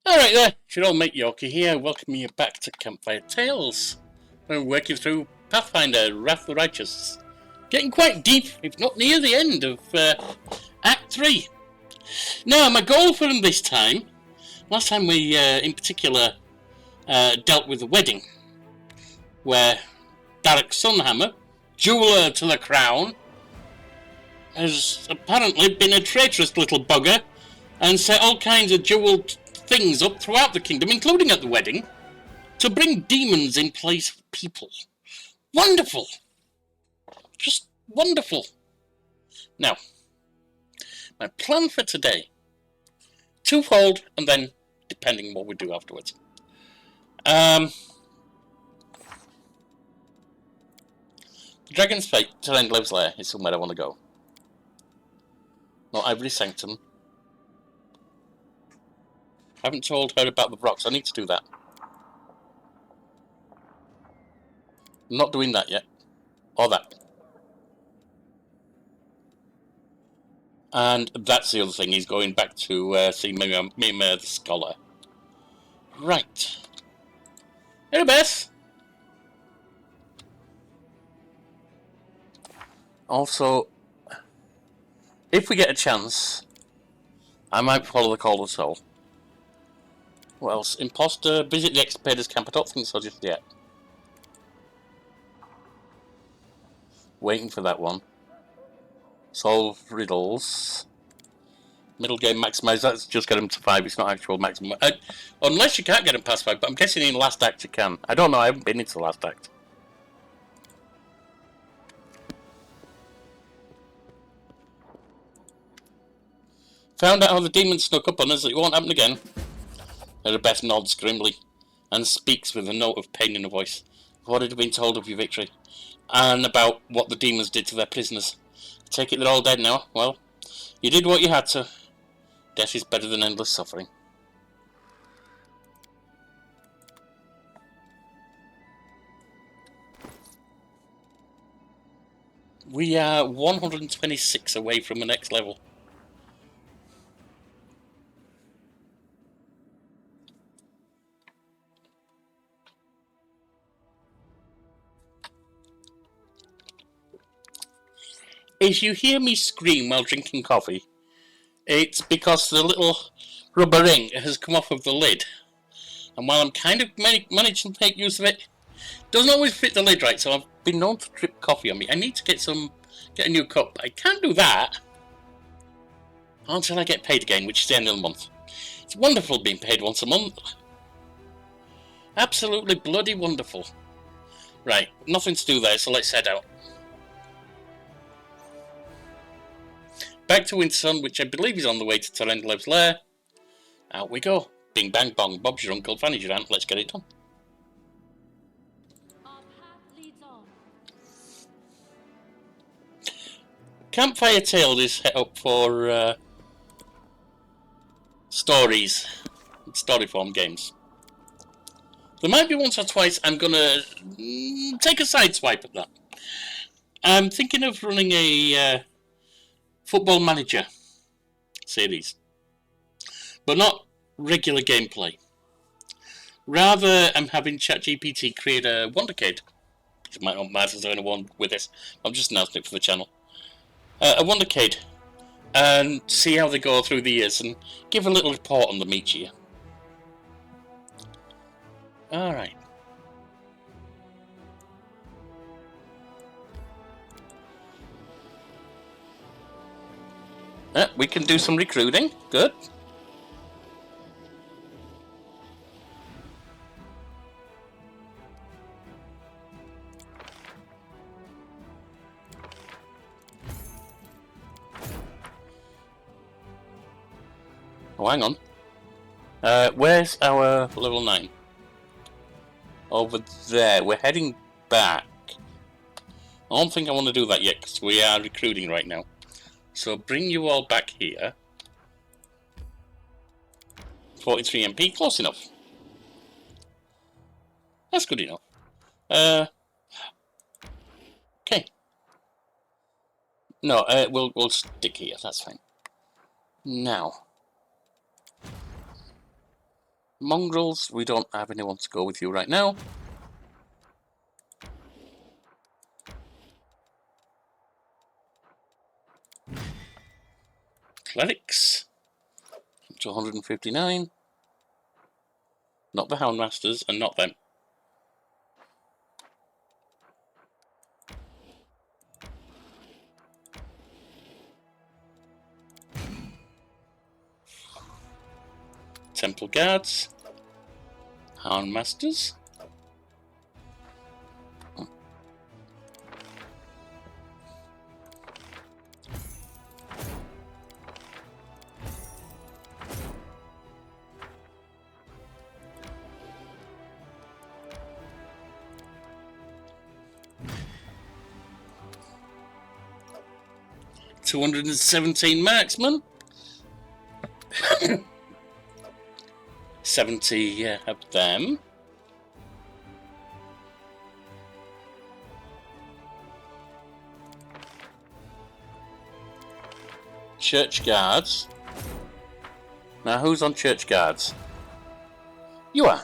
Alright there, your old mate Yorkie here, welcoming you back to Campfire Tales. We're working through Pathfinder, Wrath of the Righteous. Getting quite deep, if not near the end of Act 3. Now, my goal for him this time, last time we in particular dealt with the wedding, where Derek Sunhammer, jeweller to the crown, has apparently been a traitorous little bugger and set all kinds of jewelled things up throughout the kingdom, including at the wedding, to bring demons in place of people. Wonderful! Just wonderful. Now, my plan for today, twofold, and then depending on what we do afterwards. Dragon's Fate, Terendlev's Lair is somewhere I want to go. Not Ivory Sanctum. I haven't told her about the rocks. I need to do that. I'm not doing that yet. Or that. And that's the other thing. He's going back to see Mimir the Scholar. Right. Hey, Bess. Also, if we get a chance, I might follow the Call of Soul. What else? Imposter, visit the Expiators camp. I don't think so just yet. Waiting for that one. Solve riddles. Middle game maximize. That's just get him to 5. It's not actual maximum. Unless you can't get him past 5, but I'm guessing in the last act you can. I don't know. I haven't been into the last act. Found out how the demon snuck up on us. It won't happen again. Beth nods grimly and speaks with a note of pain in her voice. What had been told of your victory, and about what the demons did to their prisoners. I take it they're all dead now. Well, you did what you had to. Death is better than endless suffering. We are 126 away from the next level. If you hear me scream while drinking coffee, it's because the little rubber ring has come off of the lid. And while I'm kind of managing to make use of it, it doesn't always fit the lid right, so I've been known to drip coffee on me. I need to get a new cup. I can't do that until I get paid again, which is the end of the month. It's wonderful being paid once a month. Absolutely bloody wonderful. Right, nothing to do there, so let's head out. Back to Wintersun, which I believe is on the way to Terendlev's Lair. Out we go. Bing bang bong, Bob's your uncle, Fanny's your aunt, let's get it done. Our path leads on. Campfire Tales is set up for stories, story form games. There might be once or twice I'm gonna take a side swipe at that. I'm thinking of running a Football Manager series, but not regular gameplay. Rather, I'm having ChatGPT create a Wondercade. It might not matter as anyone with this. I'm just announcing it for the channel. A Wondercade, and see how they go through the years, and give a little report on them each year. All right. We can do some recruiting. Good. Oh, hang on. Where's our level 9? Over there. We're heading back. I don't think I want to do that yet because we are recruiting right now. So bring you all back here. 43 MP, close enough. That's good enough. Okay. No, we'll stick here. That's fine. Now, Mongrels, we don't have anyone to go with you right now. Clerics, up to 159. Not the Houndmasters, and not them. Temple Guards, Houndmasters. $217 marksmen. 70 of them. Church Guards. Now who's on Church Guards? You are.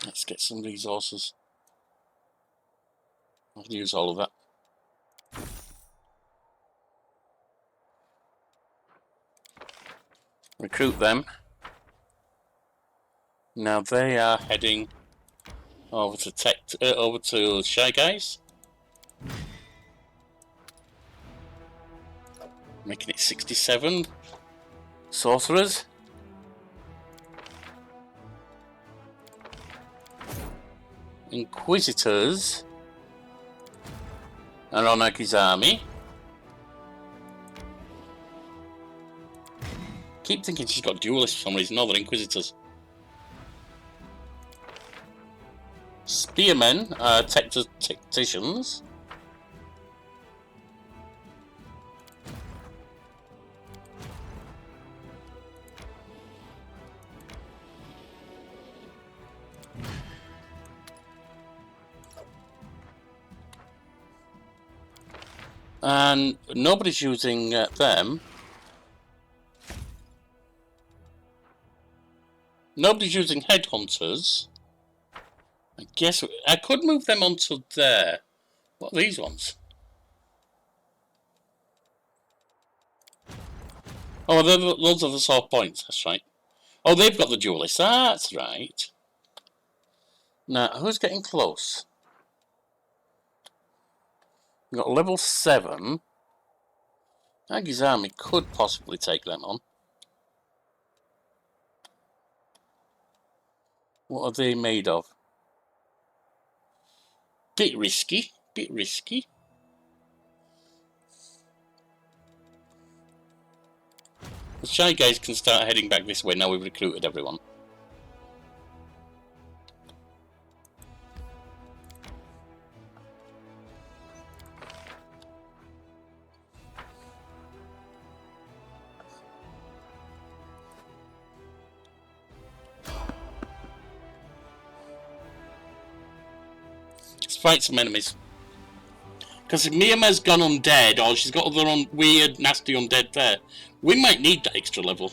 Let's get some resources. I can use all of that. Recruit them. Now they are heading over to Shy Guys. Making it 67. Sorcerers. Inquisitors are on Aki's army. Keep thinking she's got duelists for some reason. No, they're Inquisitors. Spearmen are tacticians. And nobody's using them. Nobody's using headhunters. I guess I could move them onto there. What are these ones? Oh, those are the soft points. That's right. Oh, they've got the duelists. That's right. Now, who's getting close? We've got level 7. Aggie's army could possibly take them on. What are they made of? Bit risky. Bit risky. The Shy Guys can start heading back this way now we've recruited everyone. Let's fight some enemies. Because if Miama's gone undead, or she's got other weird, nasty undead there, we might need that extra level.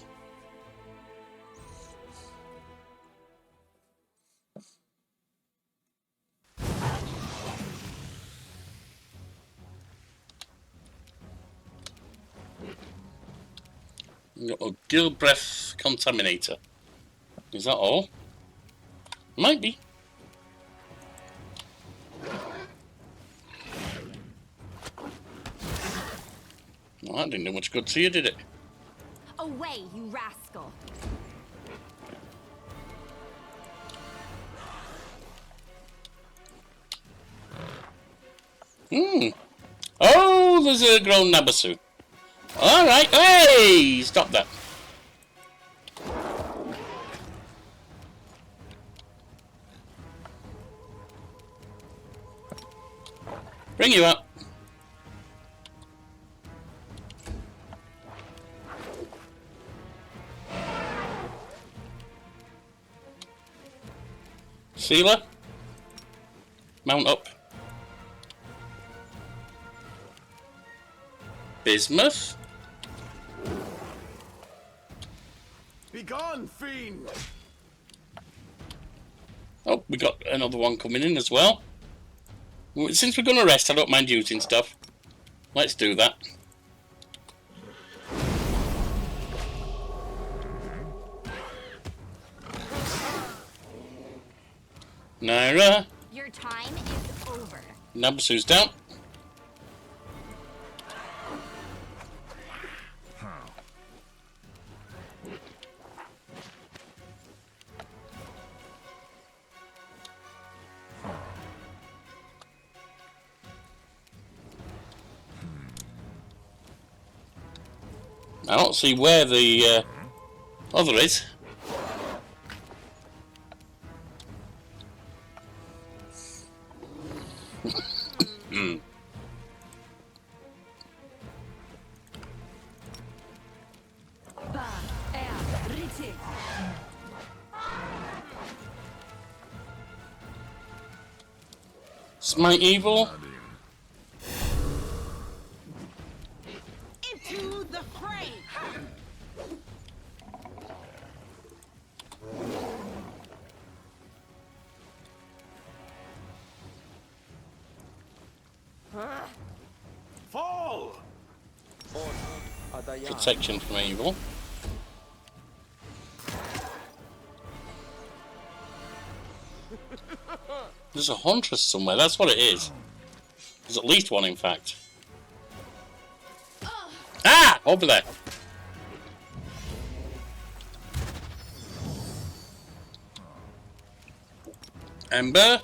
We've got a Gill Breath Contaminator. Is that all? Might be. Well, that didn't do much good to you, did it? Away, you rascal! Oh, there's a grown Nabasu. Alright, hey! Stop that. Bring you up. Sealer. Mount up. Bismuth. Begone, fiend! Oh, we got another one coming in as well. Since we're going to rest, I don't mind using stuff. Let's do that. Naira. Your time is over. Nabasu's down. I don't see where the other is. Smite evil. Into the fray. Fall! Protection from evil. There's a huntress somewhere, that's what it is. There's at least one, in fact. Ah! Over there. Ember.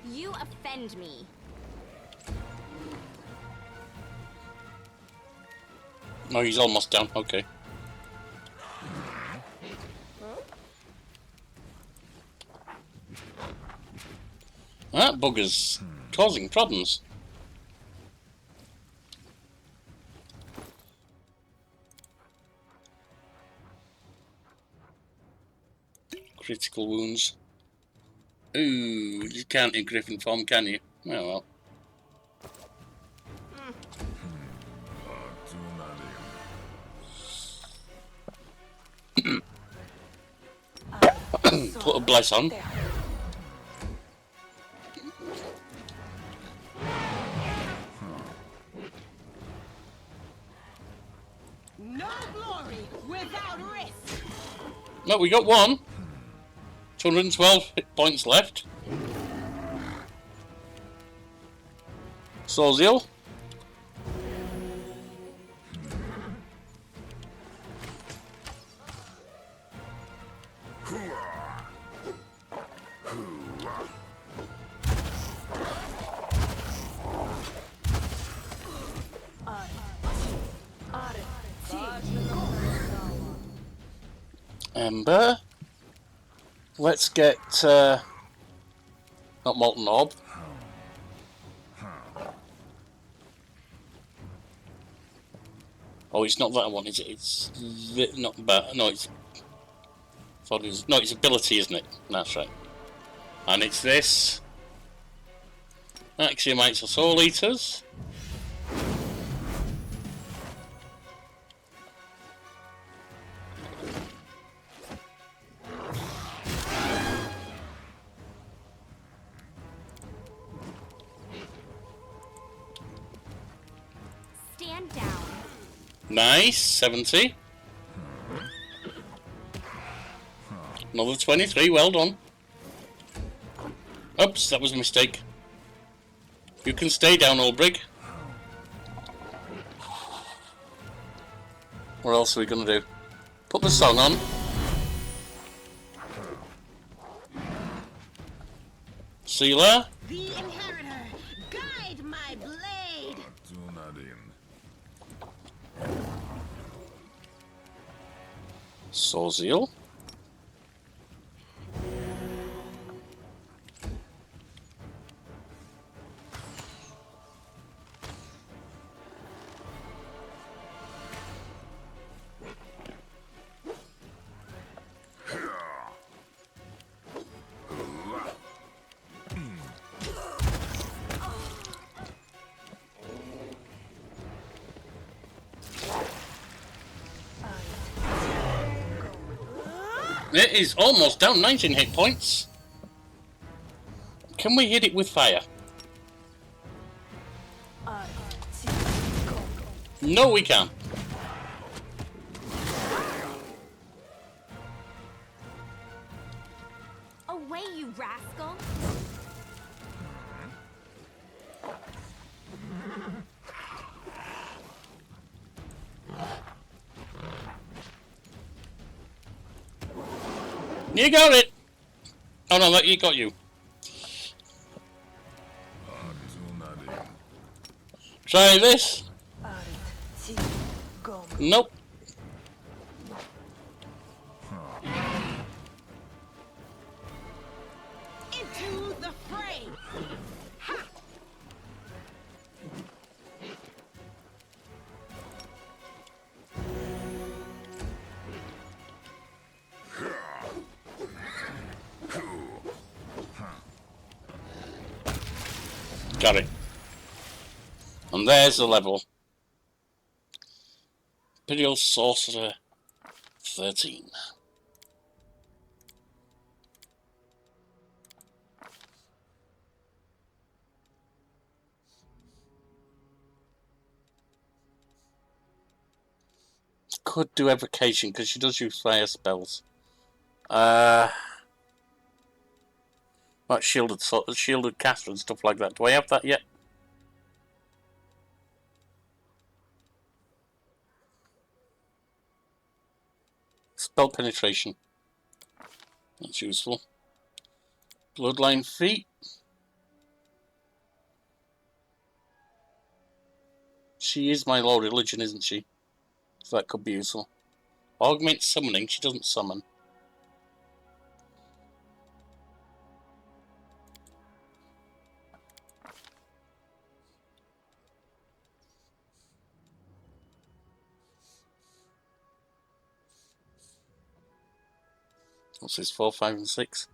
You offend me. Oh, he's almost down. Okay. That bugger's causing problems. Critical wounds. Ooh, you can't in Griffin form, can you? Oh well. Put a bless on. No glory without risk. No, we got one. 212 hit points left. Soziel. Ember. Let's get not Molten Orb. Oh, it's not that one, is it? It's not bad. No, it's. Thought it was, no, it's ability, isn't it? That's right. And it's this. Axiomites or Soul Eaters. Stand down. Nice, 70. Another 23, well done. Oops, that was a mistake. You can stay down, Ulbrig. What else are we going to do? Put the song on. Sealer. The inheritor, guide my blade. Sawzeel. It is almost down 19 hit points. Can we hit it with fire? No, we can't. Away, you rascal! You got it! Oh no, he got you. Try this. Nope. Into the fray! Ha! Got it. And there's the level. Imperial Sorcerer 13. Could do evocation because she does use fire spells. Like shielded caster and stuff like that. Do I have that yet? Spell penetration. That's useful. Bloodline feet. She is my low religion, isn't she? So that could be useful. Augment summoning. She doesn't summon. What's this? 4, 5, and 6.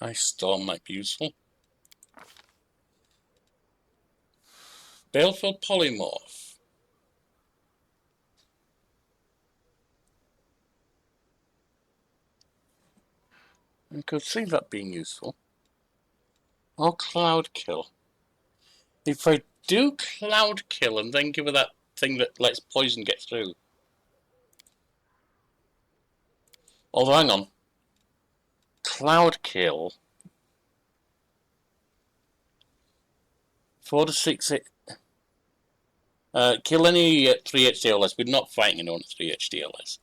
Ice Storm might be useful. Baleful Polymorph. I could see that being useful. Or Cloud Kill. If I do Cloud Kill and then give her that thing that lets poison get through. Although, hang on. Cloud Kill. 4 to 6 kill any 3 HD or less. We're not fighting anyone at 3 HD or less.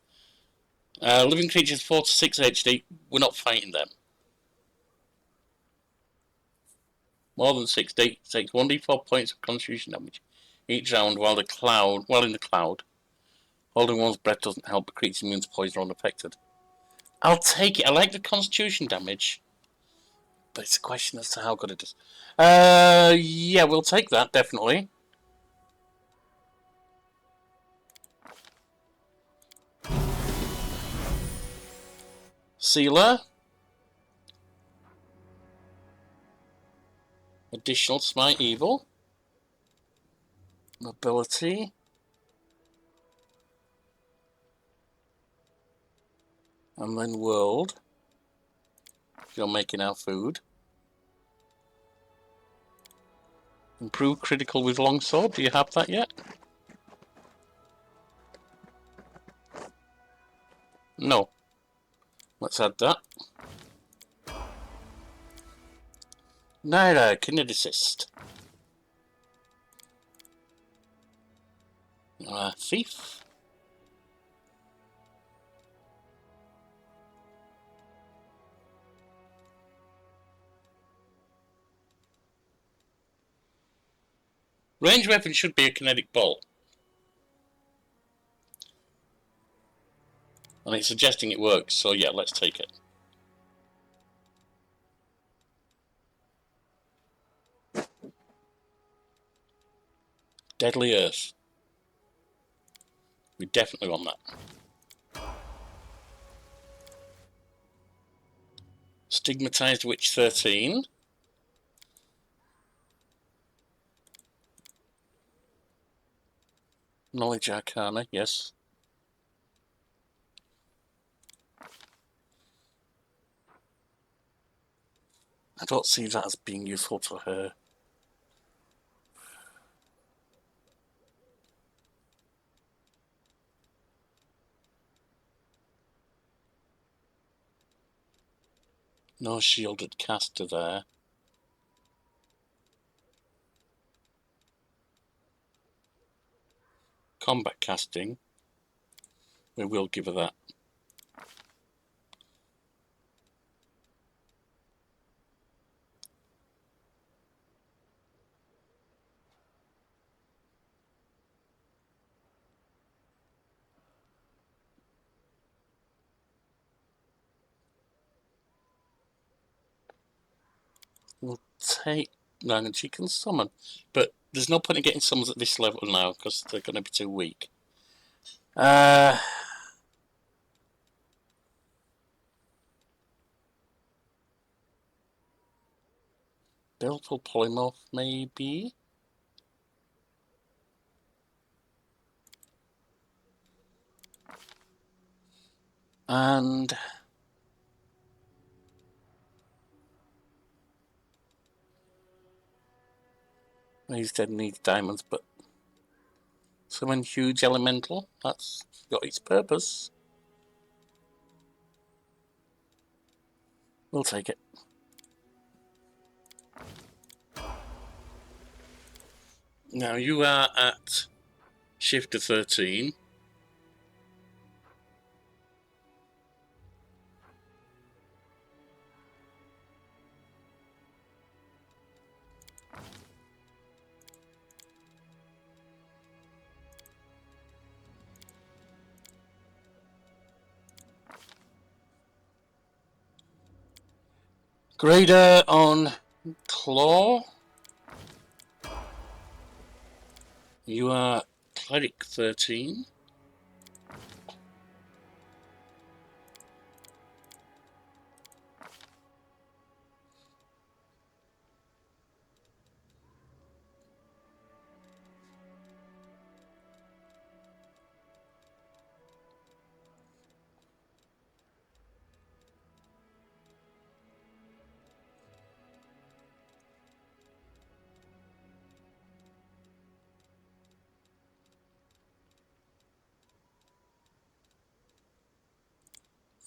Living creatures 4 to 6 HD. We're not fighting them. More than 60 takes 1d4 points of constitution damage each round while in the cloud. Holding one's breath doesn't help the creature's immune to poison or unaffected. I'll take it. I like the constitution damage. But it's a question as to how good it is. Yeah, we'll take that, definitely. Sealer. Additional Smite Evil. Mobility. And then World. If you're making our food. Improve critical with longsword. Do you have that yet? No. Let's add that. Naira, kineticist. Thief. Range weapon should be a kinetic bolt. And it's suggesting it works, so yeah, let's take it. Deadly Earth. We definitely want that. Stigmatized Witch 13. Knowledge Arcana, yes. I don't see that as being useful to her. No shielded caster there. Combat casting. We will give her that. We'll take... No, and she can summon. But there's no point in getting summons at this level now, because they're going to be too weak. Baleful Polymorph, maybe? And... He's dead needs diamonds, but... Summon Huge Elemental, that's got its purpose. We'll take it. Now you are at Shifter 13. Grader on Claw. You are Cleric 13.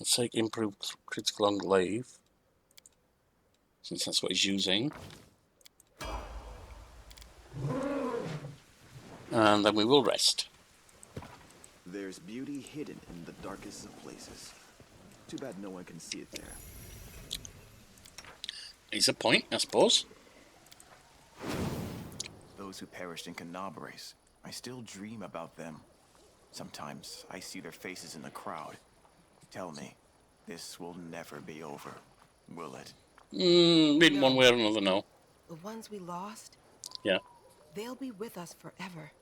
Let's take improved critical on glaive, since that's what he's using. And then we will rest. There's beauty hidden in the darkest of places. Too bad no one can see it there. It's a point, I suppose. Those who perished in Canabres, I still dream about them. Sometimes I see their faces in the crowd. Tell me, this will never be over, will it? In one way or another, no. The ones we lost, Yeah. they'll be with us forever.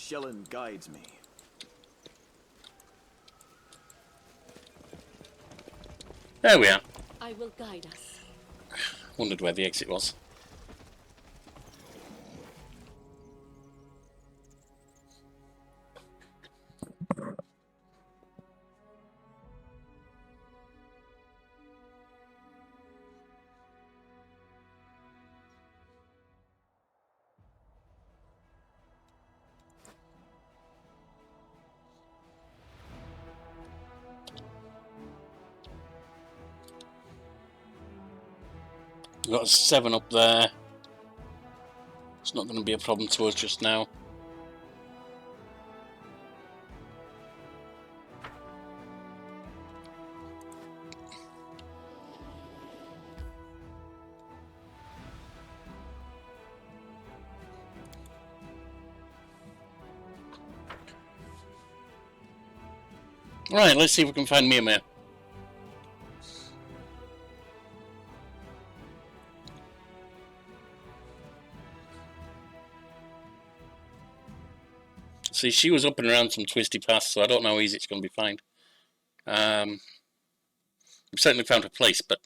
Shellen guides me. There we are. I will guide us. Wondered where the exit was. We've got a 7 up there. It's not going to be a problem to us just now. Right, let's see if we can find Mia. See, she was up and around some twisty paths, so I don't know how easy it's going to be found. We've certainly found a place, but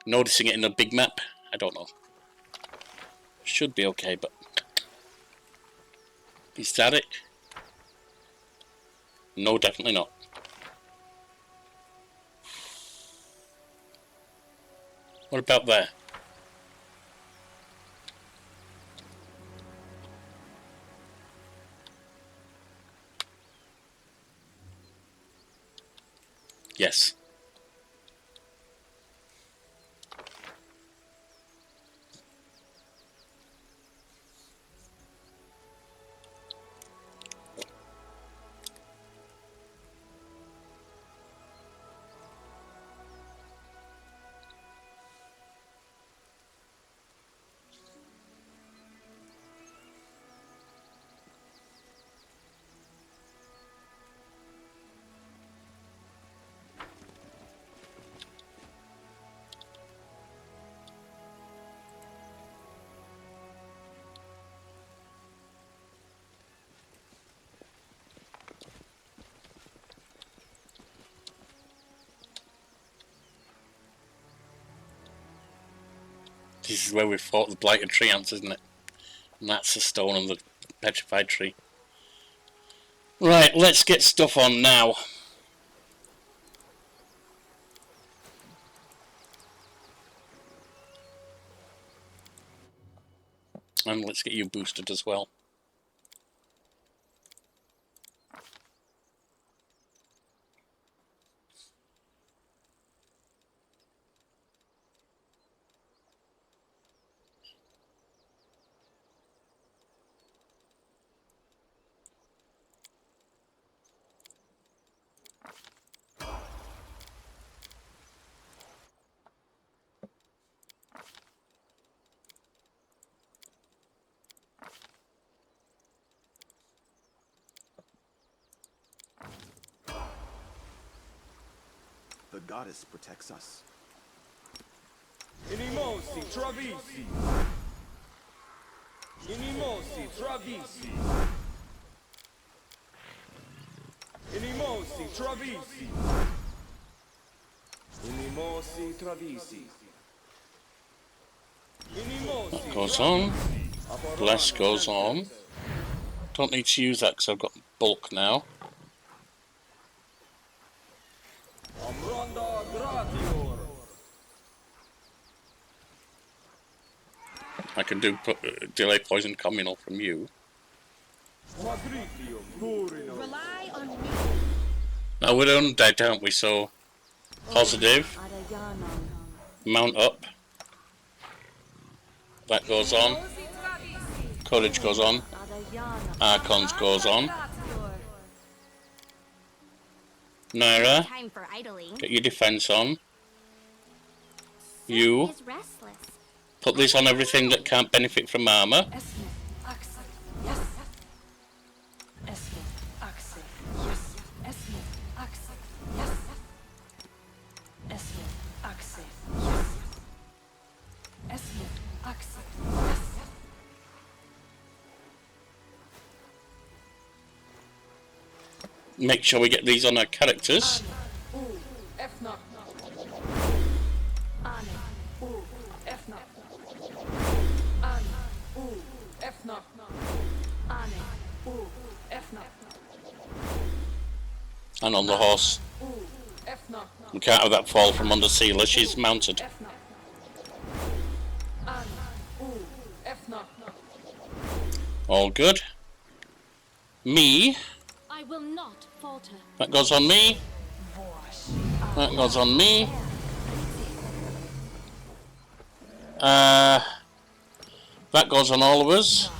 noticing it in a big map, I don't know. Should be okay, but... Is that it? No, definitely not. What about there? Yes. This is where we fought the blighted tree ants, isn't it? And that's the stone and the petrified tree. Right, let's get stuff on now. And let's get you boosted as well. The goddess protects us. Inimosi travisi. Inimosi travisi. Inimosi travisi. Inimosi travisi. Inimosi Goes on. Bless goes on. Don't need to use that because I've got bulk now. Amranda gratior. I can do delay poison communal from you. Quadriplium plurino. Rely on me. Now we're undead, aren't we? So positive. Mount up. That goes on. Courage goes on. Archons goes on. Naira, Time for idling. get your defense on. You Is restless. put this on everything that can't benefit from armor. make sure we get these on our characters. And on the horse. We can't have that fall from under Sealer, she's mounted. All good. Me. I will not falter. That goes on me. That goes on me. That goes on all of us.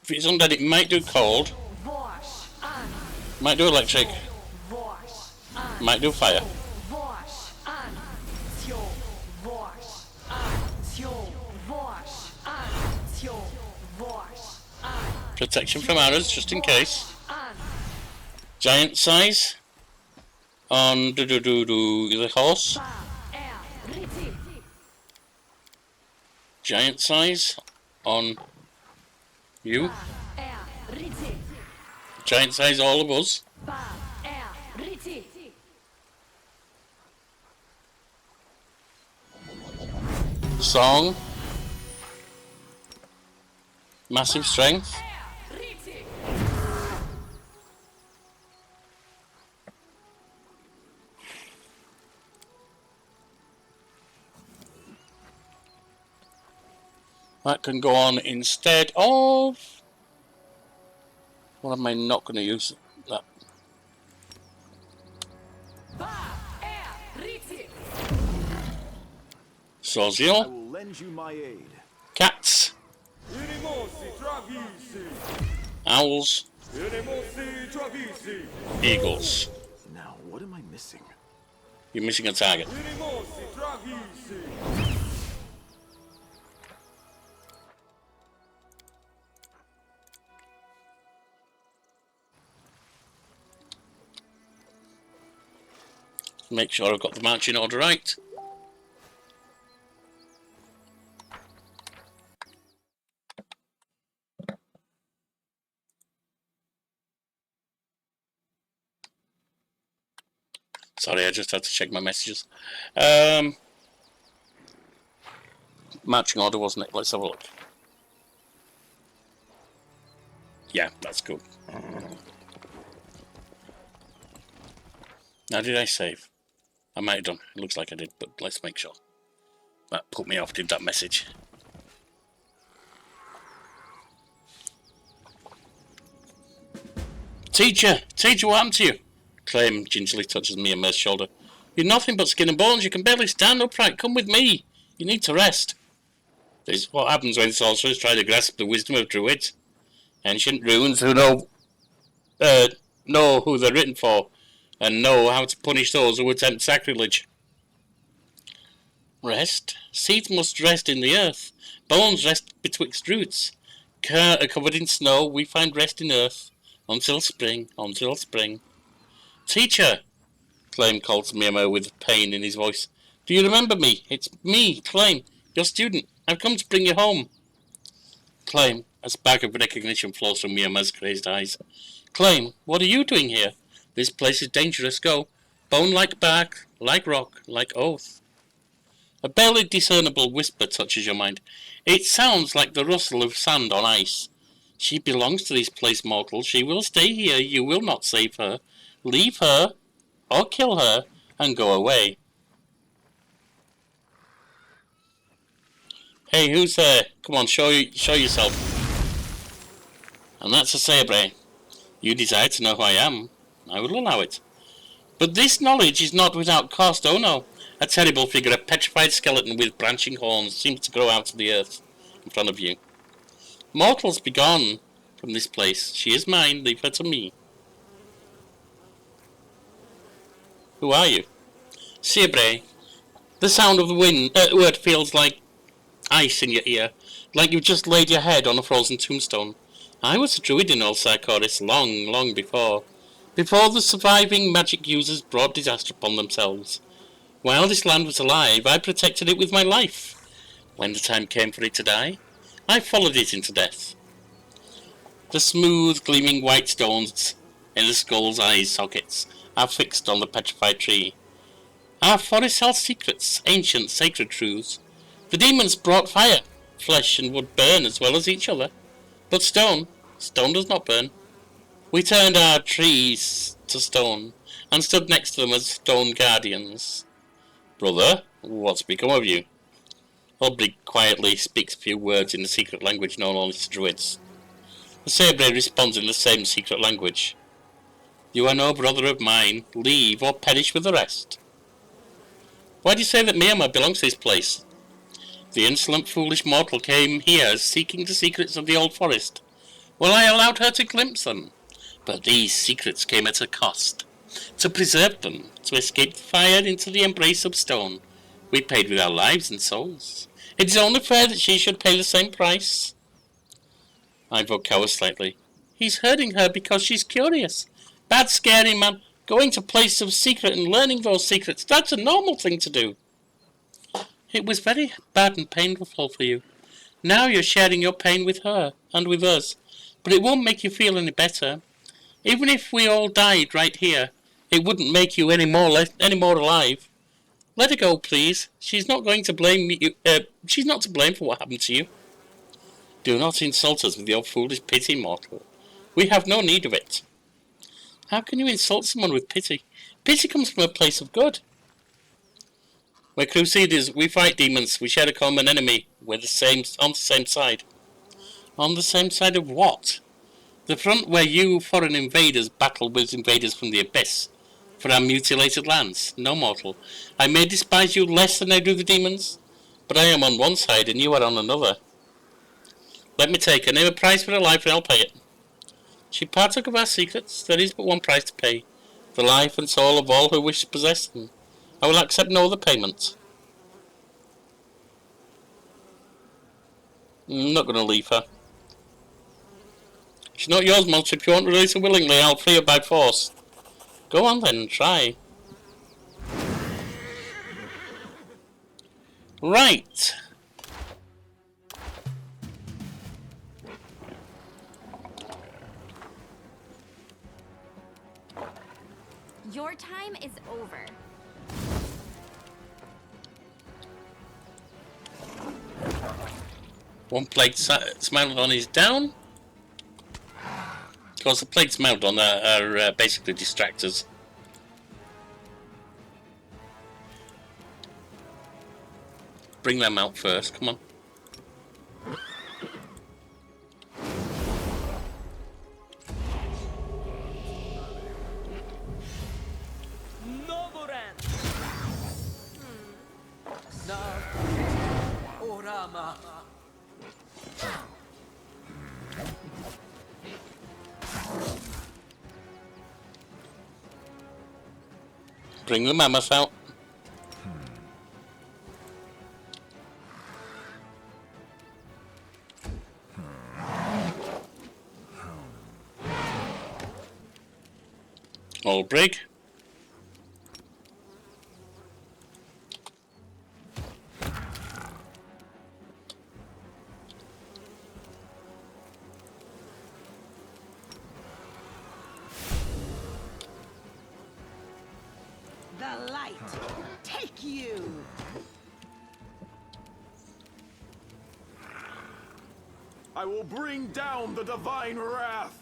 If it's undead, it might do cold, might do electric, might do fire. Protection from arrows, just in case. Giant size on the horse. Giant size on you. Giant size all of us. Song. Massive strength. That can go on instead of... What am I not going to use? That. Sozio. I will lend you my aid. Cats. Owls. Eagles. Now, what am I missing? You're missing a target. Make sure I've got the marching order right. Sorry, I just had to check my messages. Marching order, wasn't it? Let's have a look. Yeah, that's good. Now, did I save? I might have done. It looks like I did, but let's make sure. That put me off, did that message. Teacher! Teacher, what happened to you? Claim gingerly touches Mia's shoulder. You're nothing but skin and bones. You can barely stand upright. Come with me. You need to rest. This is what happens when sorcerers try to grasp the wisdom of druids. Ancient runes who know who they're written for, and know how to punish those who attempt sacrilege. Rest? Seeds must rest in the earth. Bones rest betwixt roots. Covered in snow, we find rest in earth. Until spring, until spring. Teacher! Claim called to Mia with pain in his voice. Do you remember me? It's me, Claim, your student. I've come to bring you home. Claim, a spark of recognition flows from Mia's crazed eyes. Claim, what are you doing here? This place is dangerous. Go. Bone like bark, like rock, like oath. A barely discernible whisper touches your mind. It sounds like the rustle of sand on ice. She belongs to this place, mortal. She will stay here. You will not save her. Leave her, or kill her, and go away. Hey, who's there? Come on, show yourself. And that's a Sabre. You desire to know who I am. I will allow it. But this knowledge is not without cost, oh no. A terrible figure, a petrified skeleton with branching horns, seems to grow out of the earth in front of you. Mortals, begone. from this place. She is mine. Leave her to me. Who are you? Sabre. The sound of the word feels like ice in your ear, like you've just laid your head on a frozen tombstone. I was a druid in Old Sarkoris long before the surviving magic users brought disaster upon themselves. While this land was alive, I protected it with my life. When the time came for it to die, I followed it into death. The smooth, gleaming white stones in the skull's eye sockets are fixed on the petrified tree. Our forest held secrets, ancient sacred truths. The demons brought fire. Flesh and wood burn as well as each other. But stone does not burn. We turned our trees to stone, and stood next to them as stone guardians. Brother, what's become of you? Aubrey quietly speaks a few words in the secret language known only to druids. The Sabre responds in the same secret language. You are no brother of mine. Leave or perish with the rest. Why do you say that Myanmar belongs to this place? The insolent, foolish mortal came here seeking the secrets of the old forest. Well, I allowed her to glimpse them. But these secrets came at a cost. To preserve them, to escape the fire into the embrace of stone, we paid with our lives and souls. It is only fair that she should pay the same price. I cower slightly. He's hurting her because she's curious. Bad, scary man, going to place of secret and learning those secrets, that's a normal thing to do. It was very bad and painful for you. Now you're sharing your pain with her and with us, but it won't make you feel any better. Even if we all died right here, it wouldn't make you any more alive. Let her go, please. She's not going to blame you. She's not to blame for what happened to you. Do not insult us with your foolish pity, mortal. We have no need of it. How can you insult someone with pity? Pity comes from a place of good. We're crusaders. We fight demons. We share a common enemy. We're on the same side. On the same side of what? The front where you foreign invaders battle with invaders from the abyss. For our mutilated lands. No, mortal. I may despise you less than I do the demons, but I am on one side and you are on another. Let me take her. Name a price for her life and I'll pay it. She partook of our secrets. There is but one price to pay. The life and soul of all who wish to possess them. I will accept no other payment. I'm not going to leave her. She's not yours, monster. If you won't release her willingly, I'll free her by force. Go on then, try. Right. Your time is over. One plague Smilodon is down. Of course, the plague Smilodon are basically distractors. Bring them out first, come on. Bring the mammoth out. All brig. The light, take you! I will bring down the divine wrath!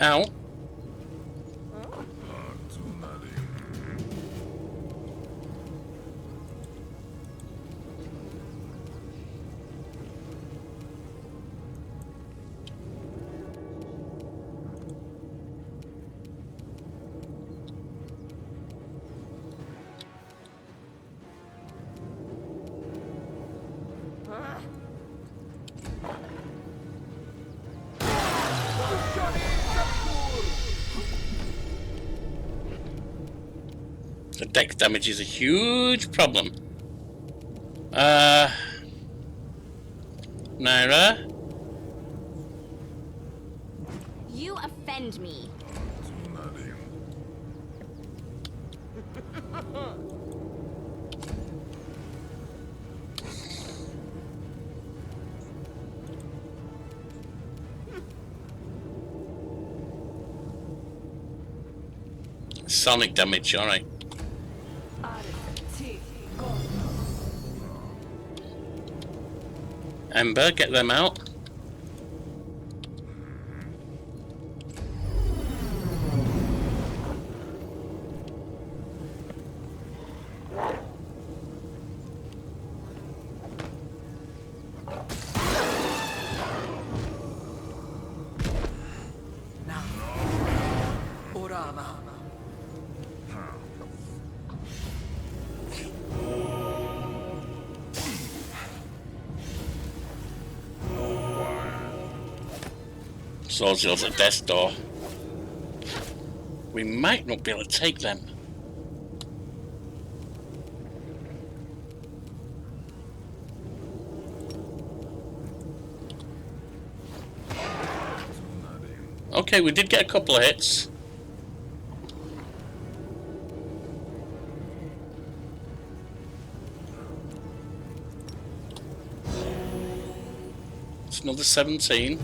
Ow. Dex damage is a huge problem. Naira? You offend me. Sonic damage, alright. Ember, get them out. Orama. Swords at death's door. We might not be able to take them. Okay, we did get a couple of hits. It's another 17.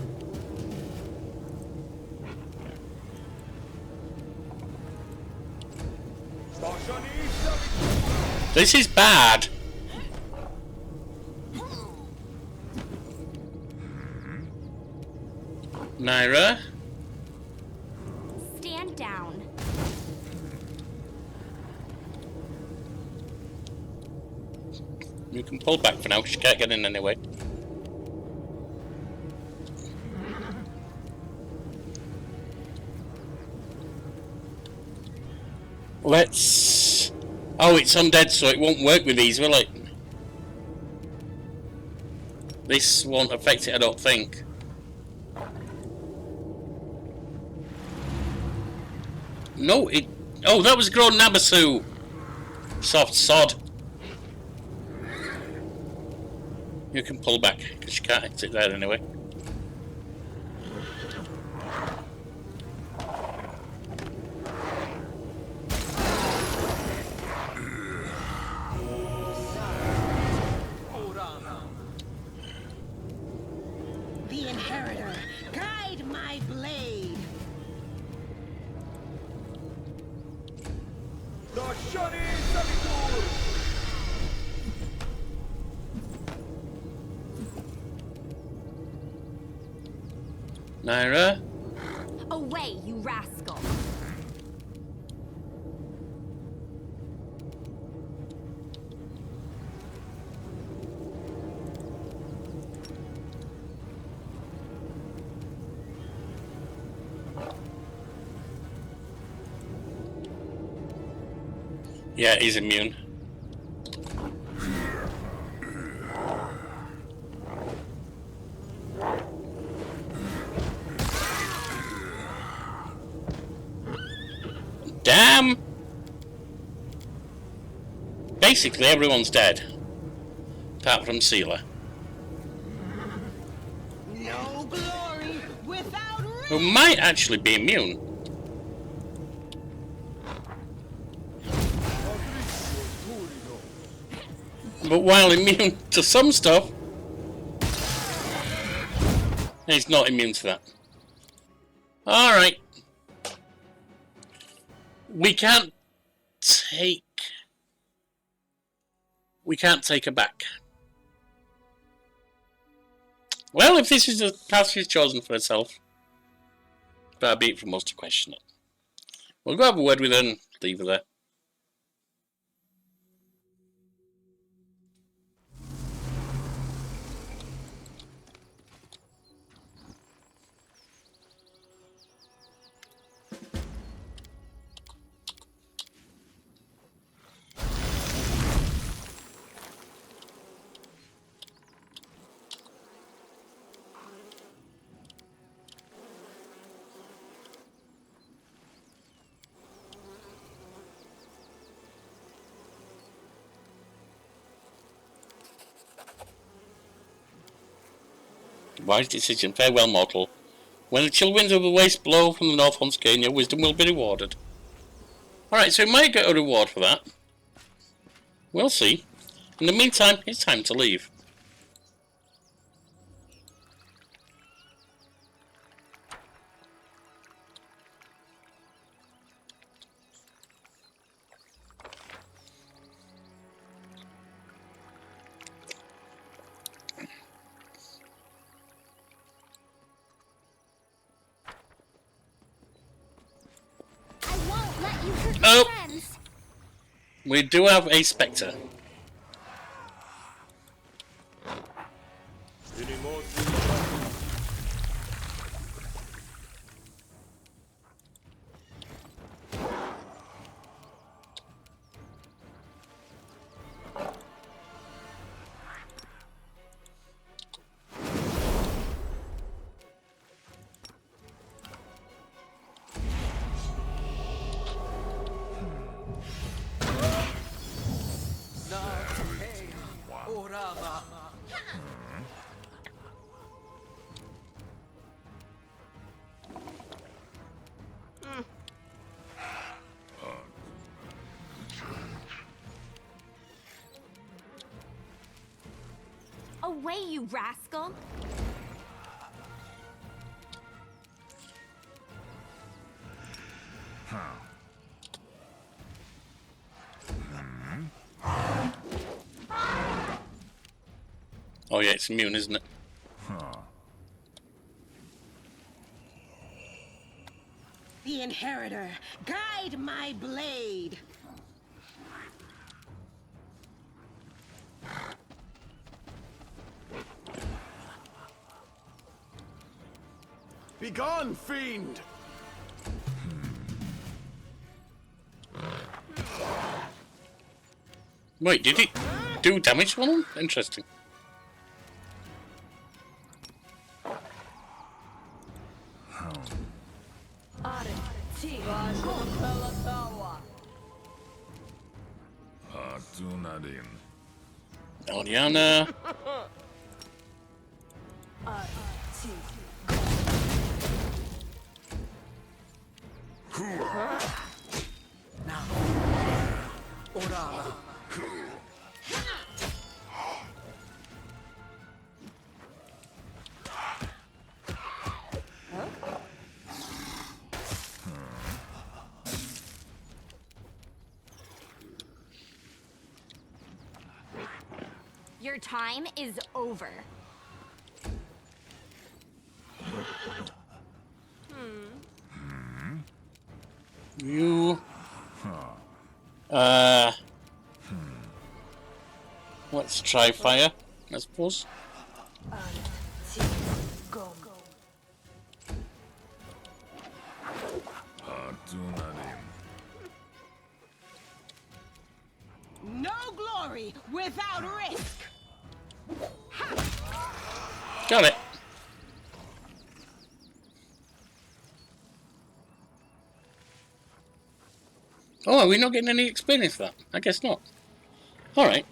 This is bad. Naira? Stand down. You can pull back for now, she can't get in anyway. Let's... Oh, it's undead, so it won't work with these, will it? This won't affect it, I don't think. No, it... Oh, that was grown Nabasu! Soft sod. You can pull back, because you can't exit there anyway. The Inheritor, guide my blade. Lasciare Savitur! Naira? Away, you rascal. Yeah, he's immune. Damn! Basically, everyone's dead. Apart from Sealer. No glory without Who might actually be immune. But while immune to some stuff, he's not immune to that. Alright. We can't take her back. Well, if this is the path she's chosen for herself, far be it from us to question it. We'll go have a word with her and leave her there. Wise decision. Farewell, mortal. When the chill winds of the waste blow from the north once again, your wisdom will be rewarded. Alright, so we might get a reward for that. We'll see. In the meantime, it's time to leave. I won't let you hurt Oh. my friends. We do have a Spectre. Away, you rascal. Oh yeah, it's immune, isn't it? The Inheritor, guide my blade. Begone, fiend! Wait, did he do damage on him? Interesting. Oriana. Your time is over. You. Let's try fire, I suppose. No glory without risk. Got it. Oh, are we not getting any experience for that? I guess not. Alright.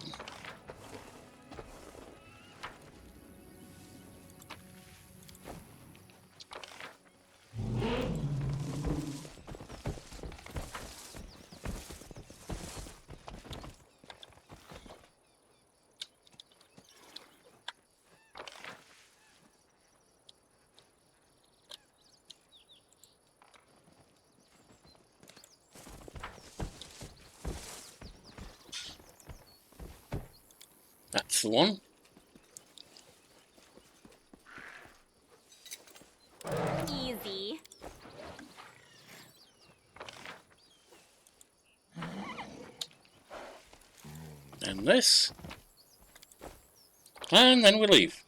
That's the one. Easy. And this. And then we leave.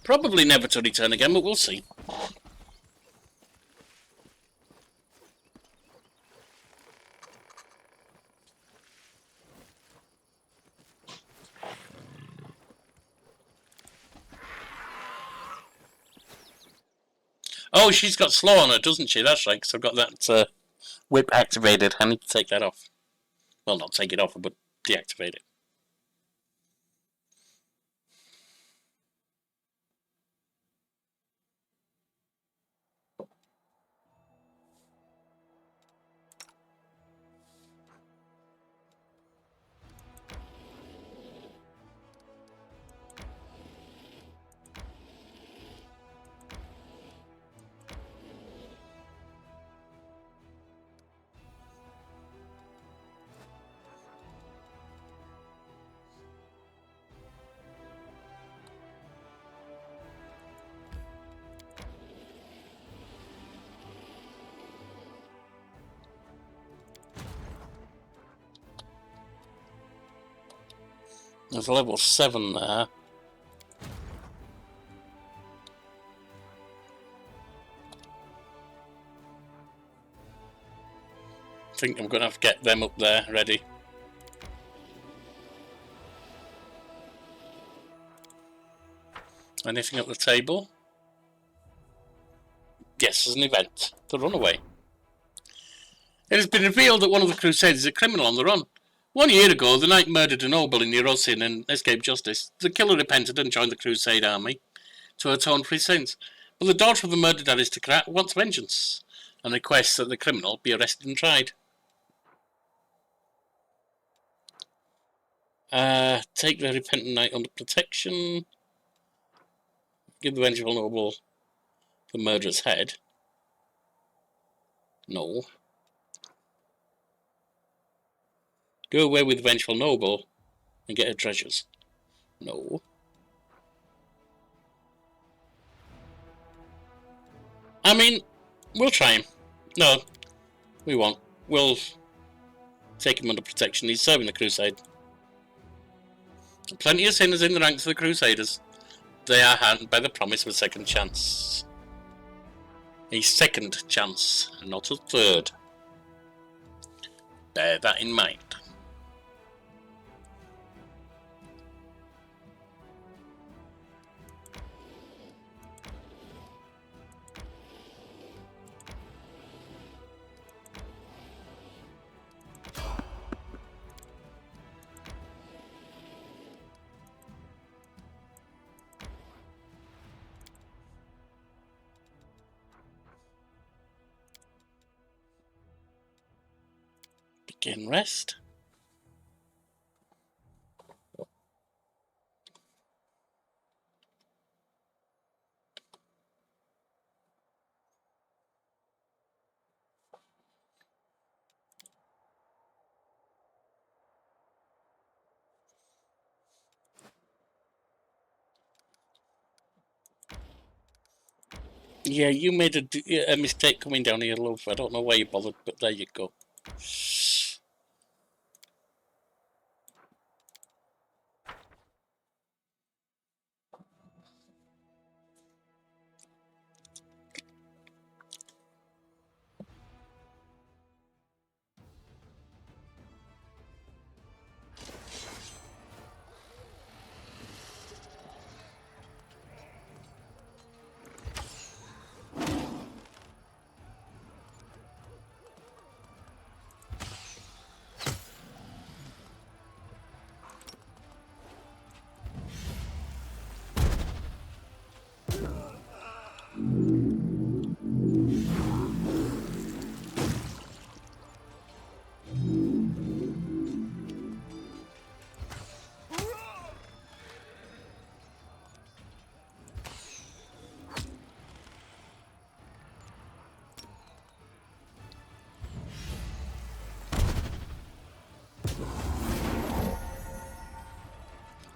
Probably never to return again, but we'll see. Oh, she's got slow on her, doesn't she? That's right, because I've got that whip activated. I need to take that off. Well, not take it off, but deactivate it. There's a level 7 there. I think I'm going to have to get them up there ready. Anything at the table? Yes, there's an event. The Runaway. It has been revealed that one of the Crusades is a criminal on the run. 1 year ago, the knight murdered a noble in Erosin and escaped justice. The killer repented and joined the Crusade army to atone for his sins. But the daughter of the murdered aristocrat wants vengeance and requests that the criminal be arrested and tried. Take the repentant knight under protection. Give the vengeful noble the murderer's head. No. Do away with the vengeful noble and get her treasures. No. I mean, we'll try him. No, we won't. We'll take him under protection. He's serving the Crusade. Plenty of sinners in the ranks of the Crusaders. They are hardened by the promise of a second chance. A second chance, and not a third. Bear that in mind. Begin rest. Yeah, you made a mistake coming down here, love. I don't know why you bothered, but there you go.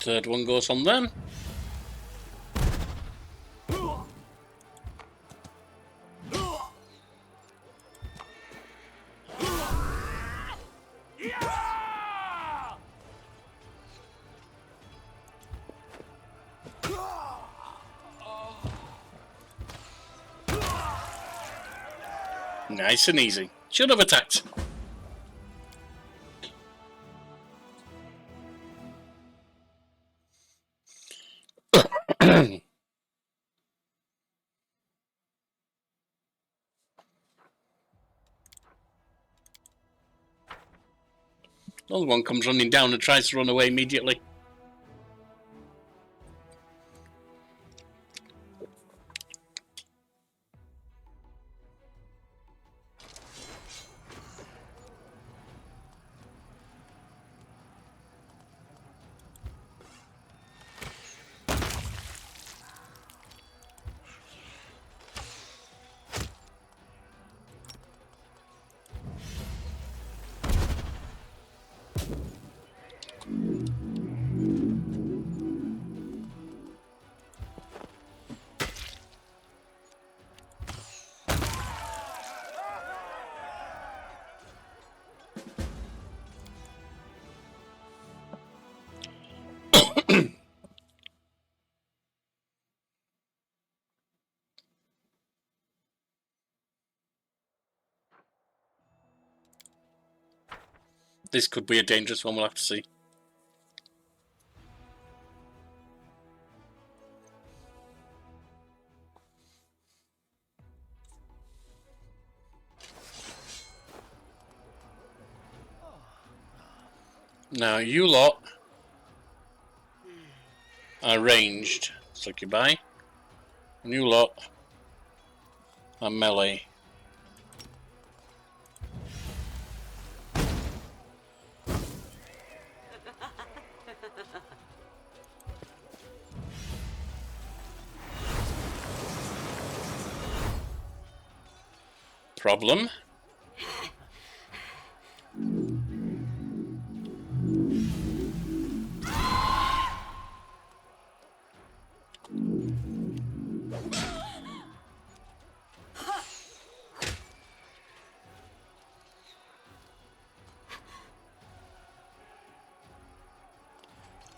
Third one goes on then. Nice and easy. Should have attacked. Another one comes running down and tries to run away immediately. This could be a dangerous one, we'll have to see. Now, you lot are ranged, succubi, and you lot are melee. Problem.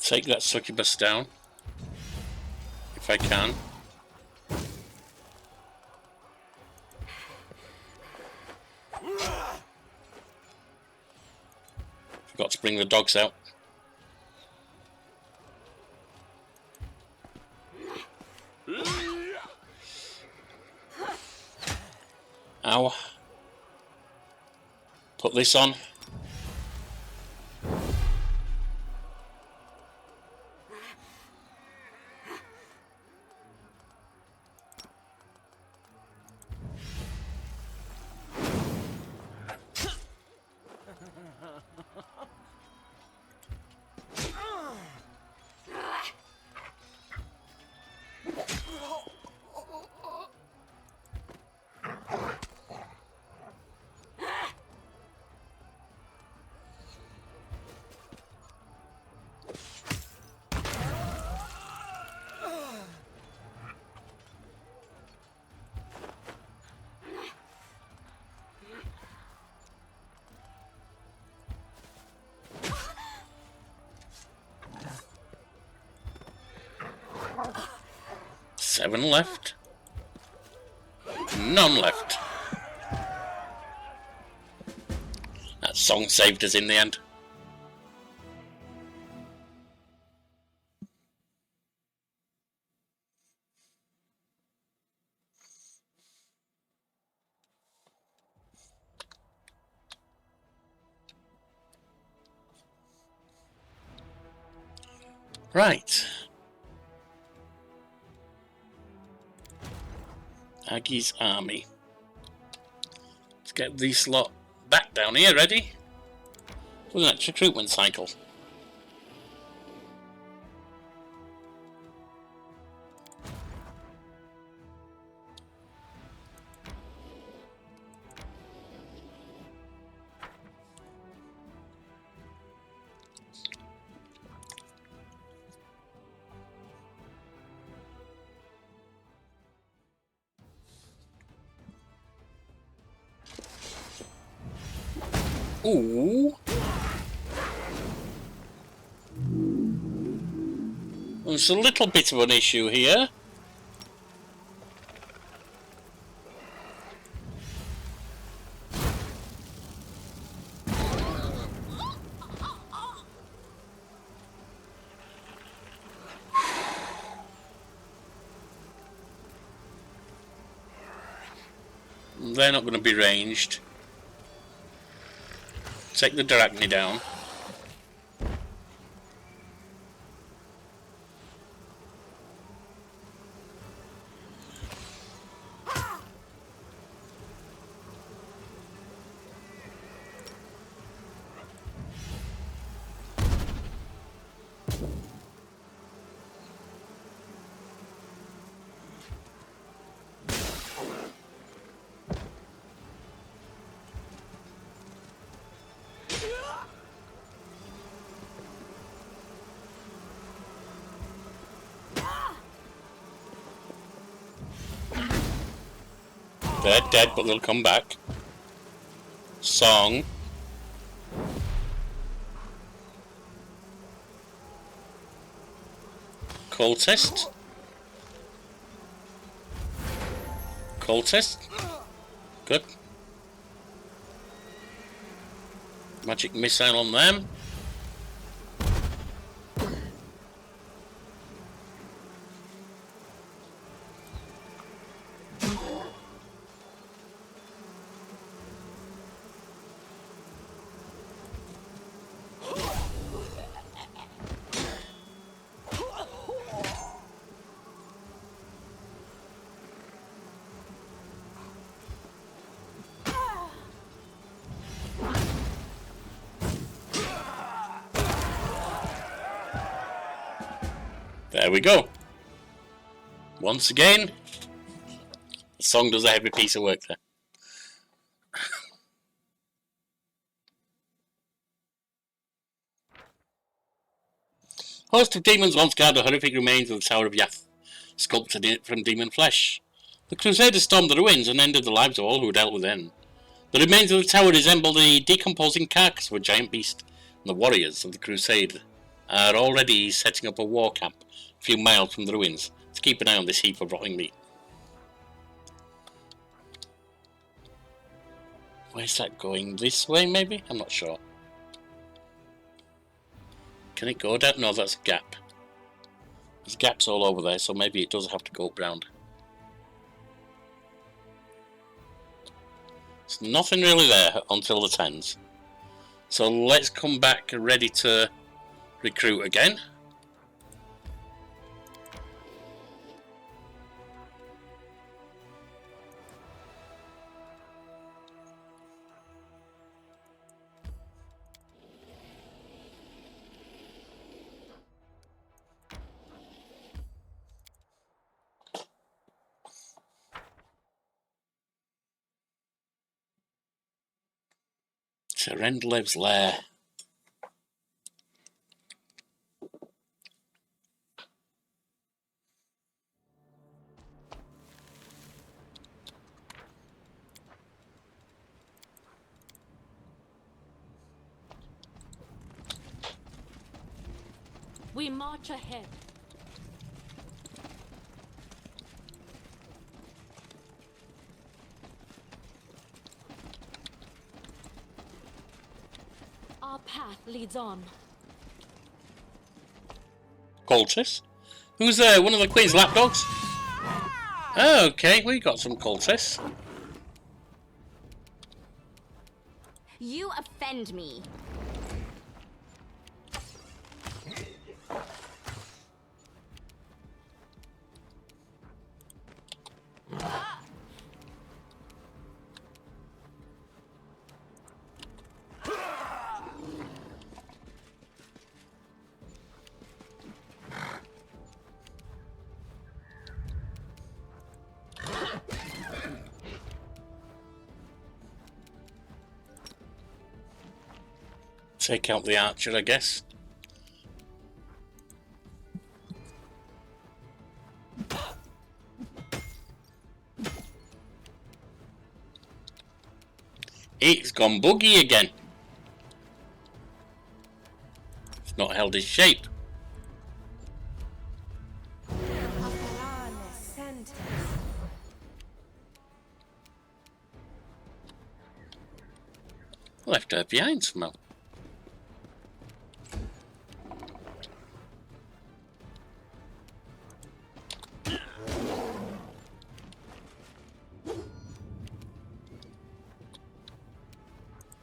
Take that succubus down, if I can. Forgot to bring the dogs out. Ow. Put this on. Seven left. None left. That song saved us in the end. Right. Aggie's army. Let's get these lot back down here, ready for the next recruitment cycle. Ooh. There's a little bit of an issue here. They're not going to be ranged. Take the Drachni down. They're dead, but they'll come back. Song. Cultist. Cultist. Good. Magic missile on them. There we go. Once again, the song does a heavy piece of work there. Host of demons once guard the horrific remains of the Tower of Yath, sculpted from demon flesh. The Crusaders stormed the ruins and ended the lives of all who dealt within. The remains of the tower resemble the decomposing carcass of a giant beast, and the warriors of the Crusade are already setting up a war camp a few miles from the ruins to keep an eye on this heap of rotting meat. Where's that going? This way, maybe? I'm not sure. Can it go down? No, that's a gap. There's gaps all over there, so maybe it does have to go up round. There's nothing really there until the 10s. So let's come back ready to recruit again. Terendlev's lair. We march ahead. Our path leads on. Cultists? Who's there? One of the Queen's lapdogs? Oh, okay, we got some cultists. You offend me. Take out the archer, I guess. It's gone buggy again. It's not held its shape. Left her behind somehow.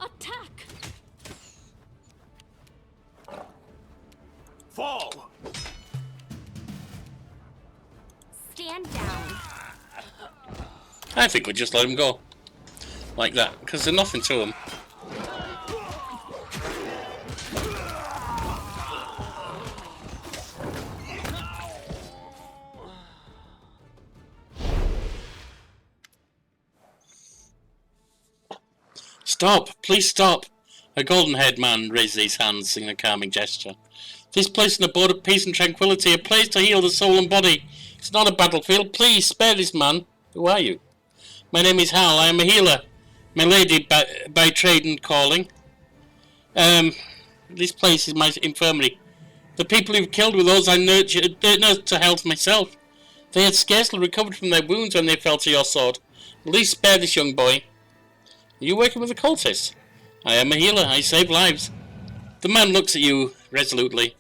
Attack! Fall! Stand down. I think we just let him go. Like that, because there's nothing to him. Stop! Please stop! A golden-haired man raised his hands in a calming gesture. This place is an abode of peace and tranquility, a place to heal the soul and body. It's not a battlefield. Please, spare this man. Who are you? My name is Hal. I am a healer. My lady by trade and calling. This place is my infirmary. The people who've killed were those I nursed to health myself. They had scarcely recovered from their wounds when they fell to your sword. At least spare this young boy. Are you working with the cultists? I am a healer. I save lives. The man looks at you resolutely,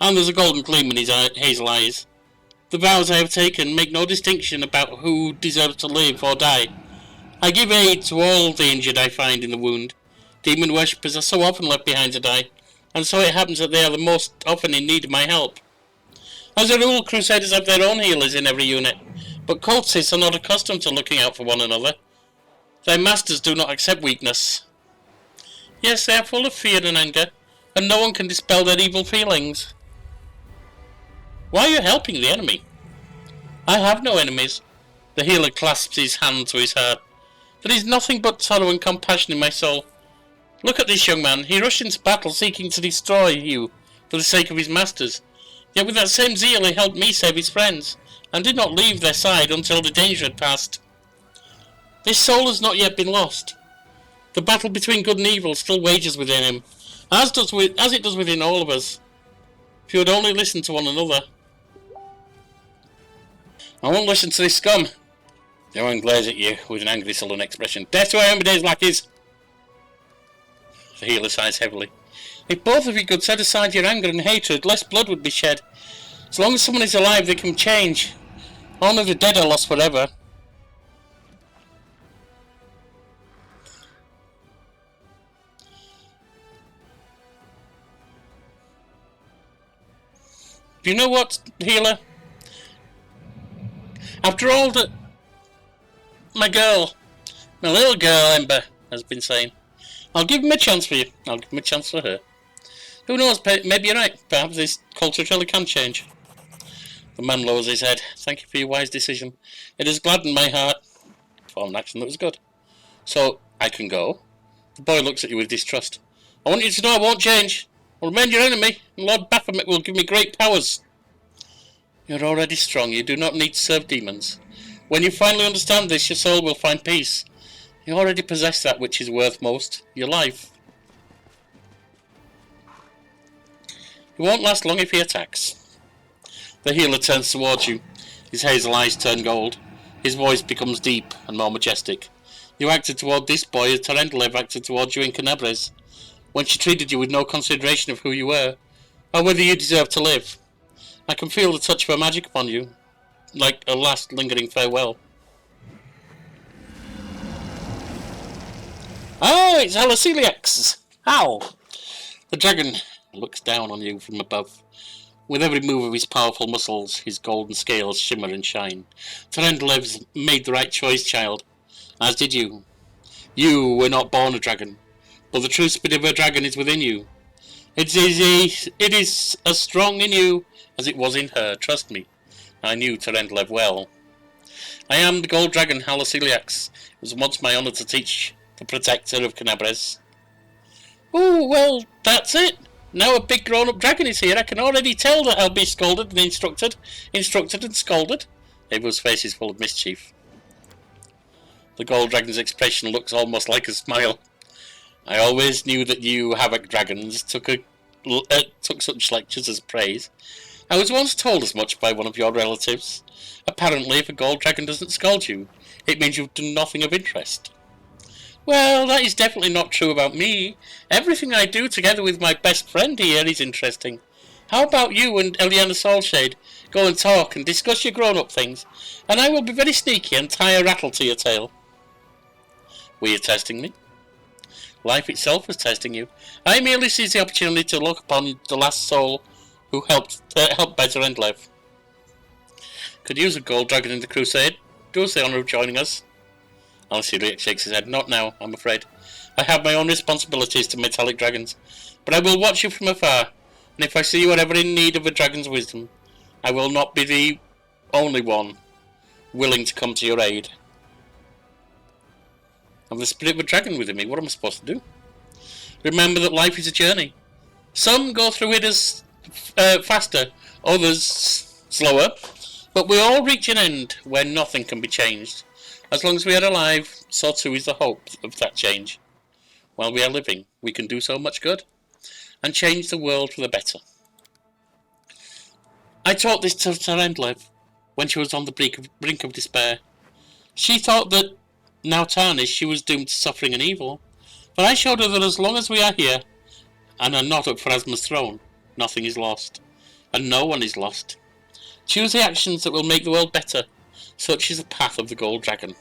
and there's a golden gleam in his hazel eyes. The vows I have taken make no distinction about who deserves to live or die. I give aid to all the injured I find in the wound. Demon worshippers are so often left behind to die, and so it happens that they are the most often in need of my help. As a rule, Crusaders have their own healers in every unit, but cultists are not accustomed to looking out for one another. Their masters do not accept weakness. Yes, they are full of fear and anger, and no one can dispel their evil feelings. Why are you helping the enemy? I have no enemies. The healer clasps his hand to his heart. There is nothing but sorrow and compassion in my soul. Look at this young man. He rushed into battle seeking to destroy you for the sake of his masters. Yet with that same zeal he helped me save his friends, and did not leave their side until the danger had passed. This soul has not yet been lost. The battle between good and evil still wages within him, as it does within all of us. If you would only listen to one another. I won't listen to this scum. The man glares at you with an angry, sullen expression. Death to Ironbaday's lackeys! The healer sighs heavily. If both of you could set aside your anger and hatred, less blood would be shed. As long as someone is alive, they can change. Only the dead are lost forever. Do you know what, healer? After all that my little girl Ember has been saying, I'll give him a chance for you. I'll give him a chance for her. Who knows, maybe you're right. Perhaps this culture really can change. The man lowers his head. Thank you for your wise decision. It has gladdened my heart. For an action that was good. So, I can go? The boy looks at you with distrust. I want you to know I won't change. I'll remain your enemy, and Lord Baphomet will give me great powers. You're already strong. You do not need to serve demons. When you finally understand this, your soul will find peace. You already possess that which is worth most, your life. It won't last long if he attacks. The healer turns towards you. His hazel eyes turn gold. His voice becomes deep and more majestic. You acted toward this boy as Terendelev acted towards you in Canabres, when she treated you with no consideration of who you were, or whether you deserved to live. I can feel the touch of her magic upon you, like a last lingering farewell. Ah, it's Haloceliax! How? The dragon looks down on you from above. With every move of his powerful muscles, his golden scales shimmer and shine. Terendelev's made the right choice, child. As did you. You were not born a dragon, but the true spirit of a dragon is within you. It is as strong in you as it was in her, trust me. I knew Terendelev well. I am the gold dragon Haloceliax. It was once my honour to teach the protector of Canabres. Oh, well, that's it. Now a big grown-up dragon is here. I can already tell that I'll be scolded and instructed and scolded. Abel's face is full of mischief. The gold dragon's expression looks almost like a smile. I always knew that you havoc dragons took such lectures as praise. I was once told as much by one of your relatives. Apparently, if a gold dragon doesn't scold you, it means you've done nothing of interest. Well, that is definitely not true about me. Everything I do together with my best friend here is interesting. How about you and Eliana Soulshade go and talk and discuss your grown-up things, and I will be very sneaky and tie a rattle to your tail. Were you testing me? Life itself was testing you. I merely seized the opportunity to look upon the last soul who helped by Terendelev. Could use a gold dragon in the Crusade. Do us the honour of joining us. Alicia shakes his head. Not now, I'm afraid. I have my own responsibilities to metallic dragons, but I will watch you from afar, and if I see you are ever in need of a dragon's wisdom, I will not be the only one willing to come to your aid. I'm the spirit of a dragon within me. What am I supposed to do? Remember that life is a journey. Some go through it as faster, others slower, but we all reach an end where nothing can be changed. As long as we are alive, so too is the hope of that change. While we are living, we can do so much good, and change the world for the better. I taught this to Tarendlev when she was on the brink of despair. She thought that, now tarnished, she was doomed to suffering and evil, but I showed her that as long as we are here, and are not at Pharasma's throne, nothing is lost, and no one is lost. Choose the actions that will make the world better. Such is the path of the Gold Dragon.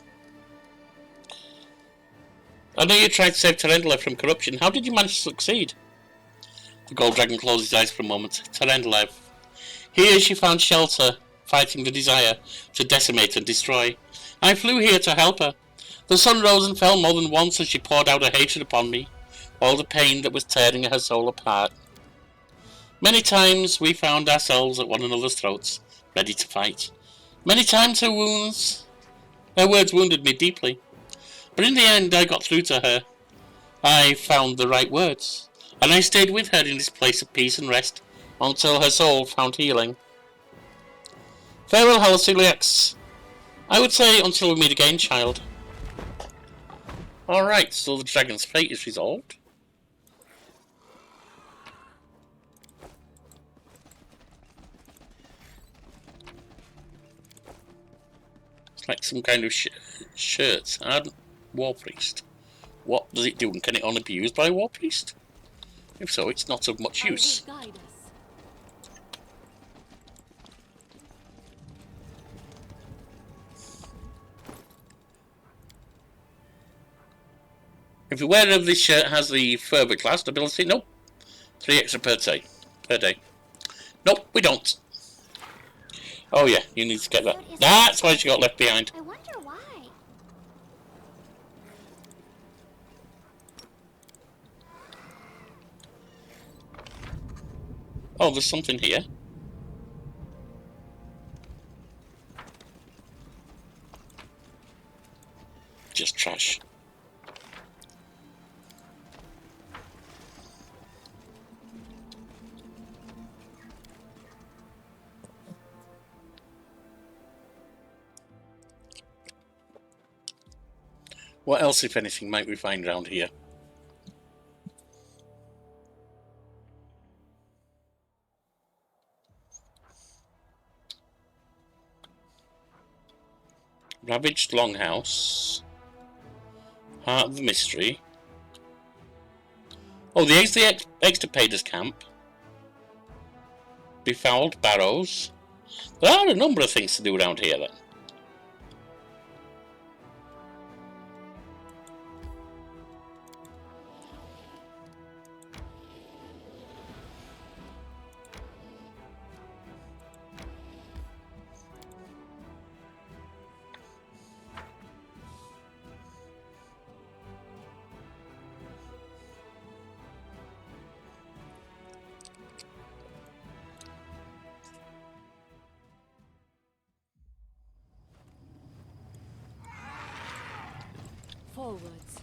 I know you tried to save Tarendlev from corruption. How did you manage to succeed? The Gold Dragon closed his eyes for a moment. Tarendlev. Here she found shelter, fighting the desire to decimate and destroy. I flew here to help her. The sun rose and fell more than once as she poured out her hatred upon me, all the pain that was tearing her soul apart. Many times we found ourselves at one another's throats, ready to fight. Many times her words wounded me deeply. But in the end I got through to her. I found the right words, and I stayed with her in this place of peace and rest until her soul found healing. Farewell, Halcyon. I would say until we meet again, child. Alright, so the dragon's fate is resolved. It's like some kind of shirt. War Priest. What does it do, and can it only be used by a War Priest? If so, it's not of much use. Guide us. If the wearer of this shirt has the further class ability, nope. 3 extra per day. Nope, we don't. Oh yeah, you need to get that. That's why she got left behind. I wonder why. Oh, there's something here. Just trash. What else, if anything, might we find around here? Ravaged Longhouse. Heart of the Mystery. Oh, the Extirpators Camp. Befouled Barrows. There are a number of things to do around here then. Forwards.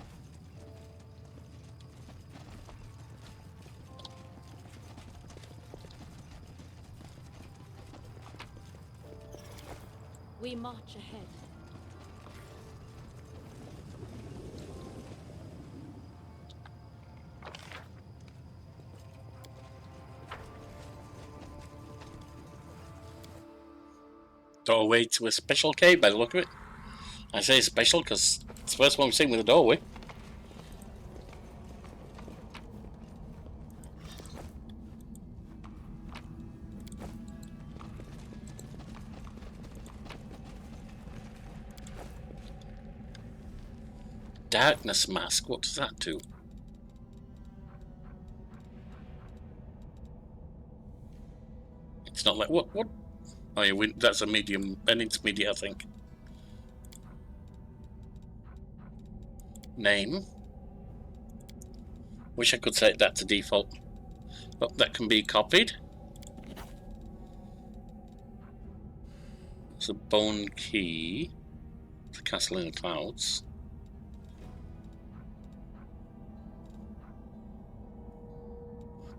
We march ahead. Doorway to a special cave by the look of it. I say special because it's the first one we've seen with a doorway. Darkness mask, what does that do? It's not like what? Oh yeah, that's a medium, an intermediate, I think. Name. Wish I could set that to default. But that can be copied. It's a bone key. The castle in the clouds.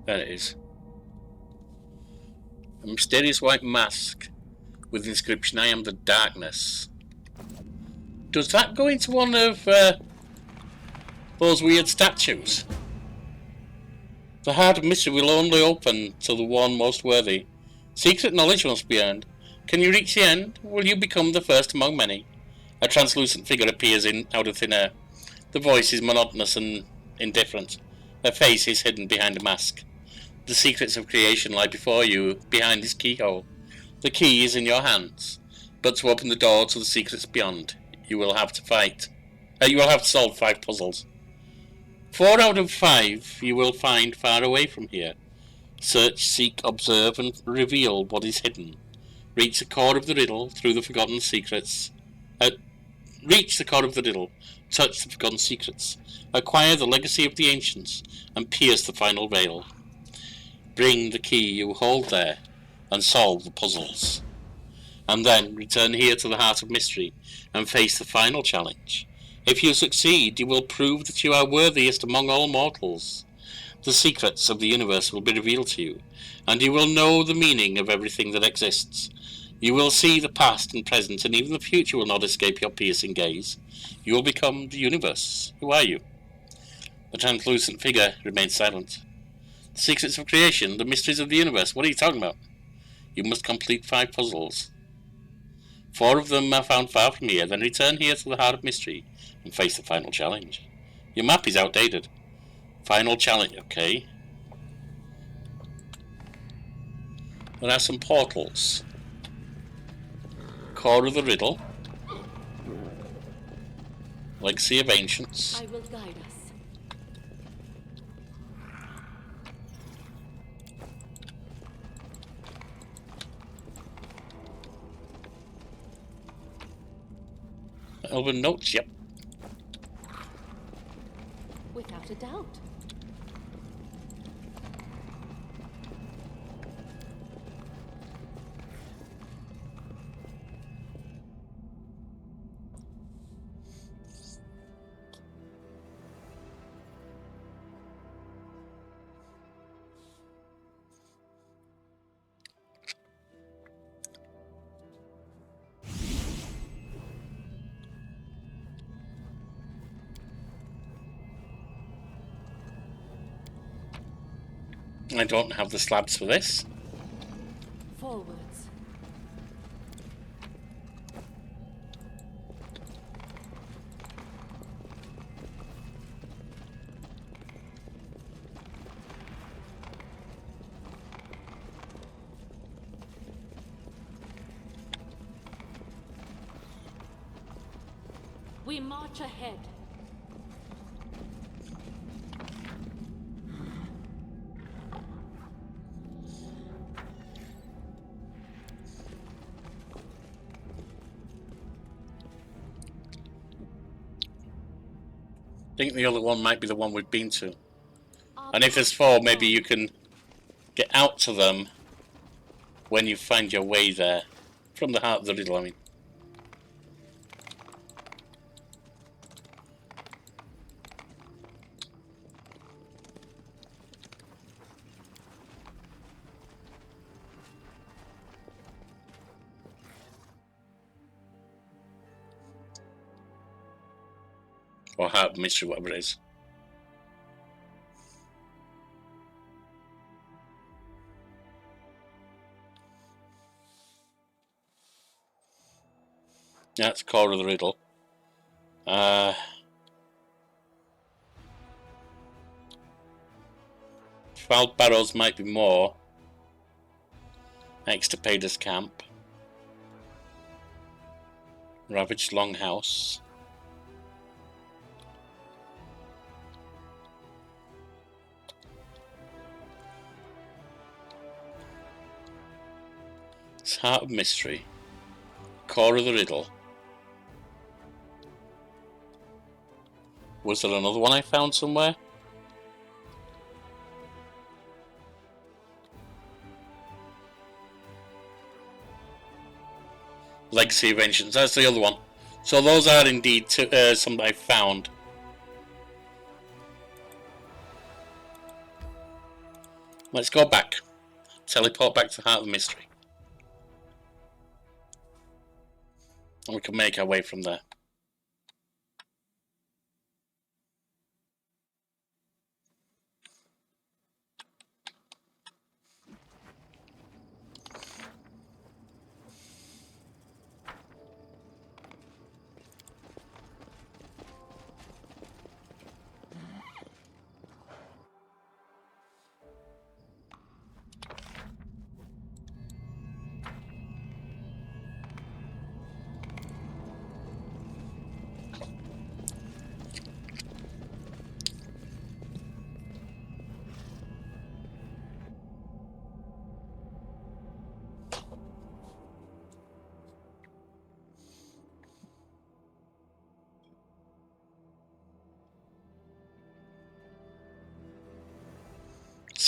There it is. A mysterious white mask with the inscription, I am the darkness. Does that go into one of those weird statues? The heart of mystery will only open to the one most worthy. Secret knowledge must be earned. Can you reach the end? Will you become the first among many? A translucent figure appears out of thin air. The voice is monotonous and indifferent. Her face is hidden behind a mask. The secrets of creation lie before you, behind this keyhole. The key is in your hands, but to open the door to the secrets beyond, you will have to fight. You will have to solve 5 puzzles. 4 out of 5 you will find far away from here. Search, seek, observe, and reveal what is hidden. Reach the core of the riddle through the forgotten secrets. Reach the core of the riddle, touch the forgotten secrets, acquire the legacy of the ancients, and pierce the final veil. Bring the key you hold there, and solve the puzzles. And then return here to the Heart of Mystery, and face the final challenge. If you succeed, you will prove that you are worthiest among all mortals. The secrets of the universe will be revealed to you, and you will know the meaning of everything that exists. You will see the past and present, and even the future will not escape your piercing gaze. You will become the universe. Who are you? The translucent figure remains silent. The secrets of creation, the mysteries of the universe. What are you talking about? You must complete 5 puzzles. 4 of them are found far from here. Then return here to the Heart of Mystery and face the final challenge. Your map is outdated. Final challenge. Okay. There are some portals. Core of the riddle. Legacy of Ancients. I will guide us. Elven Notes, yep. Without a doubt. I don't have the slabs for this. Forwards. We march ahead. I think the other one might be the one we've been to. And if there's 4, maybe you can get out to them when you find your way there. From the Heart of the riddle, I mean. Or Heart of Mystery, whatever it is. That's core of the riddle. 12 barrows might be more. Extirpator's camp. Ravaged longhouse. It's Heart of Mystery. Core of the riddle. Was there another one I found somewhere? Legacy of Ancients, that's the other one. So those are indeed some that I found. Let's go back. Teleport back to Heart of Mystery. And we can make our way from there.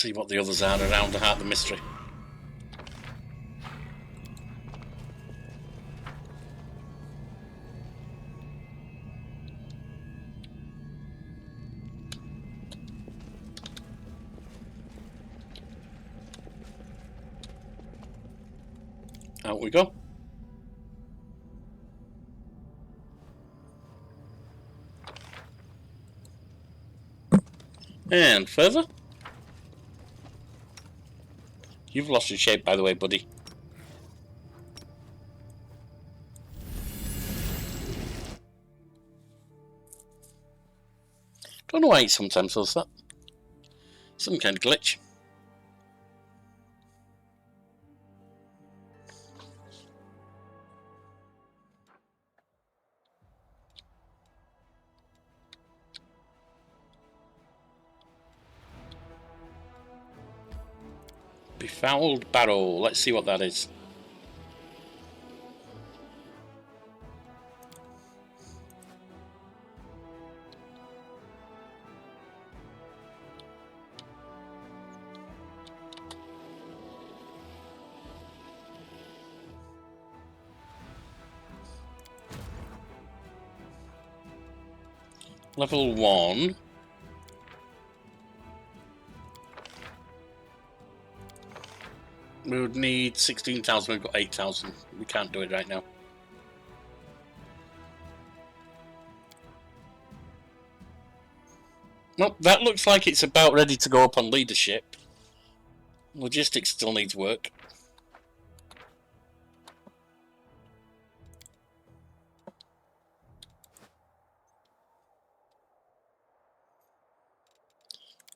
See what the others are around the heart of the mystery. Out we go. And further. You've lost your shape, by the way, buddy. Don't know why it sometimes does that. Some kind of glitch. Befouled barrow. Let's see what that is. Level 1. We would need 16,000, we've got 8,000. We can't do it right now. Well, that looks like it's about ready to go up on leadership. Logistics still needs work.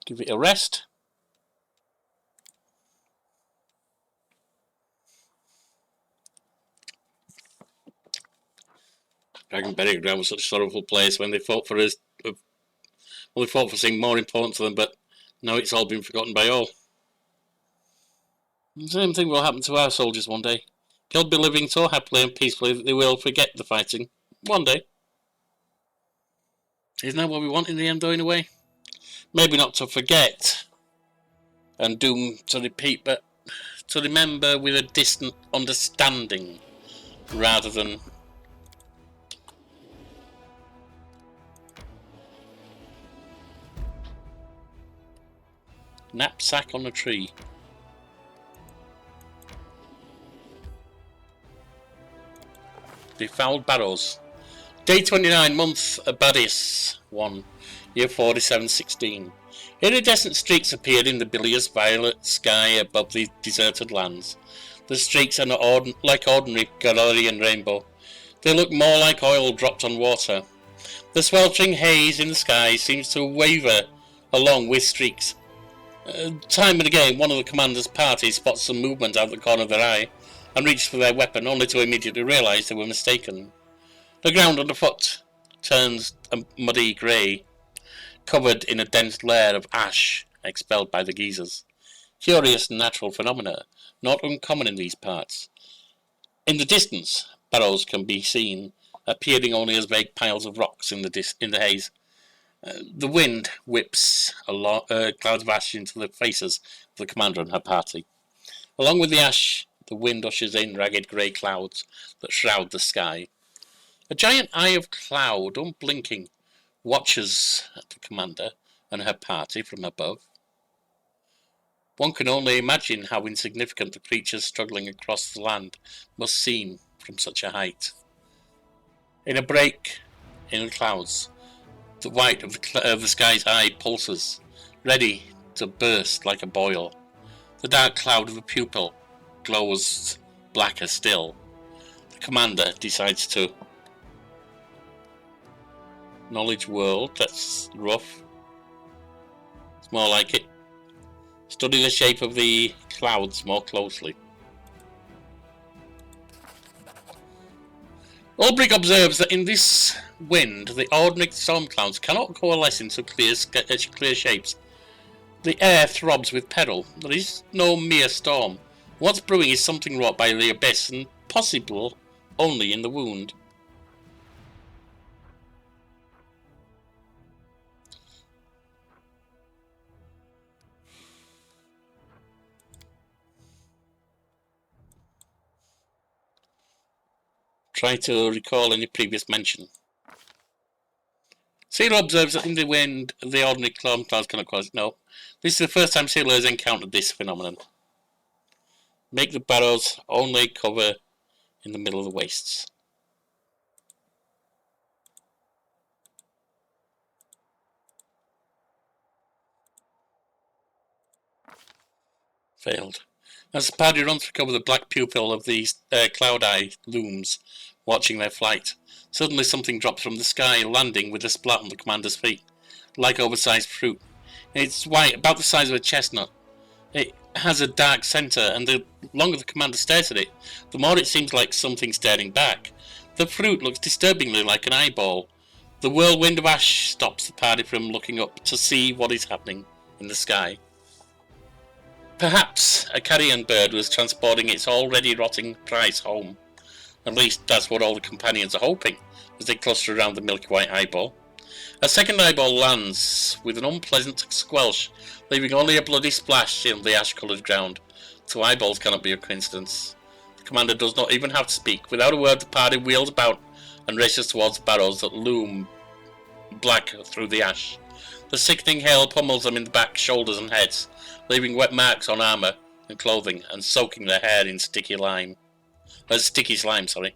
Give it a rest. Dragon Burial Ground was such a sorrowful place when they fought for us. Well, they fought for something more important to them, but now it's all been forgotten by all. The same thing will happen to our soldiers one day. They'll be living so happily and peacefully that they will forget the fighting. One day. Isn't that what we want in the end, though, in a way? Maybe not to forget and doom to repeat, but to remember with a distant understanding rather than knapsack on a tree. Befouled barrows. Day 29, month Abadis 1, year 4716. Iridescent streaks appeared in the bilious violet sky above the deserted lands. The streaks are not like ordinary Galarian rainbow. They look more like oil dropped on water. The sweltering haze in the sky seems to waver along with streaks. Time and again, one of the commander's party spots some movement out of the corner of their eye and reaches for their weapon, only to immediately realise they were mistaken. The ground underfoot turns a muddy grey, covered in a dense layer of ash expelled by the geysers. Curious natural phenomena, not uncommon in these parts. In the distance, barrows can be seen, appearing only as vague piles of rocks in the haze. The wind whips clouds of ash into the faces of the commander and her party. Along with the ash, the wind ushers in ragged grey clouds that shroud the sky. A giant eye of cloud, unblinking, watches the commander and her party from above. One can only imagine how insignificant the creatures struggling across the land must seem from such a height. In a break in the clouds, the white of the sky's eye pulses, ready to burst like a boil. The dark cloud of a pupil glows blacker still. The commander decides to knowledge world, that's rough. It's more like it. Study the shape of the clouds more closely. Ulbrich observes that in this wind, the ordinary storm clouds cannot coalesce into clear shapes. The air throbs with peril. There is no mere storm. What's brewing is something wrought by the abyss, and possible only in the wound. Try to recall any previous mention. Sailor observes that in the wind, the ordinary cloud cannot cause it. No. This is the first time Sailor has encountered this phenomenon. Make the barrows only cover in the middle of the wastes. Failed. As the party runs to cover the black pupil of these cloud eye looms, watching their flight, suddenly something drops from the sky, landing with a splat on the commander's feet, like oversized fruit. It's white, about the size of a chestnut. It has a dark centre, and the longer the commander stares at it, the more it seems like something staring back. The fruit looks disturbingly like an eyeball. The whirlwind of ash stops the party from looking up to see what is happening in the sky. Perhaps a carrion bird was transporting its already rotting prize home. At least that's what all the companions are hoping, as they cluster around the milky white eyeball. A second eyeball lands with an unpleasant squelch, leaving only a bloody splash in the ash-coloured ground. Two eyeballs cannot be a coincidence. The commander does not even have to speak. Without a word, the party wheels about and races towards the barrows that loom black through the ash. The sickening hail pummels them in the back, shoulders and heads, leaving wet marks on armour and clothing and soaking their hair in sticky slime. The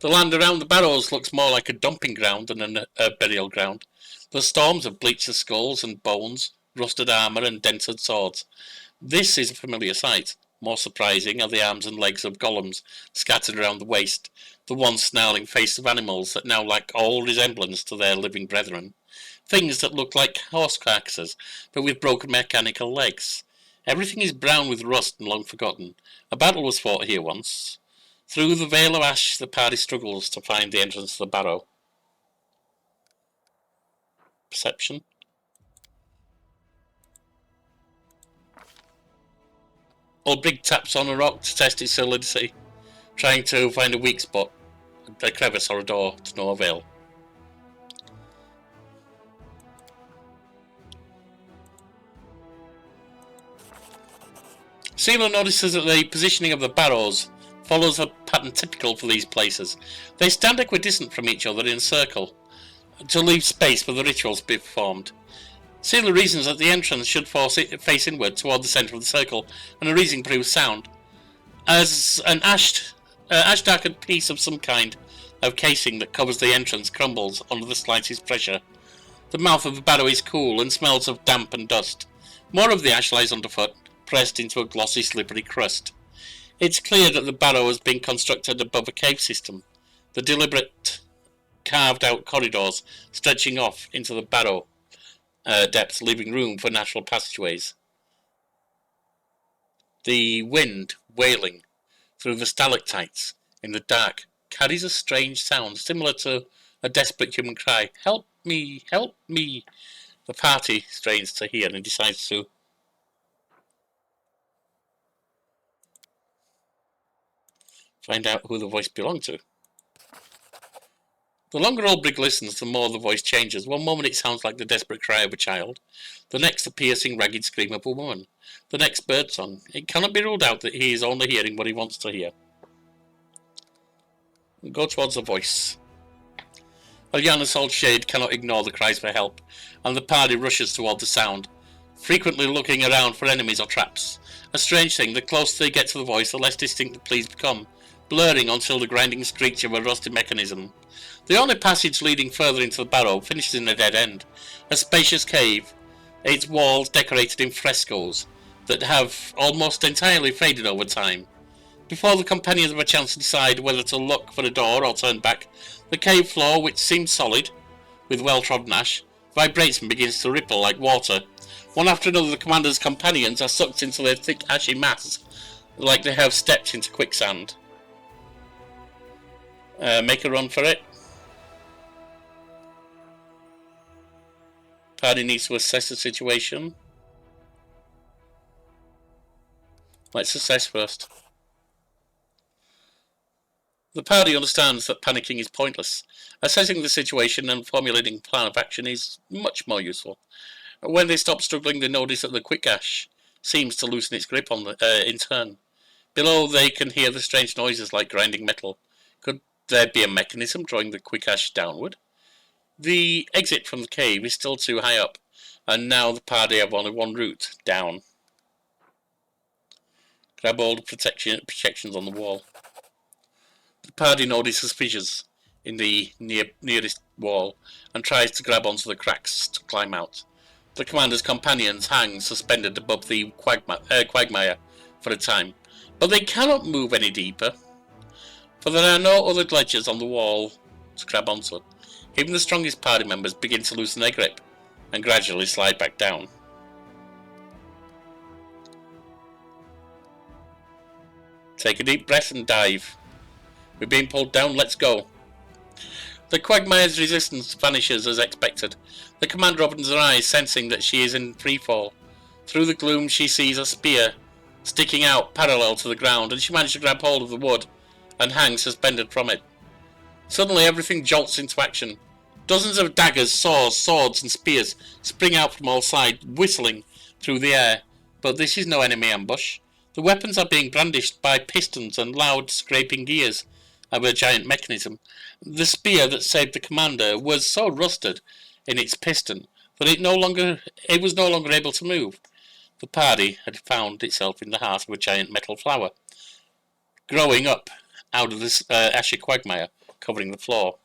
land around the barrows looks more like a dumping ground than a burial ground. The storms have bleached the skulls and bones, rusted armour and dented swords. This is a familiar sight. More surprising are the arms and legs of golems scattered around the waste, the once snarling faces of animals that now lack all resemblance to their living brethren. Things that look like horse carcasses, but with broken mechanical legs. Everything is brown with rust and long forgotten. A battle was fought here once. Through the veil of ash, the party struggles to find the entrance to the barrow. Perception. Old Brig taps on a rock to test its solidity, trying to find a weak spot, a crevice or a door, to no avail. Sailor notices that the positioning of the barrows follows a pattern typical for these places. They stand equidistant from each other in a circle, to leave space for the rituals to be performed. Sailor reasons that the entrance should face inward toward the centre of the circle, and a reason proves sound. As an ash-darkened piece of some kind of casing that covers the entrance crumbles under the slightest pressure, the mouth of the barrow is cool and smells of damp and dust. More of the ash lies underfoot, pressed into a glossy, slippery crust. It's clear that the barrow has been constructed above a cave system, the deliberate carved-out corridors stretching off into the barrow depths, leaving room for natural passageways. The wind, wailing through the stalactites in the dark, carries a strange sound, similar to a desperate human cry. "Help me! Help me!" The party strains to hear and decides to find out who the voice belonged to. The longer Old Brig listens, the more the voice changes. One moment it sounds like the desperate cry of a child, the next a piercing, ragged scream of a woman, the next birdsong. It cannot be ruled out that he is only hearing what he wants to hear. We go towards the voice. Alyana's old shade cannot ignore the cries for help, and the party rushes toward the sound, frequently looking around for enemies or traps. A strange thing, the closer they get to the voice, the less distinct the pleas become, blurring until the grinding screech of a rusty mechanism. The only passage leading further into the barrow finishes in a dead end, a spacious cave, its walls decorated in frescoes that have almost entirely faded over time. Before the companions have a chance to decide whether to look for a door or turn back, the cave floor, which seems solid, with well-trodden ash, vibrates and begins to ripple like water. One after another, the commander's companions are sucked into their thick ashy mass, like they have stepped into quicksand. Make a run for it. Party needs to assess the situation. Let's assess first. The party understands that panicking is pointless. Assessing the situation and formulating a plan of action is much more useful. When they stop struggling, they notice that the quick ash seems to loosen its grip on in turn, Below they can hear the strange noises like grinding metal. Could there be a mechanism drawing the quick ash downward? The exit from the cave is still too high up, and now the party have only one route, down. Grab all the protections on the wall. The party notices suspicious in the nearest wall and tries to grab onto the cracks to climb out. The commander's companions hang suspended above the quagmire for a time, but they cannot move any deeper, for there are no other ledges on the wall to grab onto. Even the strongest party members begin to loosen their grip and gradually slide back down. Take a deep breath and dive. We're being pulled down, let's go. The quagmire's resistance vanishes as expected. The commander opens her eyes, sensing that she is in free fall. Through the gloom she sees a spear sticking out parallel to the ground, and she manages to grab hold of the wood and hang suspended from it. Suddenly everything jolts into action. Dozens of daggers, saws, swords and spears spring out from all sides, whistling through the air. But this is no enemy ambush. The weapons are being brandished by pistons and loud scraping gears of a giant mechanism. The spear that saved the commander was so rusted in its piston that it was no longer able to move. The party had found itself in the heart of a giant metal flower, growing up out of this ashy quagmire covering the floor.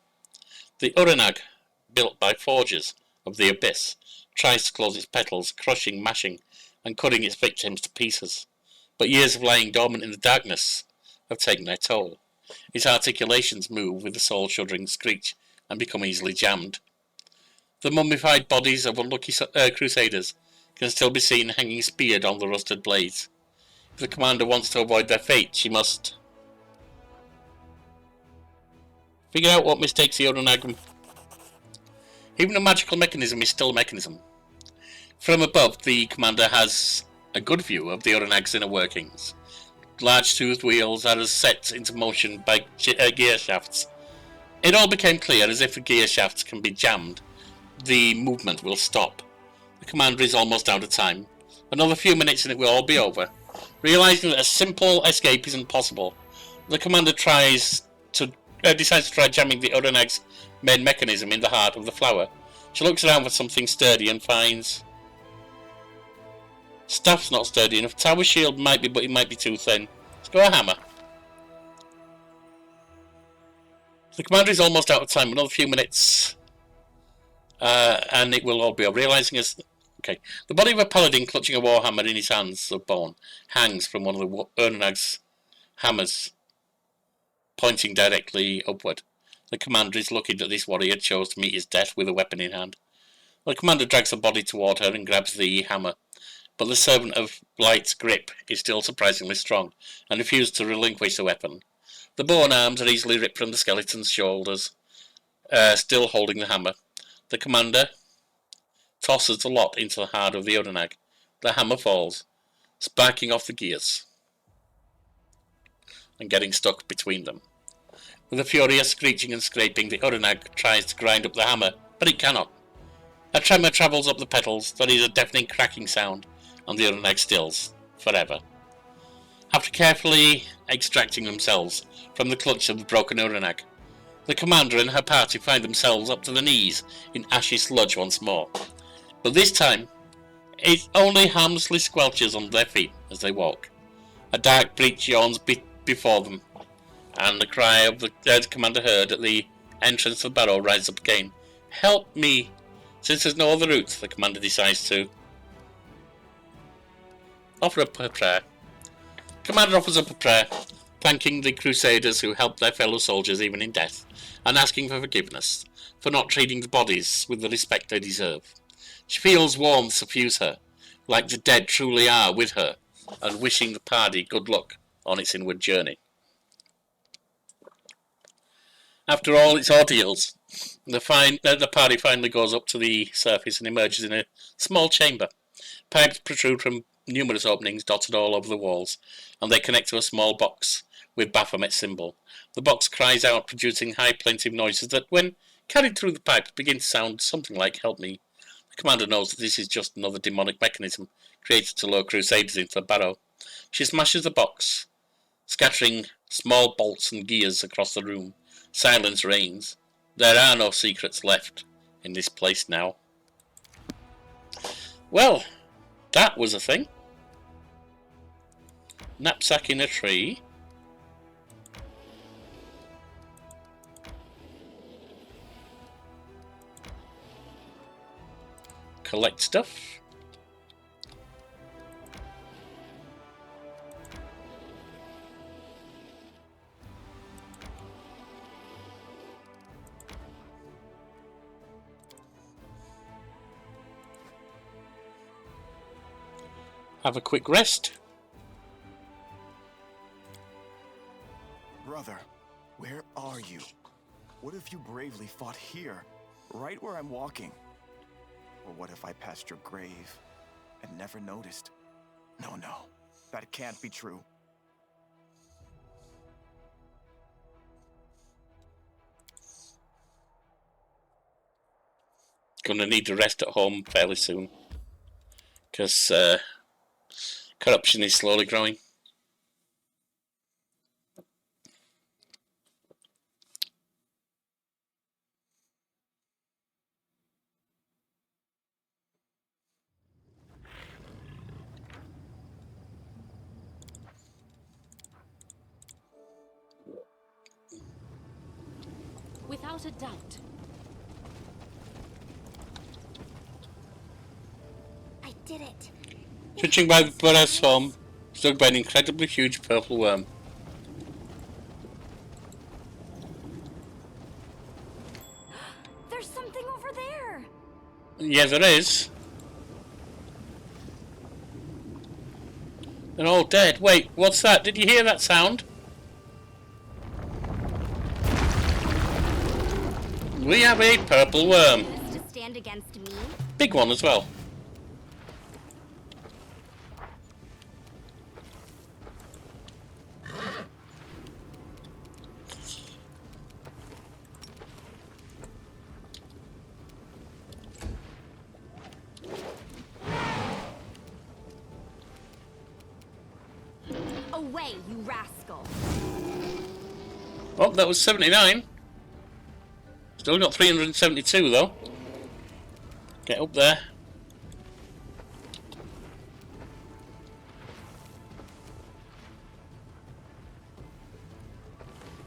The Uranag, built by forgers of the abyss, tries to close its petals, crushing, mashing, and cutting its victims to pieces. But years of lying dormant in the darkness have taken their toll. Its articulations move with a soul-shuddering screech and become easily jammed. The mummified bodies of unlucky crusaders can still be seen hanging speared on the rusted blades. If the commander wants to avoid their fate, she must figure out what mistakes the Uranag. Even a magical mechanism is still a mechanism. From above, the commander has a good view of the Uranag's inner workings. Large toothed wheels are set into motion by gear shafts. It all became clear as if the gear shafts can be jammed, the movement will stop. The commander is almost out of time. Another few minutes and it will all be over. Realizing that a simple escape isn't possible, the commander decides to try jamming the Uranag's main mechanism in the heart of the flower. She looks around for something sturdy and finds staff's not sturdy enough. Tower shield might be, but it might be too thin. Let's go a hammer. The commander is almost out of time. Another few minutes, and it will all be over. Realizing the body of a paladin clutching a warhammer in his hands of bone hangs from one of the Uranag's hammers, pointing directly upward. The commander is lucky that this warrior chose to meet his death with a weapon in hand. The commander drags the body toward her and grabs the hammer, but the servant of light's grip is still surprisingly strong and refuses to relinquish the weapon. The bone arms are easily ripped from the skeleton's shoulders, still holding the hammer. The commander tosses the lot into the heart of the Uranag. The hammer falls, sparking off the gears and getting stuck between them. With a furious screeching and scraping, the Uranag tries to grind up the hammer, but it cannot. A tremor travels up the petals. There is a deafening cracking sound, and the Uranag stills forever. After carefully extracting themselves from the clutch of the broken Uranag, the commander and her party find themselves up to the knees in ashy sludge once more. But this time, it only harmlessly squelches under their feet as they walk. A dark breach yawns before them, and the cry of the commander heard at the entrance to the barrow rises up again. Help me! Since there's no other route, the commander decides to offer up a prayer. Commander offers up a prayer, thanking the crusaders who helped their fellow soldiers even in death, and asking for forgiveness for not treating the bodies with the respect they deserve. She feels warmth suffuse her, like the dead truly are with her, and wishing the party good luck on its inward journey. After all its ordeals, the party finally goes up to the surface and emerges in a small chamber. Pipes protrude from numerous openings dotted all over the walls, and they connect to a small box with Baphomet's symbol. The box cries out, producing high plaintive noises that, when carried through the pipes, begin to sound something like "Help me." The commander knows that this is just another demonic mechanism created to lure crusaders into the barrow. She smashes the box, scattering small bolts and gears across the room. Silence reigns. There are no secrets left in this place now. Well, that was a thing. Knapsack in a tree. Collect stuff. Have a quick rest. Brother, where are you? What if you bravely fought here, right where I'm walking? Or what if I passed your grave and never noticed? No, that can't be true. Gonna need to rest at home fairly soon, because corruption is slowly growing. Without a doubt. I did it. Judging by the blood I saw, struck by an incredibly huge purple worm. There's something over there. Yeah, there is. They're all dead. Wait, what's that? Did you hear that sound? We have a purple worm. To stand against me? Big one as well. Away, you rascal. Oh, that was 79. Still got 372 though. Get up there.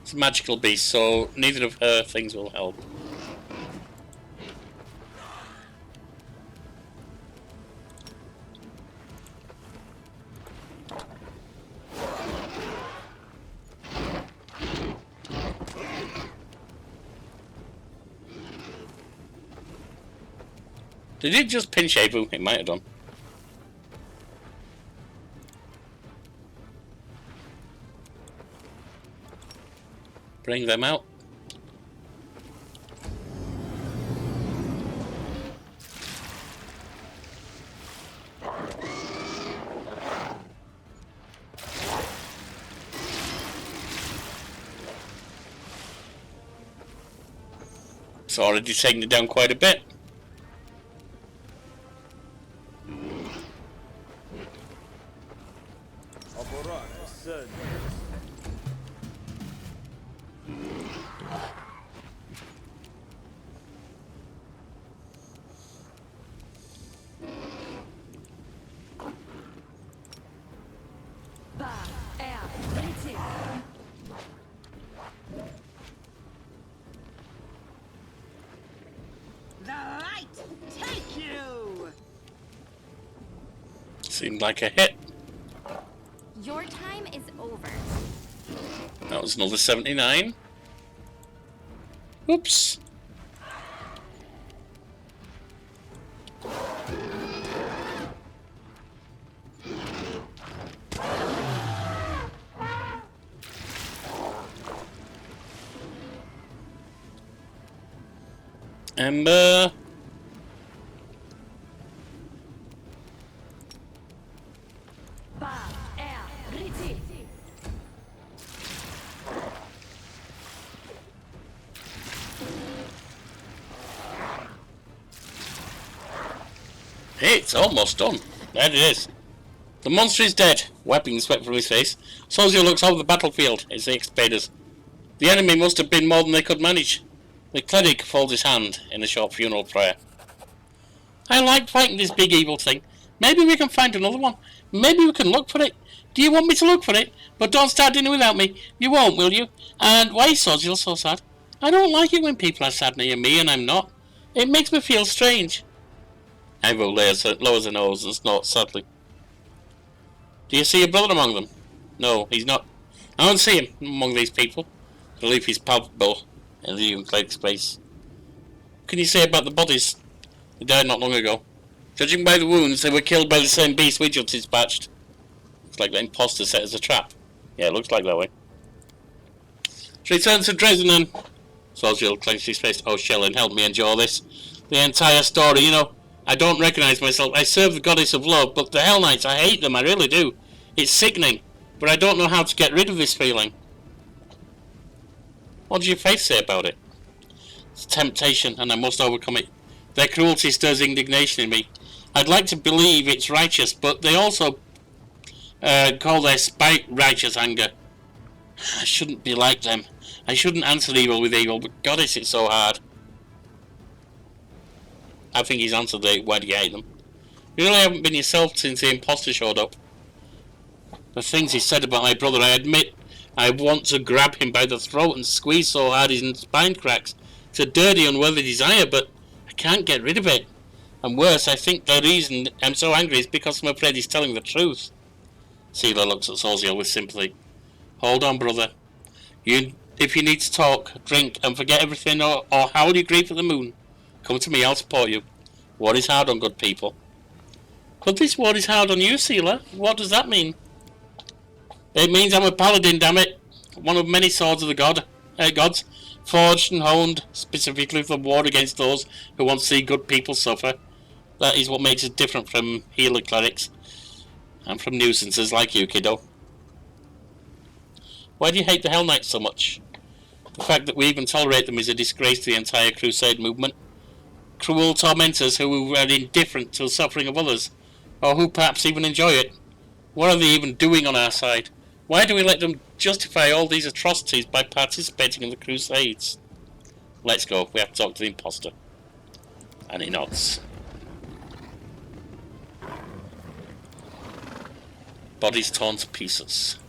It's a magical beast, so neither of her things will help. Did it just pinch Abu? It might have done. Bring them out. It's already taken it down quite a bit. The light take you! Seemed like a hit. Your time is over. That was another 79. Oops. Ember. Hey, it's almost done. There it is. The monster is dead. Wiping the sweat from his face, Sozio looks over the battlefield as he explains. The enemy must have been more than they could manage. The cleric folds his hand in a short funeral prayer. I like fighting this big evil thing. Maybe we can find another one. Maybe we can look for it. Do you want me to look for it? But don't start dinner without me. You won't, will you? And why is Sozio so sad? I don't like it when people are sad near me and I'm not. It makes me feel strange. Ivo lowers her nose and snorts sadly. Do you see your brother among them? No, he's not. I don't see him among these people. I believe he's palpable in the unclaimed space. What can you say about the bodies? They died not long ago. Judging by the wounds, they were killed by the same beast we just dispatched. Looks like the imposter set as a trap. Yeah, it looks like that way. She returns to Dresden and... Sozio clenches his fist. Oh, Shellin, help me endure this. The entire story, you know, I don't recognise myself. I serve the goddess of love, but the Hell Knights, I hate them, I really do. It's sickening, but I don't know how to get rid of this feeling. What does your faith say about it? It's a temptation, and I must overcome it. Their cruelty stirs indignation in me. I'd like to believe it's righteous, but they also call their spite righteous anger. I shouldn't be like them. I shouldn't answer evil with evil, but goddess, it's so hard. I think he's answered the why do you hate them. You really haven't been yourself since the imposter showed up. The things he said about my brother, I admit, I want to grab him by the throat and squeeze so hard his spine cracks. It's a dirty, unworthy desire, but I can't get rid of it. And worse, I think the reason I'm so angry is because I'm afraid he's telling the truth. Seela looks at Sozio with sympathy. Hold on, brother. If you need to talk, drink, and forget everything or howl you grieve at the moon, come to me, I'll support you. War is hard on good people. But this war is hard on you, Seela. What does that mean? It means I'm a paladin, damn it. One of many swords of the gods, forged and honed specifically for war against those who want to see good people suffer. That is what makes us different from healer clerics and from nuisances like you, kiddo. Why do you hate the Hell Knights so much? The fact that we even tolerate them is a disgrace to the entire Crusade movement. Cruel tormentors who are indifferent to the suffering of others, or who perhaps even enjoy it. What are they even doing on our side? Why do we let them justify all these atrocities by participating in the Crusades? Let's go, we have to talk to the imposter. And he nods. Bodies torn to pieces.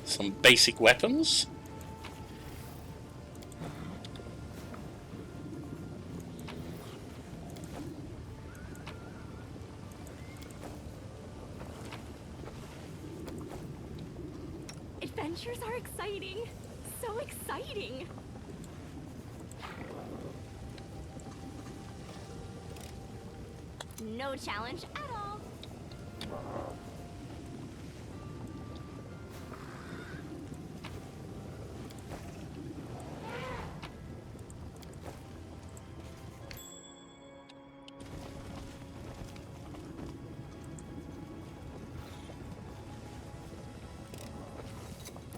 Some basic weapons. Adventures are exciting. So exciting. No challenge at all.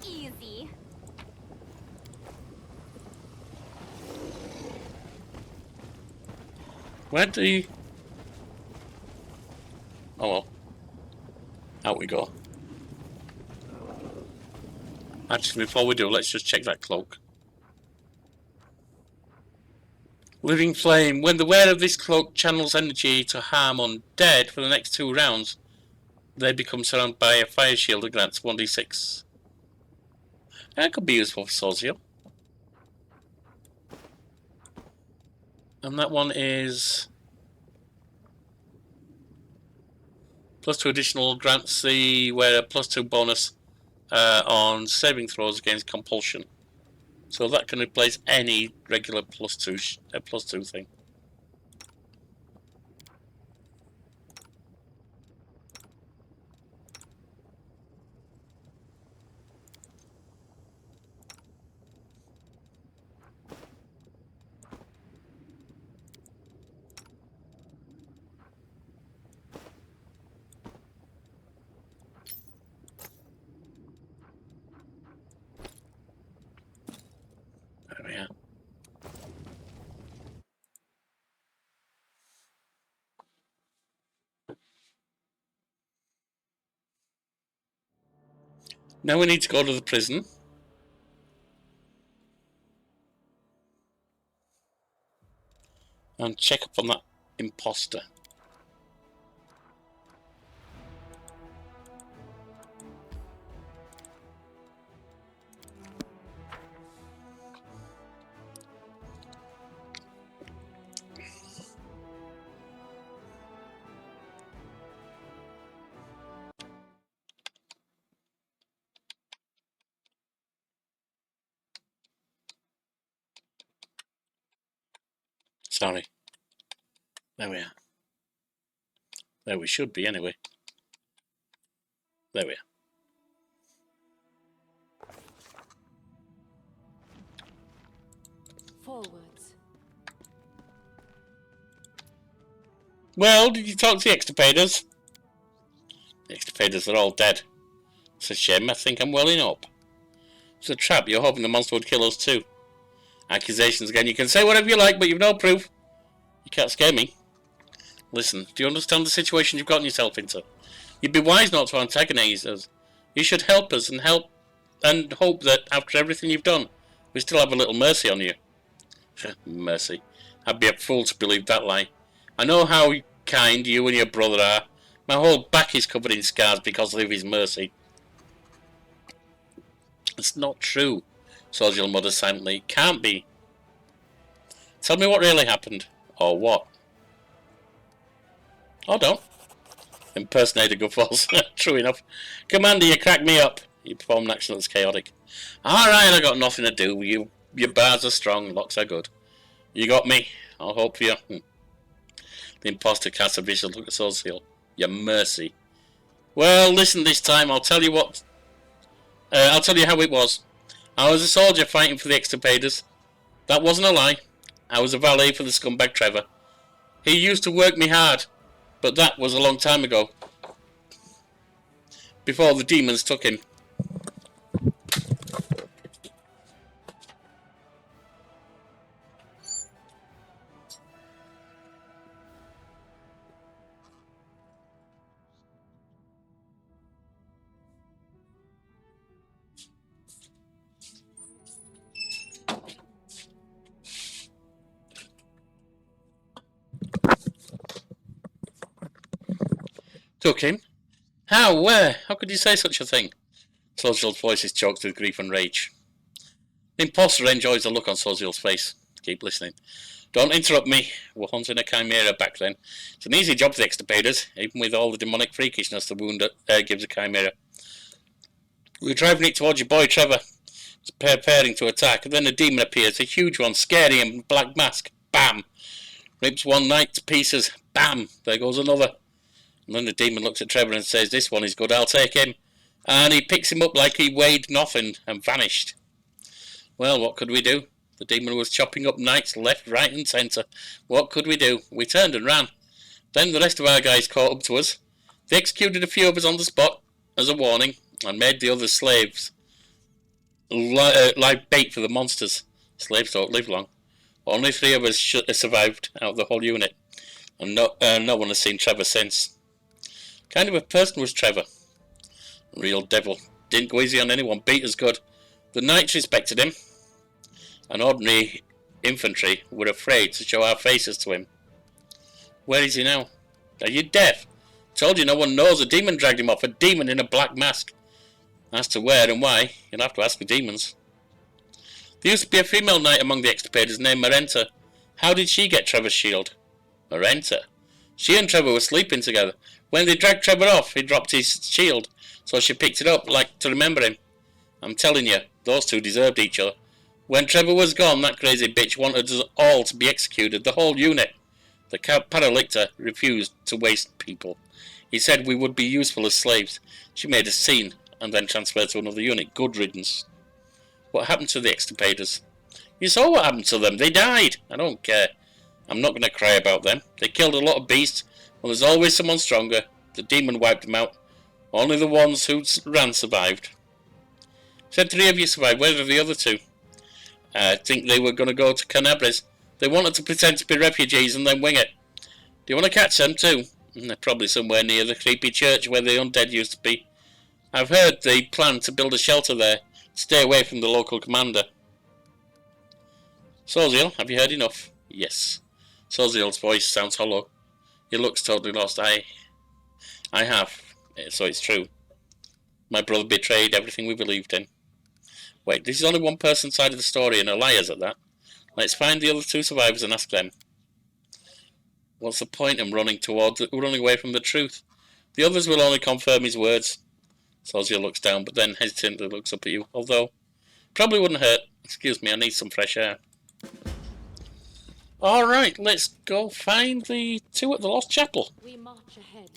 Easy. Where do you... Oh well. Out we go. Actually, before we do, let's just check that cloak. Living Flame. When the wearer of this cloak channels energy to harm undead for the next 2 rounds, they become surrounded by a fire shield that grants 1d6. That could be useful for Sozio. And that one is... +2 additional grants the wearer +2 bonus on saving throws against compulsion. So that can replace any regular +2 thing. There we are. Now we need to go to the prison. And check up on that imposter. Sorry. There we are. There we should be anyway. There we are. Forwards. Well, did you talk to the extirpators? The extirpators are all dead. It's a shame. I think I'm welling up. It's a trap. You're hoping the monster would kill us too. Accusations again. You can say whatever you like, but you've no proof. You can't scare me. Listen, do you understand the situation you've gotten yourself into? You'd be wise not to antagonize us. You should help us and hope that after everything you've done, we still have a little mercy on you. Mercy. I'd be a fool to believe that lie. I know how kind you and your brother are. My whole back is covered in scars because of his mercy. It's not true, Soldier muttered silently. It can't be. Tell me what really happened. Or what? Oh, don't. Impersonator guffaws. True enough. Commander, you cracked me up. You performed an action that's chaotic. Alright, I got nothing to do. Your bars are strong, locks are good. You got me. I'll hope for you. The imposter casts a vicious look at Social. Your mercy. Well, listen this time. I'll tell you how it was. I was a soldier fighting for the extirpators. That wasn't a lie. I was a valet for the scumbag Trevor. He used to work me hard, but that was a long time ago. Before the demons took him. Took him? How? Where? How could you say such a thing? Soziel's voice is choked with grief and rage. The imposter enjoys the look on Soziel's face. Keep listening. Don't interrupt me. We're hunting a chimera back then. It's an easy job for the extirpators, even with all the demonic freakishness the wound gives a chimera. We were driving it towards your boy Trevor. It's preparing to attack, and then a demon appears, a huge one, scary and black mask. Bam! Rips one knight to pieces. Bam! There goes another. And then the demon looks at Trevor and says, this one is good, I'll take him. And he picks him up like he weighed nothing and vanished. Well, what could we do? The demon was chopping up knights left, right and centre. What could we do? We turned and ran. Then the rest of our guys caught up to us. They executed a few of us on the spot as a warning and made the others slaves. Live bait for the monsters. Slaves don't live long. Only 3 of us survived out of the whole unit. And no one has seen Trevor since. Kind of a person was Trevor. Real devil. Didn't go easy on anyone. Beat us good. The knights respected him. And ordinary infantry were afraid to show our faces to him. Where is he now? Are you deaf? Told you no one knows. A demon dragged him off. A demon in a black mask. As to where and why, you'll have to ask the demons. There used to be a female knight among the extirpators named Marenta. How did she get Trevor's shield? Marenta? She and Trevor were sleeping together. When they dragged Trevor off, he dropped his shield, so she picked it up, like to remember him. I'm telling you, those two deserved each other. When Trevor was gone, that crazy bitch wanted us all to be executed, the whole unit. The paralytic refused to waste people. He said we would be useful as slaves. She made a scene, and then transferred to another unit. Good riddance. What happened to the extirpators? You saw what happened to them. They died. I don't care. I'm not going to cry about them. They killed a lot of beasts. Well, there's always someone stronger. The demon wiped them out. Only the ones who ran survived. Said 3 of you survived. Where are the other 2? I think they were going to go to Canabres. They wanted to pretend to be refugees and then wing it. Do you want to catch them too? They're probably somewhere near the creepy church where the undead used to be. I've heard they plan to build a shelter there. Stay away from the local commander. Soziel, have you heard enough? Yes. Soziel's voice sounds hollow. He looks totally lost. I have. So it's true. My brother betrayed everything we believed in. Wait, this is only one person's side of the story and are liars at that. Let's find the other two survivors and ask them. What's the point in running away from the truth? The others will only confirm his words. Soziel looks down, but then hesitantly looks up at you. Although, probably wouldn't hurt. Excuse me, I need some fresh air. Alright, let's go find the two at the Lost Chapel. We march ahead.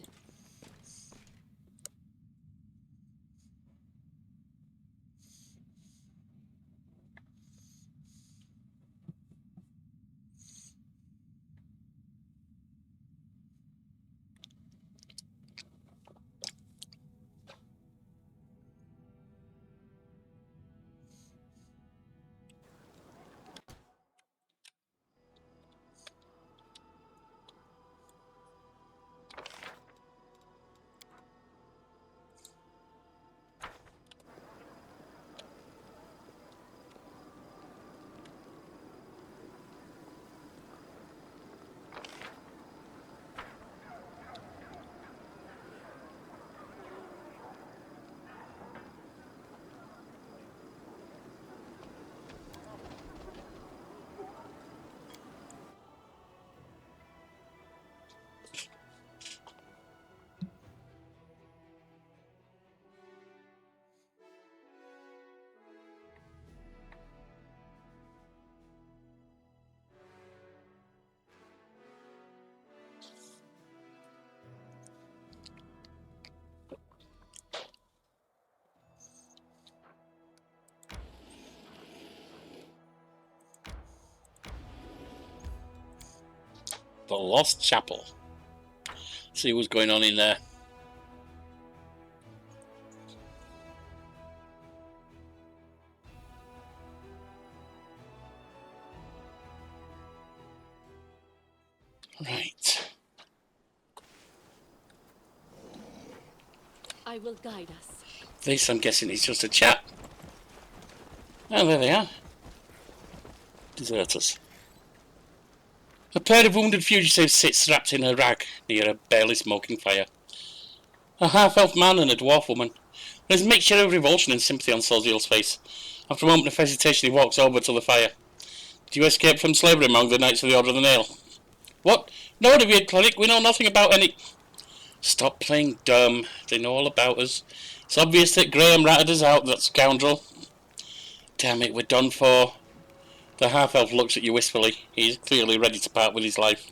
The Lost Chapel. See what's going on in there. Right. I will guide us. This, I'm guessing, is just a chat. Oh, there they are. Deserters. A pair of wounded fugitives sit strapped in a rag near a barely smoking fire. A half-elf man and a dwarf woman. There's a mixture of revulsion and sympathy on Soziel's face. After a moment of hesitation, he walks over to the fire. Did you escape from slavery among the Knights of the Order of the Nail? What? No, revered cleric, we know nothing about any... Stop playing dumb. They know all about us. It's obvious that Graham ratted us out, that scoundrel. Damn it, we're done for. The half-elf looks at you wistfully. He's clearly ready to part with his life.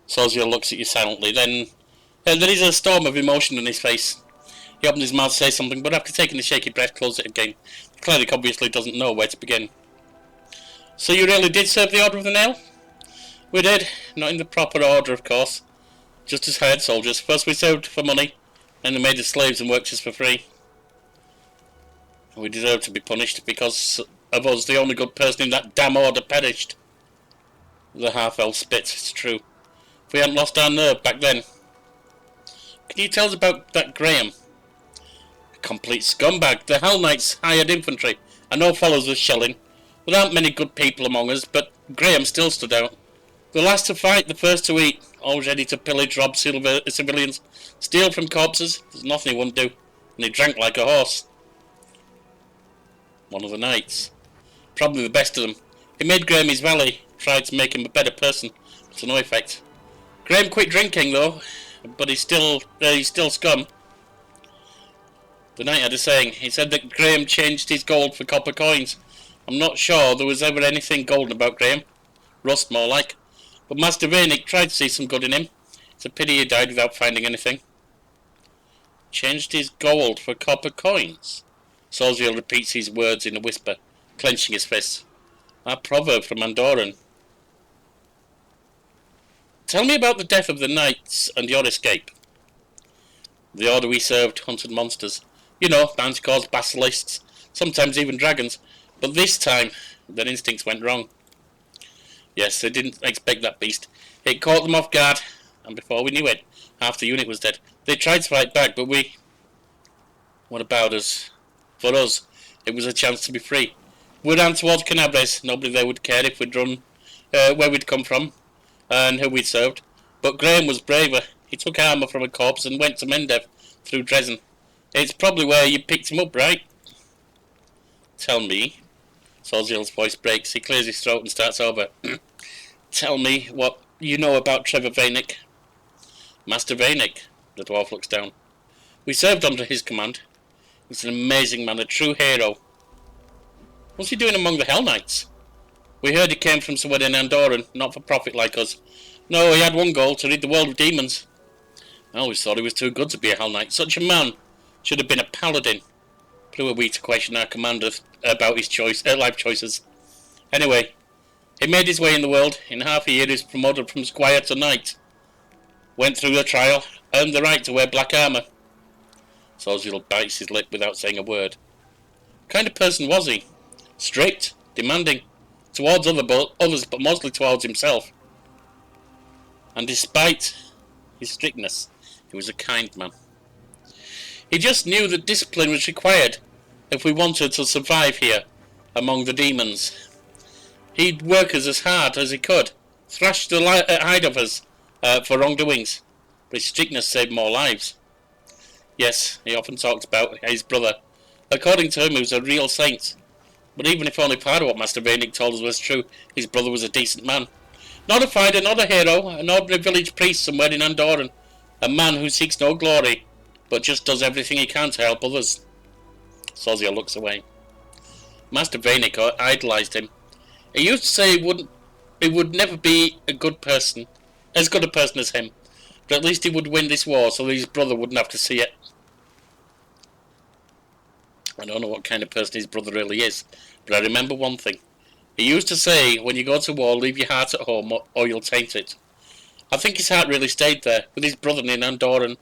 Soziel looks at you silently. Then there is a storm of emotion in his face. He opens his mouth to say something, but after taking a shaky breath, closes it again. The cleric obviously doesn't know where to begin. So you really did serve the Order of the Nail? We did. Not in the proper order, of course. Just as hired soldiers. First we served for money, then we made us slaves and worked us for free. We deserve to be punished because of us, the only good person in that damn order perished. The half-elf spits, it's true. If we hadn't lost our nerve back then. Can you tell us about that Graham? A complete scumbag. The Hell Knights hired infantry. I know fellows with shelling. There aren't many good people among us, but Graham still stood out. The last to fight, the first to eat. Always ready to pillage, rob civilians, steal from corpses. There's nothing he wouldn't do. And he drank like a horse. One of the knights. Probably the best of them. He made Graham his valet, tried to make him a better person, but to no effect. Graham quit drinking though, but he's still scum. The knight had a saying. He said that Graham changed his gold for copper coins. I'm not sure there was ever anything golden about Graham. Rust more like. But Master Vanek tried to see some good in him. It's a pity he died without finding anything. Changed his gold for copper coins. Soziel repeats his words in a whisper, clenching his fists. A proverb from Andorran. Tell me about the death of the knights and your escape. The order we served hunted monsters. You know, manticores, basilisks, sometimes even dragons. But this time, their instincts went wrong. Yes, they didn't expect that beast. It caught them off guard, and before we knew it, half the unit was dead. They tried to fight back, but we What about us? For us, it was a chance to be free. We ran towards Canabres. Nobody there would care if we'd run where we'd come from and who we'd served. But Graham was braver. He took armour from a corpse and went to Mendev through Dresden. It's probably where you picked him up, right? Tell me. Sorziel's voice breaks. He clears his throat and starts over. Tell me what you know about Trevor Vanek. Master Vanek. The dwarf looks down. We served under his command. He was an amazing man, a true hero. What's he doing among the Hell Knights? We heard he came from somewhere in Andorran, not for profit like us. No, he had one goal, to rid the world of demons. I always thought he was too good to be a Hell Knight. Such a man should have been a paladin. But who are we to question our commander about his life choices? Anyway, he made his way in the world. In half a year he was promoted from squire to knight. Went through a trial, earned the right to wear black armour. Sorziel bites his lip without saying a word. What kind of person was he? Strict, demanding, towards others but mostly towards himself. And despite his strictness, he was a kind man. He just knew that discipline was required if we wanted to survive here among the demons. He'd work us as hard as he could, thrash the hide of us for wrongdoings, but his strictness saved more lives. Yes, he often talked about his brother. According to him, he was a real saint. But even if only part of what Master Vanek told us was true, his brother was a decent man. Not a fighter, not a hero, an ordinary village priest somewhere in Andorran. A man who seeks no glory, but just does everything he can to help others. Sorziel looks away. Master Vanek idolised him. He used to say he would never be a good person, as good a person as him, but at least he would win this war so that his brother wouldn't have to see it. I don't know what kind of person his brother really is, but I remember one thing. He used to say, when you go to war, leave your heart at home or you'll taint it. I think his heart really stayed there, with his brother in Andorran,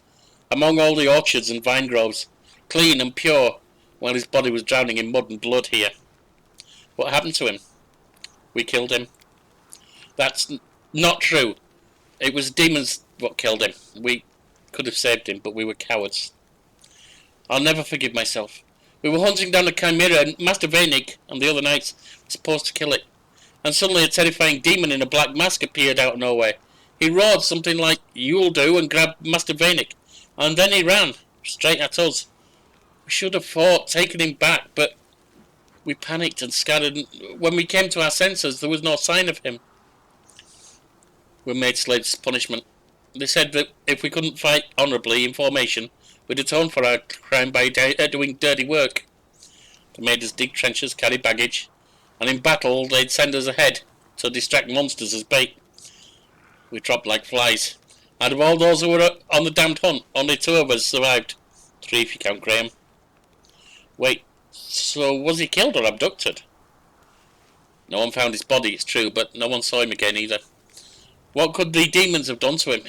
among all the orchards and vine groves, clean and pure, while his body was drowning in mud and blood here. What happened to him? We killed him. That's not true. It was demons what killed him. We could have saved him, but we were cowards. I'll never forgive myself. We were hunting down a chimera, and Master Vanek and the other knights were supposed to kill it. And suddenly a terrifying demon in a black mask appeared out of nowhere. He roared something like, "You'll do," and grabbed Master Vanek. And then he ran, straight at us. We should have fought, taken him back, but we panicked and scattered. When we came to our senses, there was no sign of him. We made slaves as punishment. They said that if we couldn't fight honourably in formation, we'd atone for our crime by doing dirty work. They made us dig trenches, carry baggage, and in battle they'd send us ahead to distract monsters as bait. We dropped like flies. Out of all those who were on the damned hunt, only 2 of us survived. 3 if you count Graham. Wait, so was he killed or abducted? No one found his body, it's true, but no one saw him again either. What could the demons have done to him?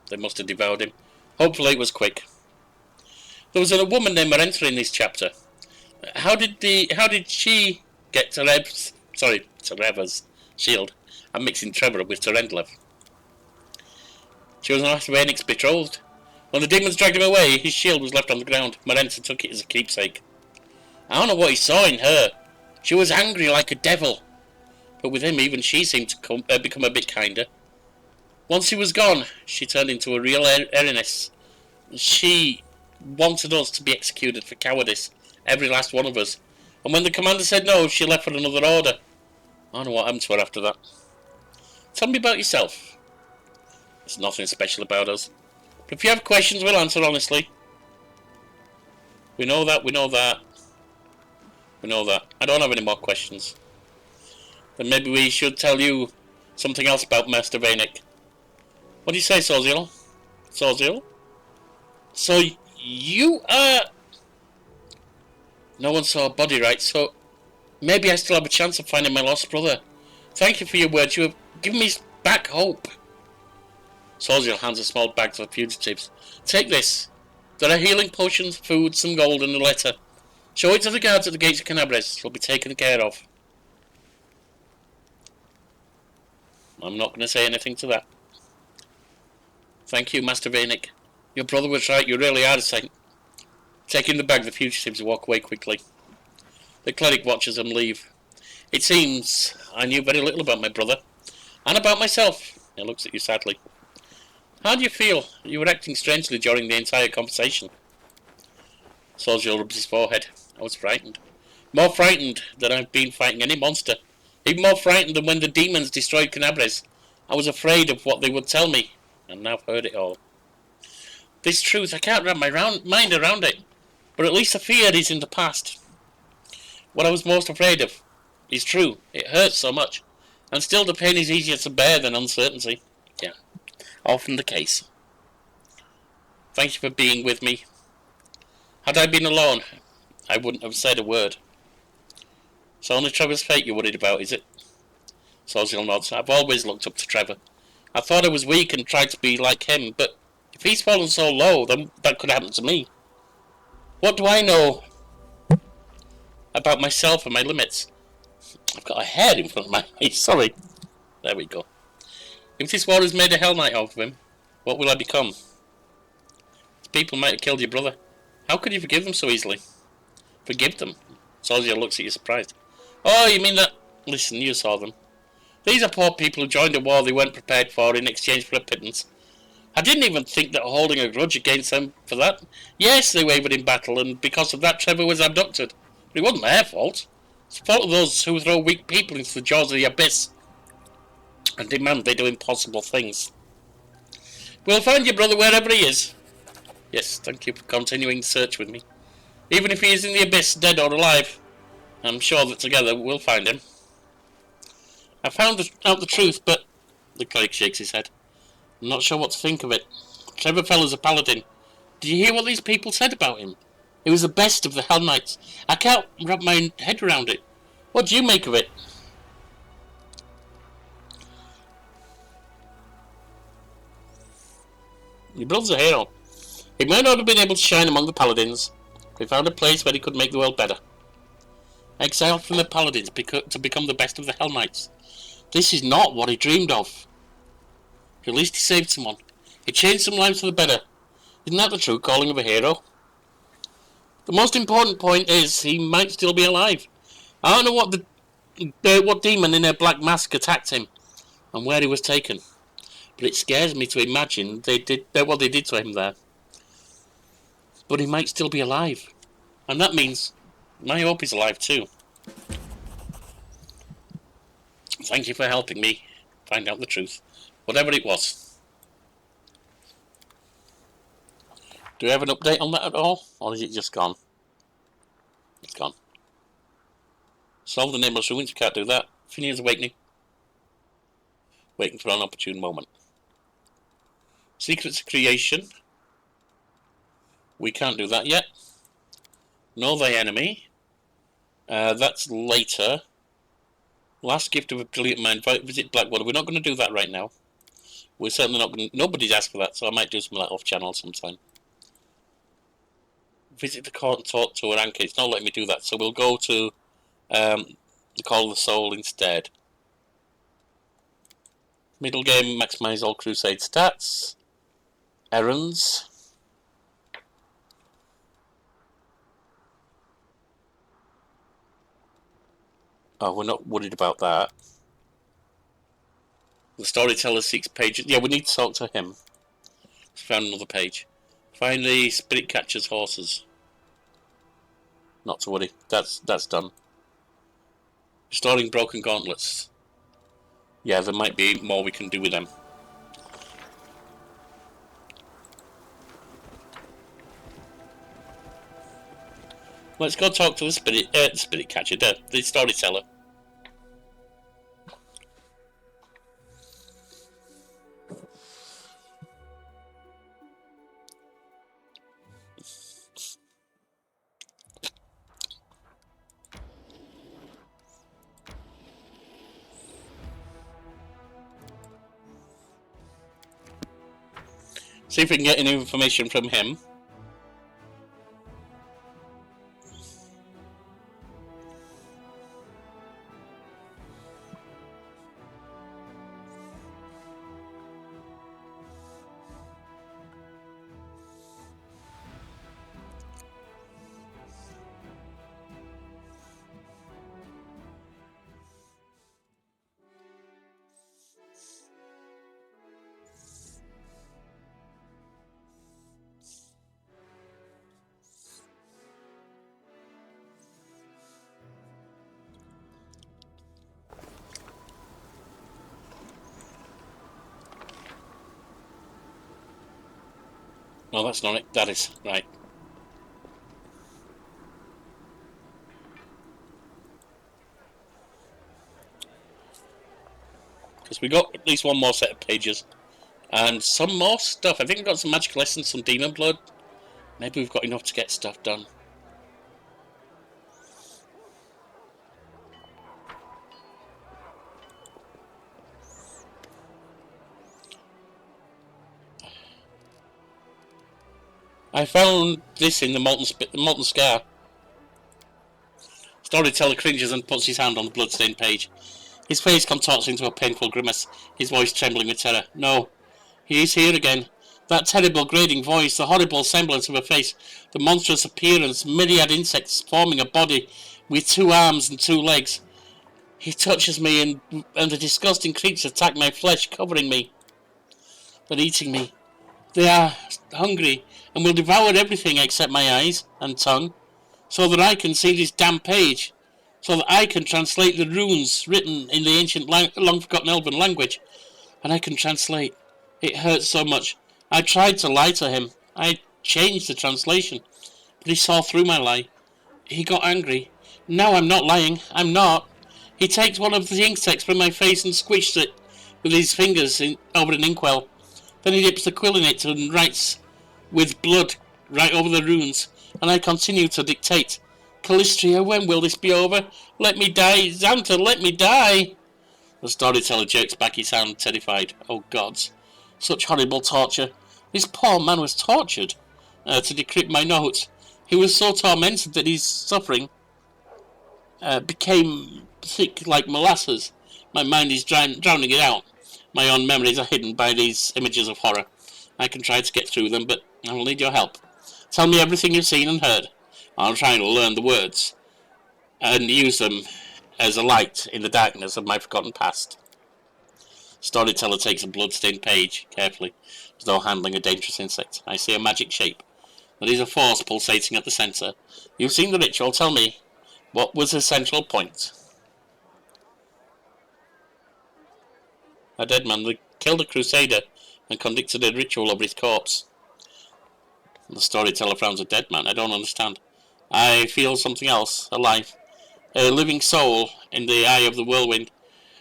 They must have devoured him. Hopefully it was quick. There was a woman named Marenta in this chapter. How did she get Tereva's shield? I'm mixing Trevor up with Terendlev. She was Master Vanek's betrothed. When the demons dragged him away, his shield was left on the ground. Marenta took it as a keepsake. I don't know what he saw in her. She was angry like a devil. But with him, even she seemed to become a bit kinder. Once he was gone, she turned into a real Eriness. She wanted us to be executed for cowardice, every last one of us. And when the commander said no, she left for another order. I don't know what happened to her after that. Tell me about yourself. There's nothing special about us. But if you have questions, we'll answer honestly. We know that. We know that. I don't have any more questions. Then maybe we should tell you something else about Master Vanek. What do you say, Sorziel? Sorziel? So you are... No one saw a body, right? So maybe I still have a chance of finding my lost brother. Thank you for your words. You have given me back hope. Sorziel hands a small bag to the fugitives. Take this. There are healing potions, food, some gold, and a letter. Show it to the guards at the gates of Canabres. You'll be taken care of. I'm not going to say anything to that. Thank you, Master Vanek. Your brother was right. You really are a saint. Taking the bag, the fugitives walk away quickly. The cleric watches them leave. It seems I knew very little about my brother, and about myself. He looks at you sadly. How do you feel? You were acting strangely during the entire conversation. Soldier rubs his forehead. I was frightened. More frightened than I've been fighting any monster. Even more frightened than when the demons destroyed Canabres. I was afraid of what they would tell me, and now I've heard it all. This truth, I can't wrap my mind around it, but at least the fear is in the past. What I was most afraid of is true. It hurts so much, and still the pain is easier to bear than uncertainty. Yeah, often the case. Thank you for being with me. Had I been alone, I wouldn't have said a word. It's only Trevor's fate you're worried about, is it? Social nods. I've always looked up to Trevor. I thought I was weak and tried to be like him, but if he's fallen so low, then that could happen to me. What do I know about myself and my limits? I've got a hair in front of my face, sorry. There we go. If this war has made a Hell Knight of him, what will I become? People might have killed your brother. How could you forgive them so easily? Forgive them? Soldier looks at you surprised. Oh, you mean that? Listen, you saw them. These are poor people who joined a war they weren't prepared for in exchange for a pittance. I didn't even think that holding a grudge against them for that. Yes, they wavered in battle, and because of that Trevor was abducted. But it wasn't their fault. It's the fault of those who throw weak people into the jaws of the abyss and demand they do impossible things. We'll find your brother wherever he is. Yes, thank you for continuing the search with me. Even if he is in the abyss, dead or alive, I'm sure that together we'll find him. I found out the truth, but... The cleric shakes his head. I'm not sure what to think of it. Trevor fell as a paladin. Did you hear what these people said about him? He was the best of the Hell Knights. I can't wrap my head around it. What do you make of it? Your brother's a hero. He might not have been able to shine among the paladins, but he found a place where he could make the world better. Exiled from the paladins to become the best of the Hell Knights. This is not what he dreamed of. At least he saved someone. He changed some lives for the better. Isn't that the true calling of a hero? The most important point is he might still be alive. I don't know what demon in a black mask attacked him and where he was taken, but it scares me to imagine what they did to him there. But he might still be alive, and that means my hope is alive too. Thank you for helping me find out the truth, whatever it was. Do you have an update on that at all, or is it just gone? It's gone. Solve the nameless ruins, you can't do that. Phineas awakening. Waiting for an opportune moment. Secrets of creation. We can't do that yet. Know thy enemy. That's later. Last gift of a brilliant mind. Visit Blackwater. We're not going to do that right now. We're certainly not going to... Nobody's asked for that, so I might do some of that off channel sometime. Visit the court and talk to Aranka. It's not letting me do that, so we'll go to the Call of the Soul instead. Middle game, maximize all Crusade stats. Errands. Oh, we're not worried about that. The storyteller seeks pages. Yeah, we need to talk to him. Found another page. Find the spirit catcher's horses. Not to worry. That's done. Restoring broken gauntlets. Yeah, there might be more we can do with them. Let's go talk to the spirit catcher, the storyteller. See if we can get any information from him. No, that's not it. That is. Right. Because we got at least one more set of pages. And some more stuff. I think we've got some magical essence, some demon blood. Maybe we've got enough to get stuff done. I found this in the molten scar. Storyteller cringes and puts his hand on the bloodstained page. His face contorts into a painful grimace, his voice trembling with terror. No, he is here again. That terrible grating voice, the horrible semblance of a face, the monstrous appearance, myriad insects forming a body with 2 arms and 2 legs. He touches me and the disgusting creatures attack my flesh, covering me. They're eating me. They are hungry and will devour everything except my eyes and tongue, so that I can see this damn page, so that I can translate the runes written in the ancient long-forgotten elven language. And I can translate. It hurts so much. I tried to lie to him. I changed the translation, but he saw through my lie. He got angry. No, I'm not lying. I'm not. He takes one of the insects from my face and squishes it with his fingers over an inkwell. Then he dips the quill in it and writes with blood right over the runes, and I continue to dictate. Callistria, when will this be over? Let me die, Xanta, let me die! The storyteller jerks back his hand, terrified. Oh gods, such horrible torture. This poor man was tortured to decrypt my notes. He was so tormented that his suffering became thick like molasses. My mind is drowning it out. My own memories are hidden by these images of horror. I can try to get through them, but I will need your help. Tell me everything you've seen and heard. I'll try to learn the words and use them as a light in the darkness of my forgotten past. Storyteller takes a blood-stained page carefully, as though handling a dangerous insect. I see a magic shape. There is a force pulsating at the centre. You've seen the ritual. Tell me, what was the central point? A dead man killed a crusader and conducted a ritual over his corpse. The storyteller frowns. A dead man? I don't understand. I feel something else, alive. A living soul in the eye of the whirlwind.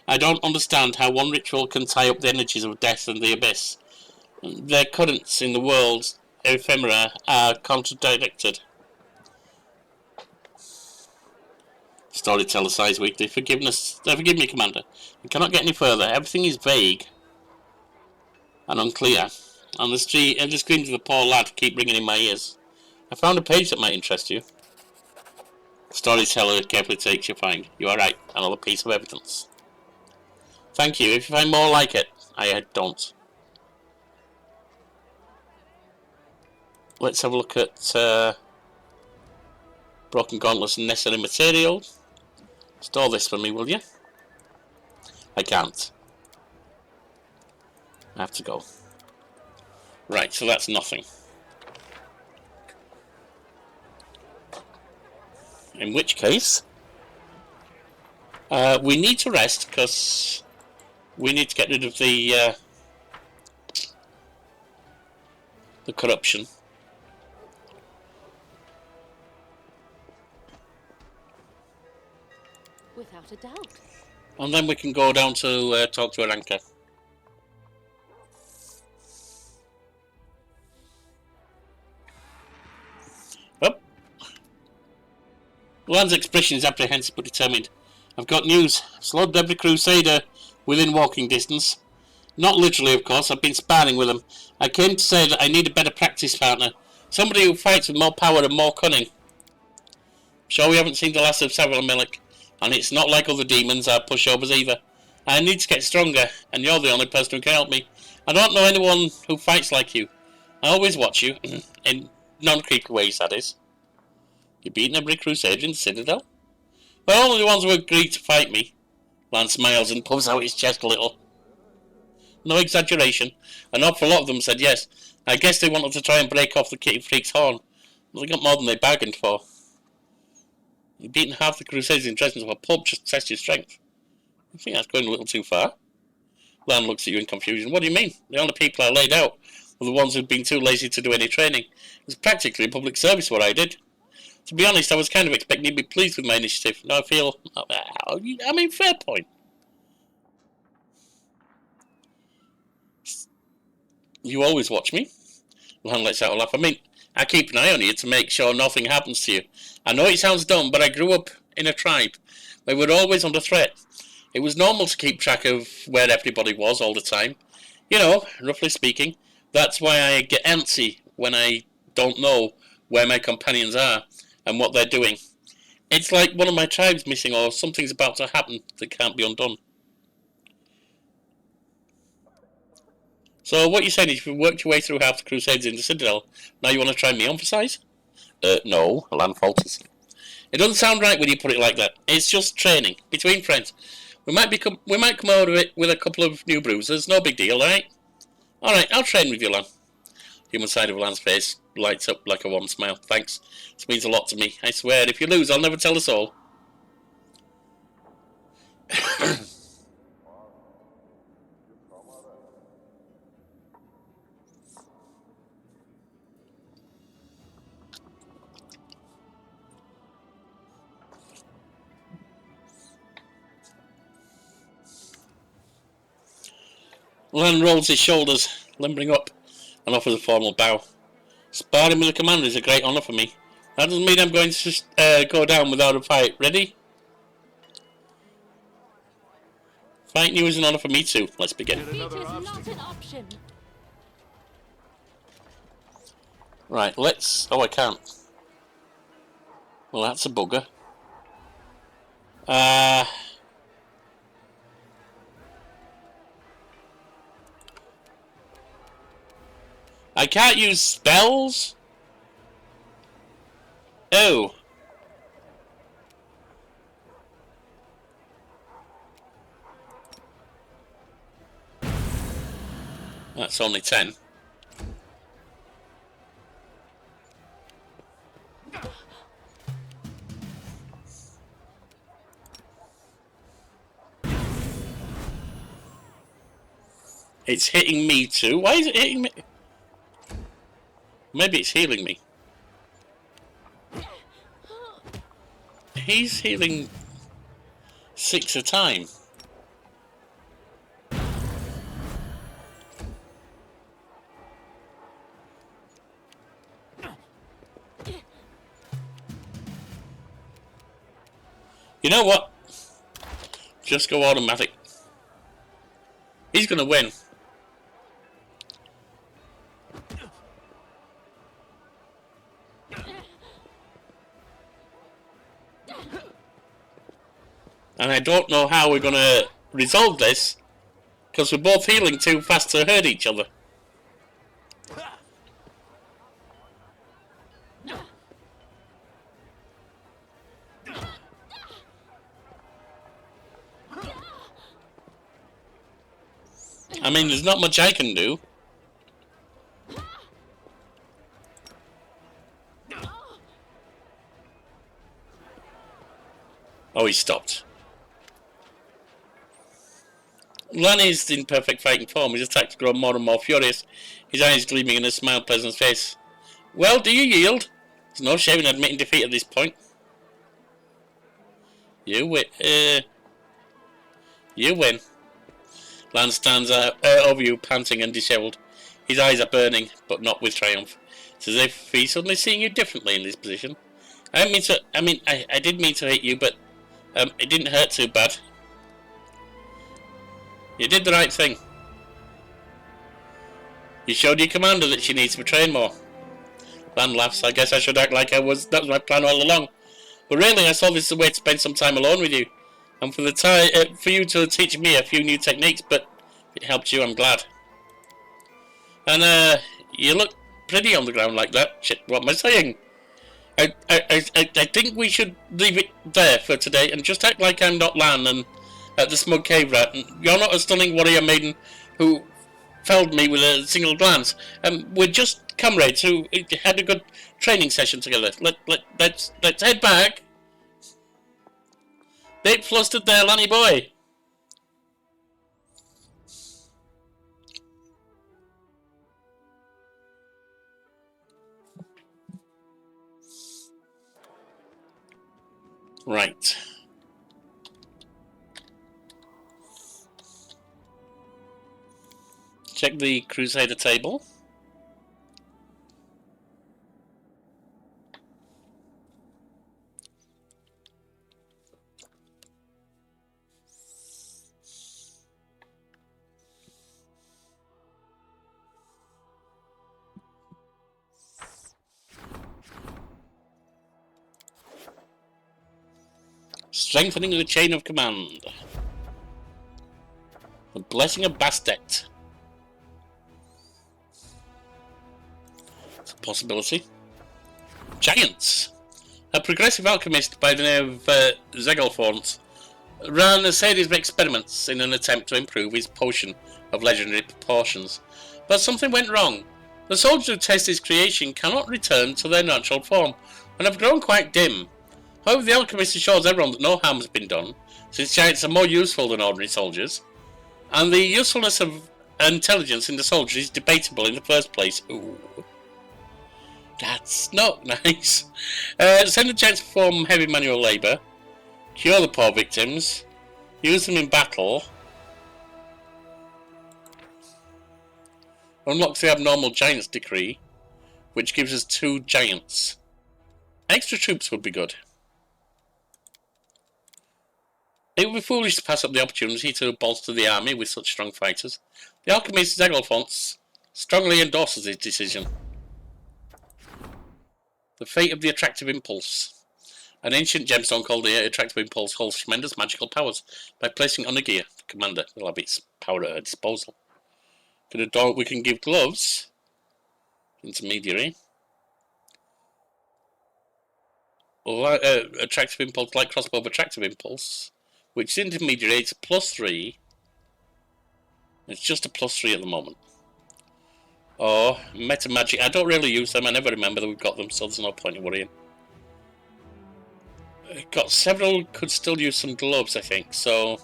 I don't understand how one ritual can tie up the energies of death and the abyss. Their currents in the world's ephemera are contradicted. Storyteller sighs weakly. Forgive me, Commander. I cannot get any further. Everything is vague and unclear. And the screams of the poor lad keep ringing in my ears. I found a page that might interest you. Storyteller carefully takes your find. You are right. Another piece of evidence. Thank you. If you find more like it, I don't. Let's have a look at broken gauntlets and necessary material. Store this for me, will you? I can't. I have to go. Right, so that's nothing. In which case, we need to rest because we need to get rid of the corruption. Without a doubt. And then we can go down to talk to Aranka. Well, Lan's expression is apprehensive but determined. I've got news. I've slaughtered every crusader within walking distance. Not literally, of course. I've been sparring with them. I came to say that I need a better practice partner. Somebody who fights with more power and more cunning. Sure, we haven't seen the last of Savramilik. And it's not like other demons or pushovers either. I need to get stronger, and you're the only person who can help me. I don't know anyone who fights like you. I always watch you, in non-creepy ways, that is. You've beaten every crusader in the Citadel? Well, only the ones who agreed to fight me. Lan smiles and puffs out his chest a little. No exaggeration. An awful lot of them said yes. I guess they wanted to try and break off the kitty freak's horn. But they got more than they bargained for. You've beaten half the crusaders in presence of a pub just to test your strength. I think that's going a little too far. Lan looks at you in confusion. What do you mean? The only people I laid out were the ones who'd been too lazy to do any training. It was practically public service what I did. To be honest, I was kind of expecting you'd be pleased with my initiative. Now I feel... I mean, fair point. You always watch me? Lan lets out a laugh. I mean, I keep an eye on you to make sure nothing happens to you. I know it sounds dumb, but I grew up in a tribe. We were always under threat. It was normal to keep track of where everybody was all the time. You know, roughly speaking. That's why I get antsy when I don't know where my companions are and what they're doing. It's like one of my tribe's missing or something's about to happen that can't be undone. So what you're saying is you've worked your way through half the Crusades in the Citadel. Now you want to try and me-emphasize? No, Lan falters. It doesn't sound right when you put it like that. It's just training, between friends. We might come out of it with a couple of new bruises, no big deal, right? Alright, I'll train with you, Lan. Human side of Lan's face lights up like a warm smile. Thanks. This means a lot to me. I swear, if you lose, I'll never tell us all. Lan rolls his shoulders, limbering up, and offers a formal bow. Sparring with the commander is a great honour for me. That doesn't mean I'm going to go down without a fight. Ready? Fighting you is an honour for me too. Let's begin. Defeat is not an option. Right, let's... Oh, I can't. Well, that's a bugger. I can't use spells? Oh. That's only 10. It's hitting me too. Why is it hitting me? Maybe it's healing me. He's healing 6 a time. You know what? Just go automatic. He's gonna win. And I don't know how we're going to resolve this, because we're both healing too fast to hurt each other. I mean, there's not much I can do. Oh, he stopped. Lan is in perfect fighting form. His attacks grow more and more furious, his eyes gleaming and a smile plays on his face. Well, do you yield? There's no shame in admitting defeat at this point. You win. You win. Lan stands over you, panting and dishevelled. His eyes are burning, but not with triumph. It's as if he's suddenly seeing you differently in this position. I did mean to hit you, but it didn't hurt too bad. You did the right thing. You showed your commander that she needs to train more. Lan laughs. I guess I should act like that was my plan all along. But really, I saw this as a way to spend some time alone with you, and for you to teach me a few new techniques. But it helped you. I'm glad. And you look pretty on the ground like that. Shit, what am I saying? I think we should leave it there for today and just act like I'm not Lan and the smug cave rat, and you're not a stunning warrior maiden who felled me with a single glance. We're just comrades who had a good training session together. Let's head back. Bit flustered there, Lanny boy. Right. Check the Crusader table. Strengthening the chain of command. The Blessing of Bastet. It's a possibility. Giants. A progressive alchemist by the name of Zegelfont ran a series of experiments in an attempt to improve his potion of legendary proportions. But something went wrong. The soldiers who test his creation cannot return to their natural form and have grown quite dim. However, the alchemist assures everyone that no harm has been done, since giants are more useful than ordinary soldiers, and the usefulness of intelligence in the soldier is debatable in the first place. Ooh. That's not nice. Send the giants to perform heavy manual labour, cure the poor victims, use them in battle, unlocks the abnormal giants decree, which gives us 2 giants. Extra troops would be good. It would be foolish to pass up the opportunity to bolster the army with such strong fighters. The alchemist Zegelfont strongly endorses his decision. The fate of the attractive impulse. An ancient gemstone called the attractive impulse holds tremendous magical powers. By placing it on a gear, the commander will have its power at her disposal. We can give gloves. Intermediary. Attractive impulse, light crossbow of attractive impulse, which is intermediary. It's a +3. It's just a +3 at the moment. Or meta magic. I don't really use them. I never remember that we've got them, so there's no point in worrying. Got several. Could still use some gloves, I think. So.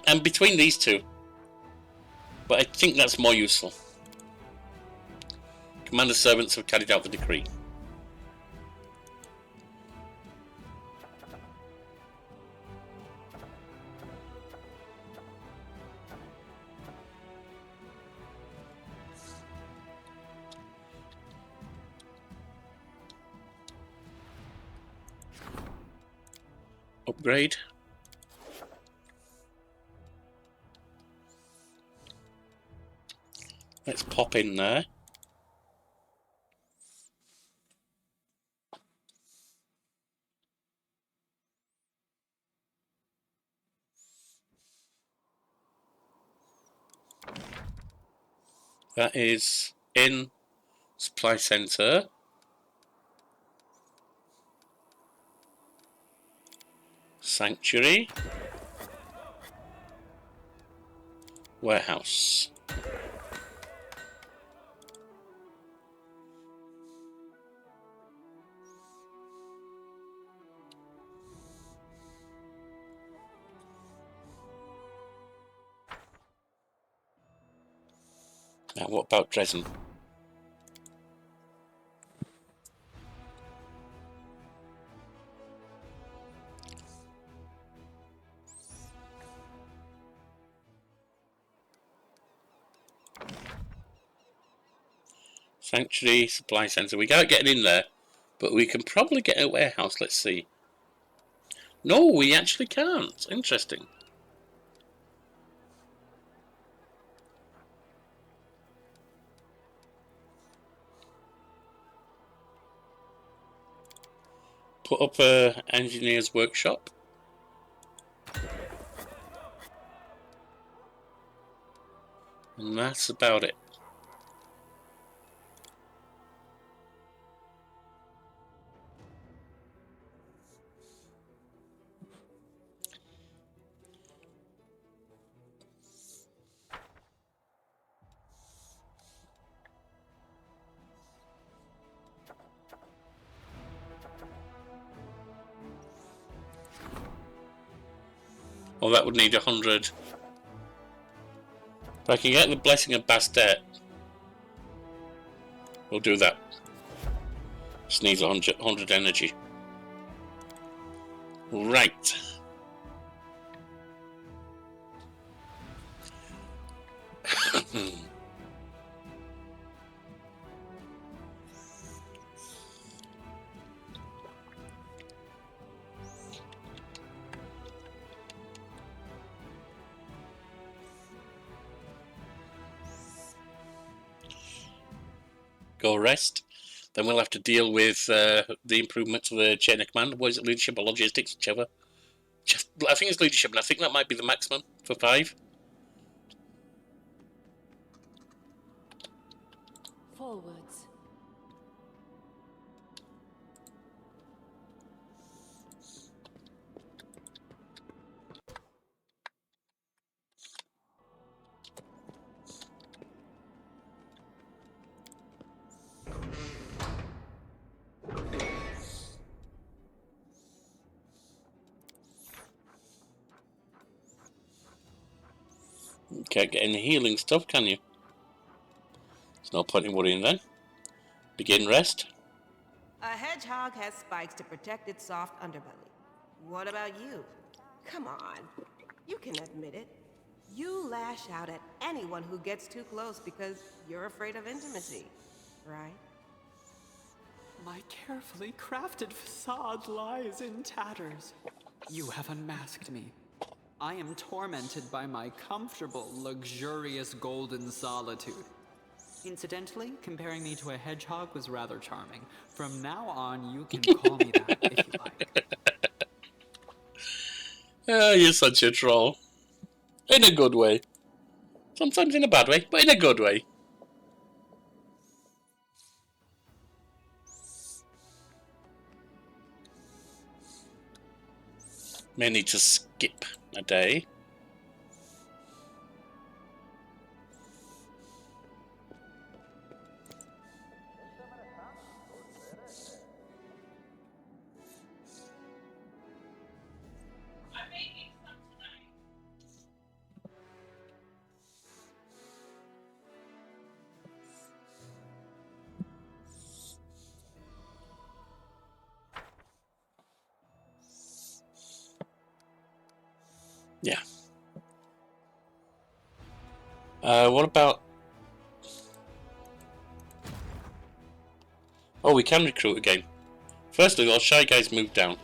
I'm between these two, but I think that's more useful. Commander servants have carried out the decree. Upgrade. Let's pop in there. That is in supply center. Sanctuary. Warehouse. Now what about Dresden? Sanctuary, supply center. We can't get in there, but we can probably get a warehouse. Let's see. No, we actually can't. Interesting. Put up a engineer's workshop. And that's about it. Well, that would need 100. If I can get the Blessing of Bastet, we'll do that. Just needs 100 energy. Right. Go rest. Then we'll have to deal with the improvement to the chain of command. What is it, leadership or logistics, whichever? I think it's leadership, and I think that might be the maximum for 5. Forwards. You can't get any healing stuff, can you? There's no point in worrying then. Begin rest. A hedgehog has spikes to protect its soft underbelly. What about you? Come on. You can admit it. You lash out at anyone who gets too close because you're afraid of intimacy, right? My carefully crafted facade lies in tatters. You have unmasked me. I am tormented by my comfortable, luxurious golden solitude. Incidentally, comparing me to a hedgehog was rather charming. From now on, you can call me that if you like. You're such a troll. In a good way. Sometimes in a bad way, but in a good way. May need to skip a day. Yeah. What about... Oh, we can recruit again. Firstly, those shy guys move down.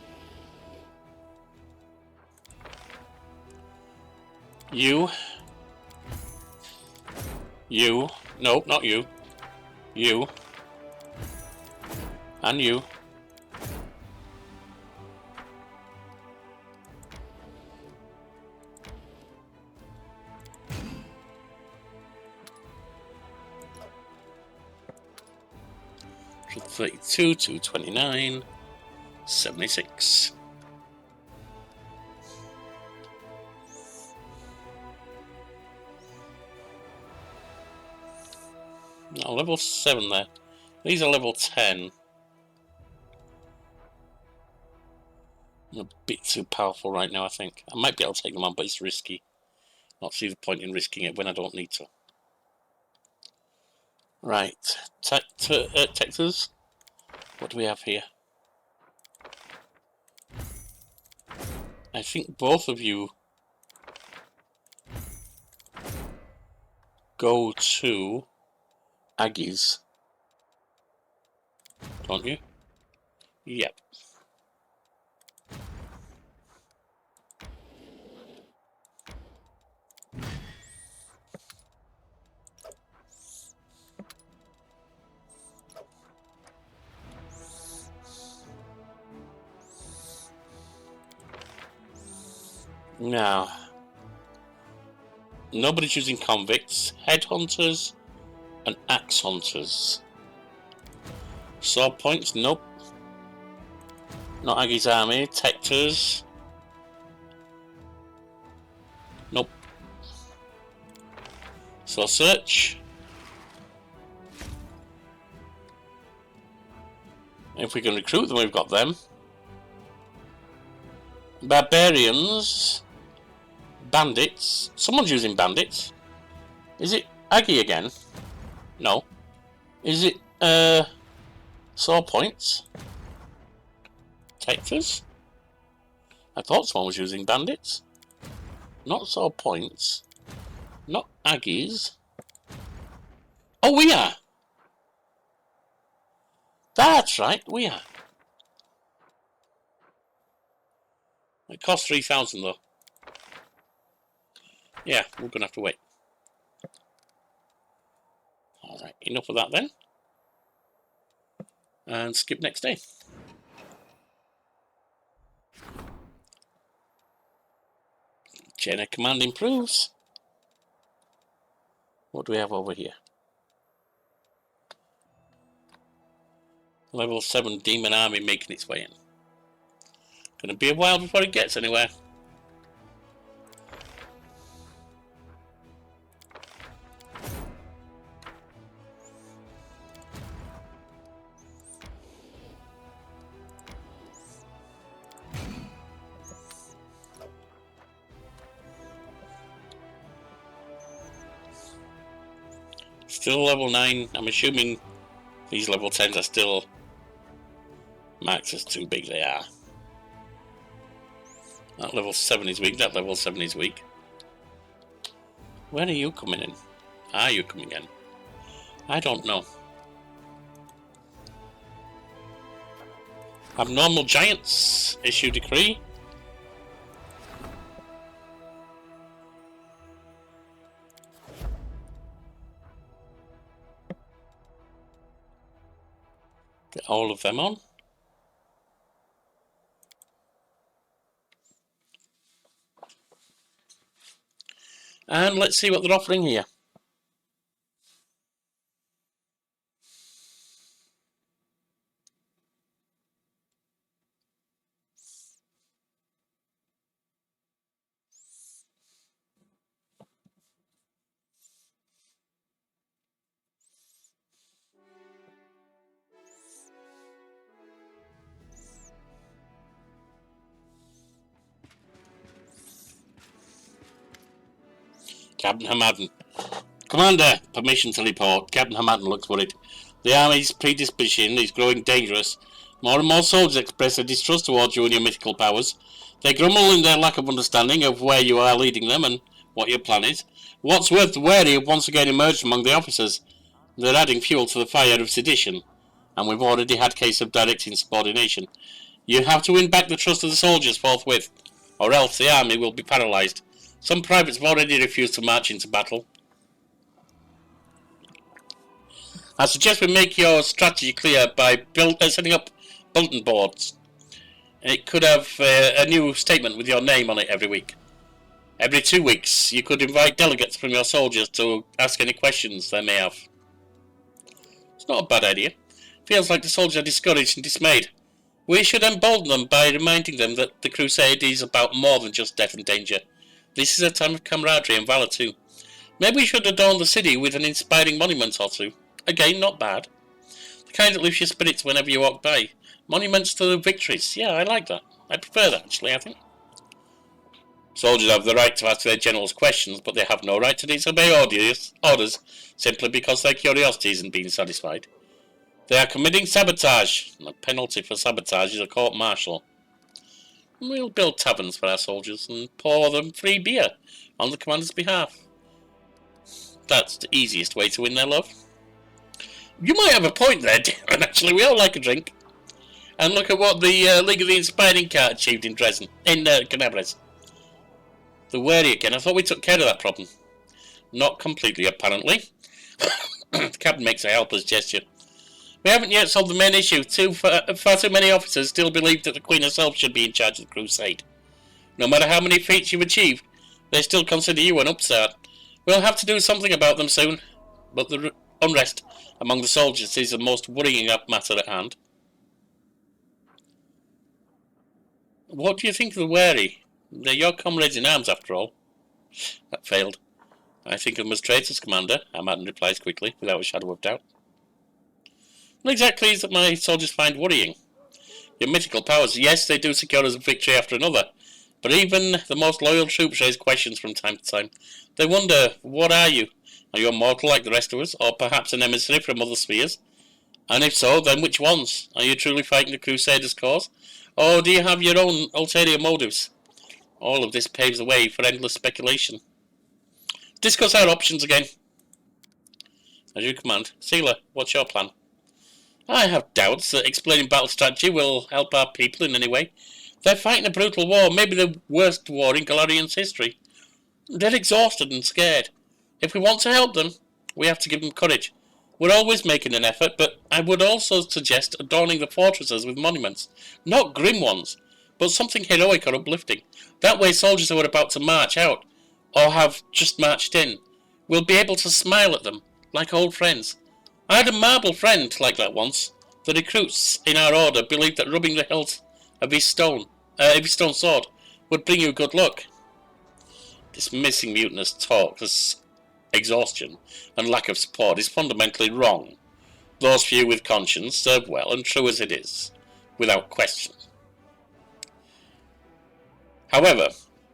You. No, not you. You. And you. From 32 to 29, 76. No, level 7 there. These are level 10. I'm a bit too powerful right now, I think. I might be able to take them on, but it's risky. Not see the point in risking it when I don't need to. Right, Texas. What do we have here? I think both of you go to Aggies, don't you? Yep. Now, nobody's using convicts, headhunters, and axe hunters. Sword points, nope. Not Aggie's army, Tectors. Nope. So search. If we can recruit them, we've got them. Barbarians. Bandits. Someone's using bandits. Is it Aggie again? No. Is it, Saw Points? Texas? I thought someone was using bandits. Not Saw Points. Not Aggies. Oh, we are! That's right, we are. It costs 3,000 though. Yeah, we're gonna have to wait. Alright, enough of that then. And skip next day. Chain of command improves. What do we have over here? Level 7 demon army making its way in. Gonna be a while before it gets anywhere. Still level 9. I'm assuming these level 10s are still marked as too big. They are. That level 7 is weak. That level 7 is weak. Where are you coming in? Are you coming in? I don't know. Abnormal giants. Issue decree. Get all of them on. And let's see what they're offering here. Captain Hamadan. Commander, permission to report. Captain Hamadan looks worried. The army's predisposition is growing dangerous. More and more soldiers express a distrust towards you and your mythical powers. They grumble in their lack of understanding of where you are leading them and what your plan is. What's worth wary have once again emerged among the officers. They're adding fuel to the fire of sedition, and we've already had case of direct insubordination. You have to win back the trust of the soldiers forthwith, or else the army will be paralysed. Some privates have already refused to march into battle. I suggest we make your strategy clear by setting up bulletin boards. It could have a new statement with your name on it every week. Every 2 weeks, you could invite delegates from your soldiers to ask any questions they may have. It's not a bad idea. Feels like the soldiers are discouraged and dismayed. We should embolden them by reminding them that the Crusade is about more than just death and danger. This is a time of camaraderie and valour too. Maybe we should adorn the city with an inspiring monument or two. Again, not bad. The kind that lifts your spirits whenever you walk by. Monuments to the victories. Yeah, I like that. I prefer that, actually, I think. Soldiers have the right to ask their generals questions, but they have no right to disobey orders simply because their curiosity isn't being satisfied. They are committing sabotage. The penalty for sabotage is a court-martial. We'll build taverns for our soldiers and pour them free beer on the commander's behalf. That's the easiest way to win their love. You might have a point there, Darren. Actually, we all like a drink. And look at what the League of the Inspiring Cart achieved in Dresden, in Canabres. The wary again. I thought we took care of that problem. Not completely, apparently. The captain makes a helpless gesture. We haven't yet solved the main issue. Far too many officers still believe that the Queen herself should be in charge of the Crusade. No matter how many feats you've achieved, they still consider you an upstart. We'll have to do something about them soon, but the unrest among the soldiers is the most worrying matter at hand. What do you think of the wary? They're your comrades in arms, after all. That failed. I think of them as traitors, Commander, Hamadan replies quickly, without a shadow of doubt. What exactly is that my soldiers find worrying? Your mythical powers, yes, they do secure us a victory after another, but even the most loyal troops raise questions from time to time. They wonder, what are you? Are you a mortal like the rest of us, or perhaps an emissary from other spheres? And if so, then which ones? Are you truly fighting the Crusaders' cause, or do you have your own ulterior motives? All of this paves the way for endless speculation. Discuss our options again. As you command. Sealer, what's your plan? I have doubts that explaining battle strategy will help our people in any way. They're fighting a brutal war, maybe the worst war in Galarian's history. They're exhausted and scared. If we want to help them, we have to give them courage. We're always making an effort, but I would also suggest adorning the fortresses with monuments. Not grim ones, but something heroic or uplifting. That way soldiers who are about to march out, or have just marched in, will be able to smile at them, like old friends. I had a marble friend like that once. The recruits in our order believed that rubbing the hilt of his stone sword would bring you good luck. Dismissing mutinous talk as exhaustion and lack of support is fundamentally wrong. Those few with conscience serve well, and true as it is, without question. However,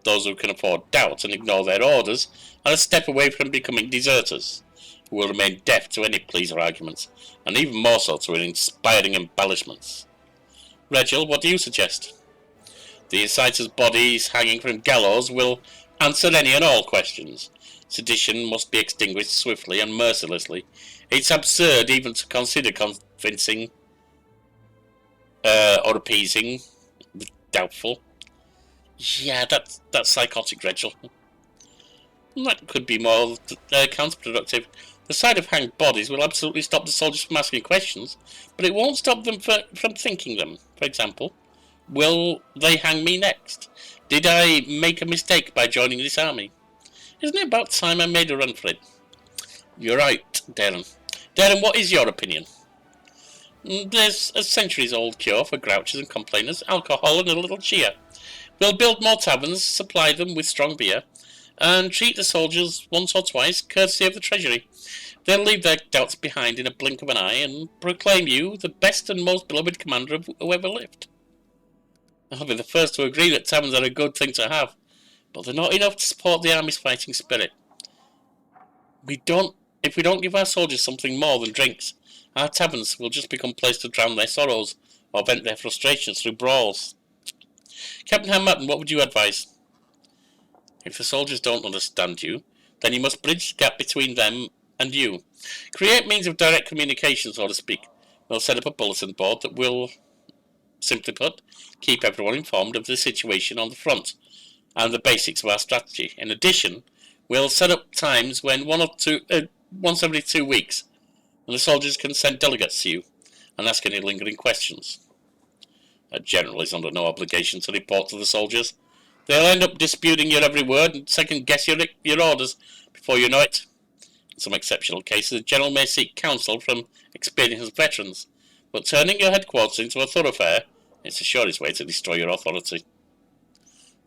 those who can afford doubt and ignore their orders are a step away from becoming deserters, who will remain deaf to any pleaser arguments, and even more so to inspiring embellishments. Regil, what do you suggest? The inciters' bodies hanging from gallows will answer any and all questions. Sedition must be extinguished swiftly and mercilessly. It's absurd even to consider convincing or appeasing the doubtful. Yeah, that's psychotic, Regil. That could be more counterproductive. The sight of hanged bodies will absolutely stop the soldiers from asking questions, but it won't stop them from thinking them. For example, will they hang me next? Did I make a mistake by joining this army? Isn't it about time I made a run for it? You're right, Darren. Darren, what is your opinion? There's a centuries-old cure for grouches and complainers, alcohol and a little cheer. We'll build more taverns, supply them with strong beer, and treat the soldiers once or twice, courtesy of the treasury. They'll leave their doubts behind in a blink of an eye, and proclaim you the best and most beloved commander who ever lived. I'll be the first to agree that taverns are a good thing to have, but they're not enough to support the army's fighting spirit. If we don't give our soldiers something more than drinks, our taverns will just become places to drown their sorrows, or vent their frustrations through brawls. Captain Hammerton, what would you advise? If the soldiers don't understand you, then you must bridge the gap between them and you. Create means of direct communication, so to speak. We'll set up a bulletin board that will, simply put, keep everyone informed of the situation on the front and the basics of our strategy. In addition, we'll set up times when once every 2 weeks, and the soldiers can send delegates to you and ask any lingering questions. A general is under no obligation to report to the soldiers. They'll end up disputing your every word and second-guess your orders before you know it. In some exceptional cases, a general may seek counsel from experienced veterans, but turning your headquarters into a thoroughfare is the surest way to destroy your authority.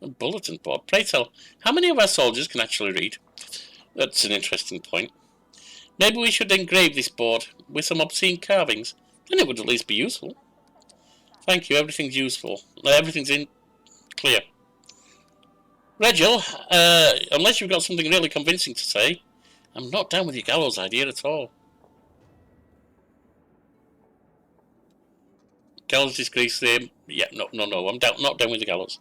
A bulletin board. Pray tell, how many of our soldiers can actually read? That's an interesting point. Maybe we should engrave this board with some obscene carvings. Then it would at least be useful. Thank you, everything's useful. Everything's in clear. Regil, unless you've got something really convincing to say, I'm not down with your gallows idea at all. Gallows disgrace them. Yeah, no, I'm not down with the gallows.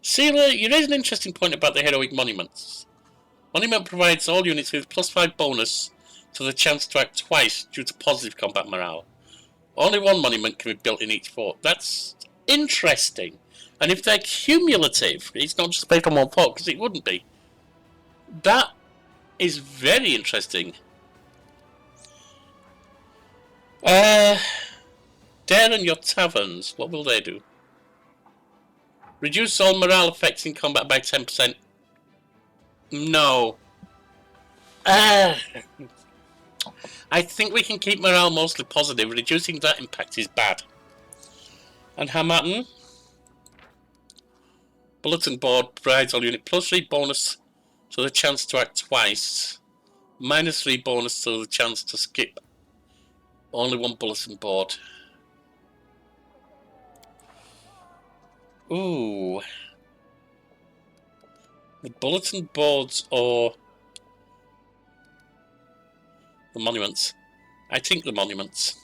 Sealer, you raise an interesting point about the heroic monuments. Monument provides all units with +5 bonus to the chance to act twice due to positive combat morale. Only one monument can be built in each fort. That's interesting. And if they're cumulative, it's not just based on one fort, because it wouldn't be. That is very interesting. Darren, your taverns, what will they do? Reduce all morale effects in combat by 10%. No. I think we can keep morale mostly positive. Reducing that impact is bad. And Hammerton? Bulletin board provides all unit +3 bonus to the chance to act twice. -3 bonus to the chance to skip. Only one bulletin board. Ooh. The bulletin boards or The monuments. I think the monuments.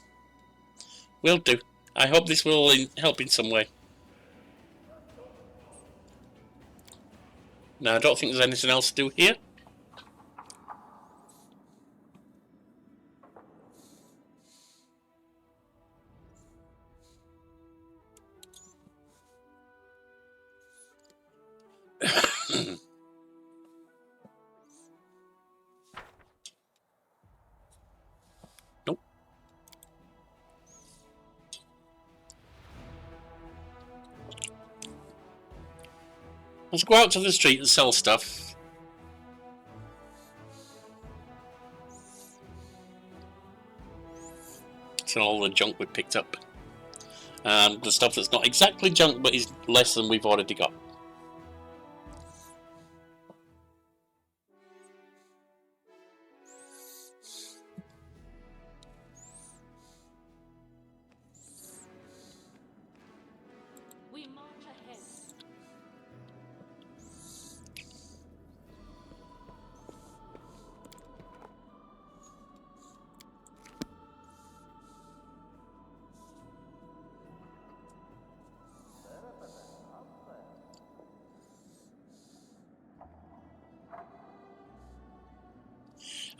Will do. I hope this will help in some way. No, I don't think there's anything else to do here. Nope. Let's go out to the street and sell stuff. Sell all the junk we picked up. And the stuff that's not exactly junk but is less than we've already got. We march ahead.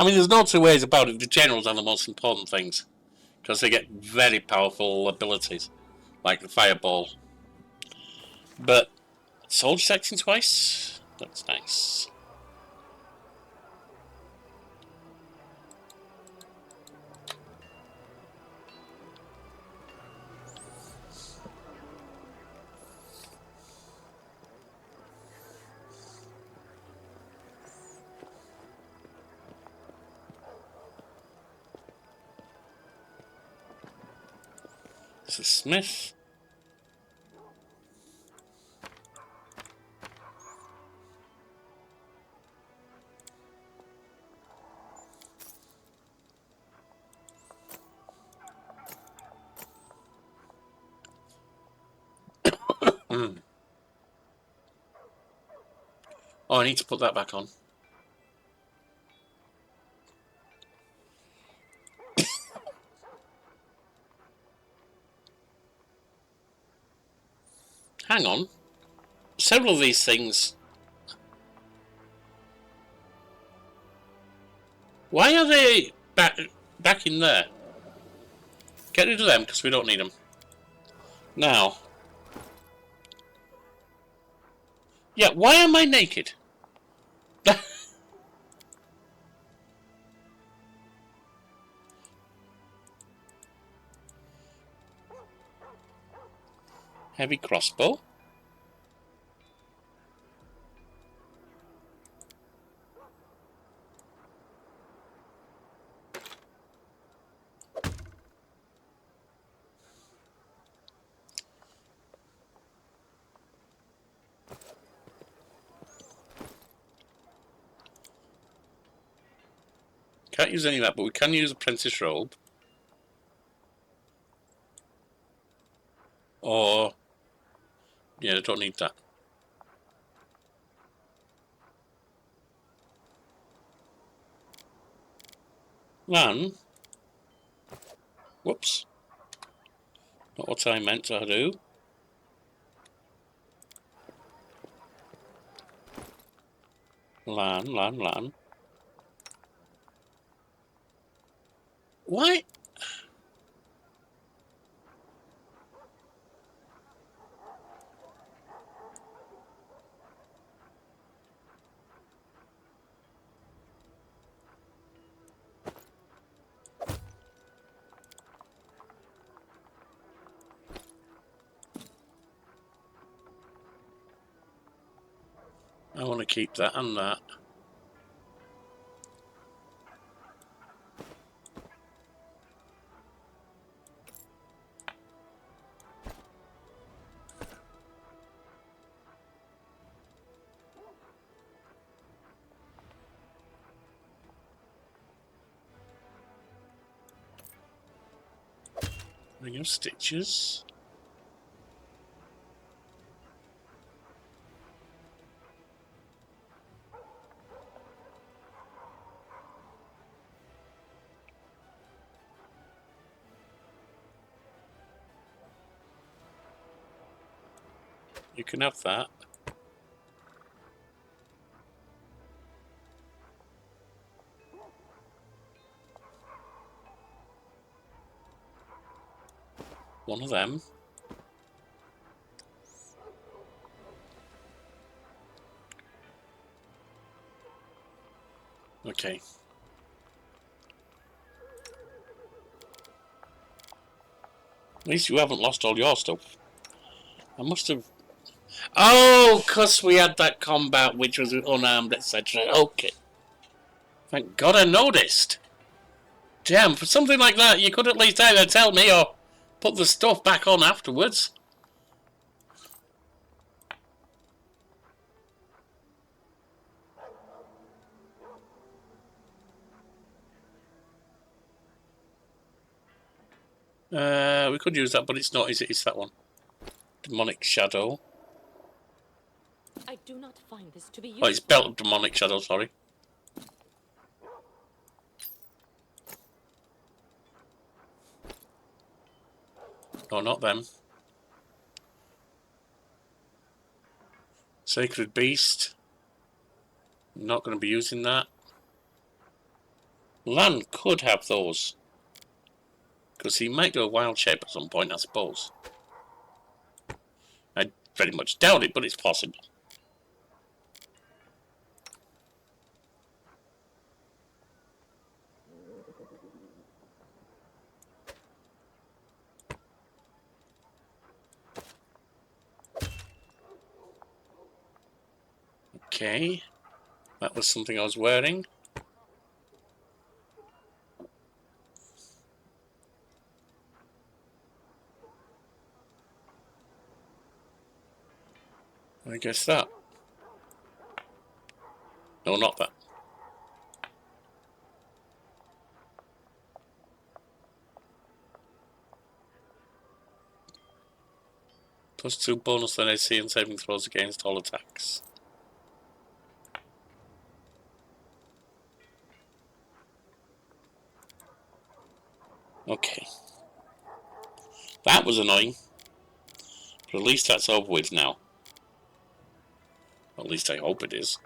I mean, there's no two ways about it. The generals are the most important things. Because they get very powerful abilities. Like the fireball. But soldier section twice? That's nice. This is Smith. Oh, I need to put that back on. Hang on. Several of these things... Why are they back in there? Get rid of them, because we don't need them. Now. Yeah, why am I naked? Heavy crossbow. Can't use any of that, but we can use apprentice robe. Or... yeah, I don't need that. Lan. Whoops. Not what I meant to do. Lan. Why? I want to keep that and that. Ring of stitches. You can have that. One of them. Okay. At least you haven't lost all your stuff. I must have... Oh, because we had that combat which was unarmed, etc. Okay. Thank God I noticed. Damn, for something like that, you could at least either tell me or put the stuff back on afterwards. We could use that, but it's not, is it? It's that one. Demonic Shadow. I do not find this to be Oh, it's useful. Belt of Demonic Shadow, sorry. No, not them. Sacred Beast. Not going to be using that. Lan could have those. Because he might do a wild shape at some point, I suppose. I very much doubt it, but it's possible. Okay. That was something I was wearing. I guess that. No, not that. +2 bonus on AC and saving throws against all attacks. Okay. That was annoying. But at least that's over with now. At least I hope it is.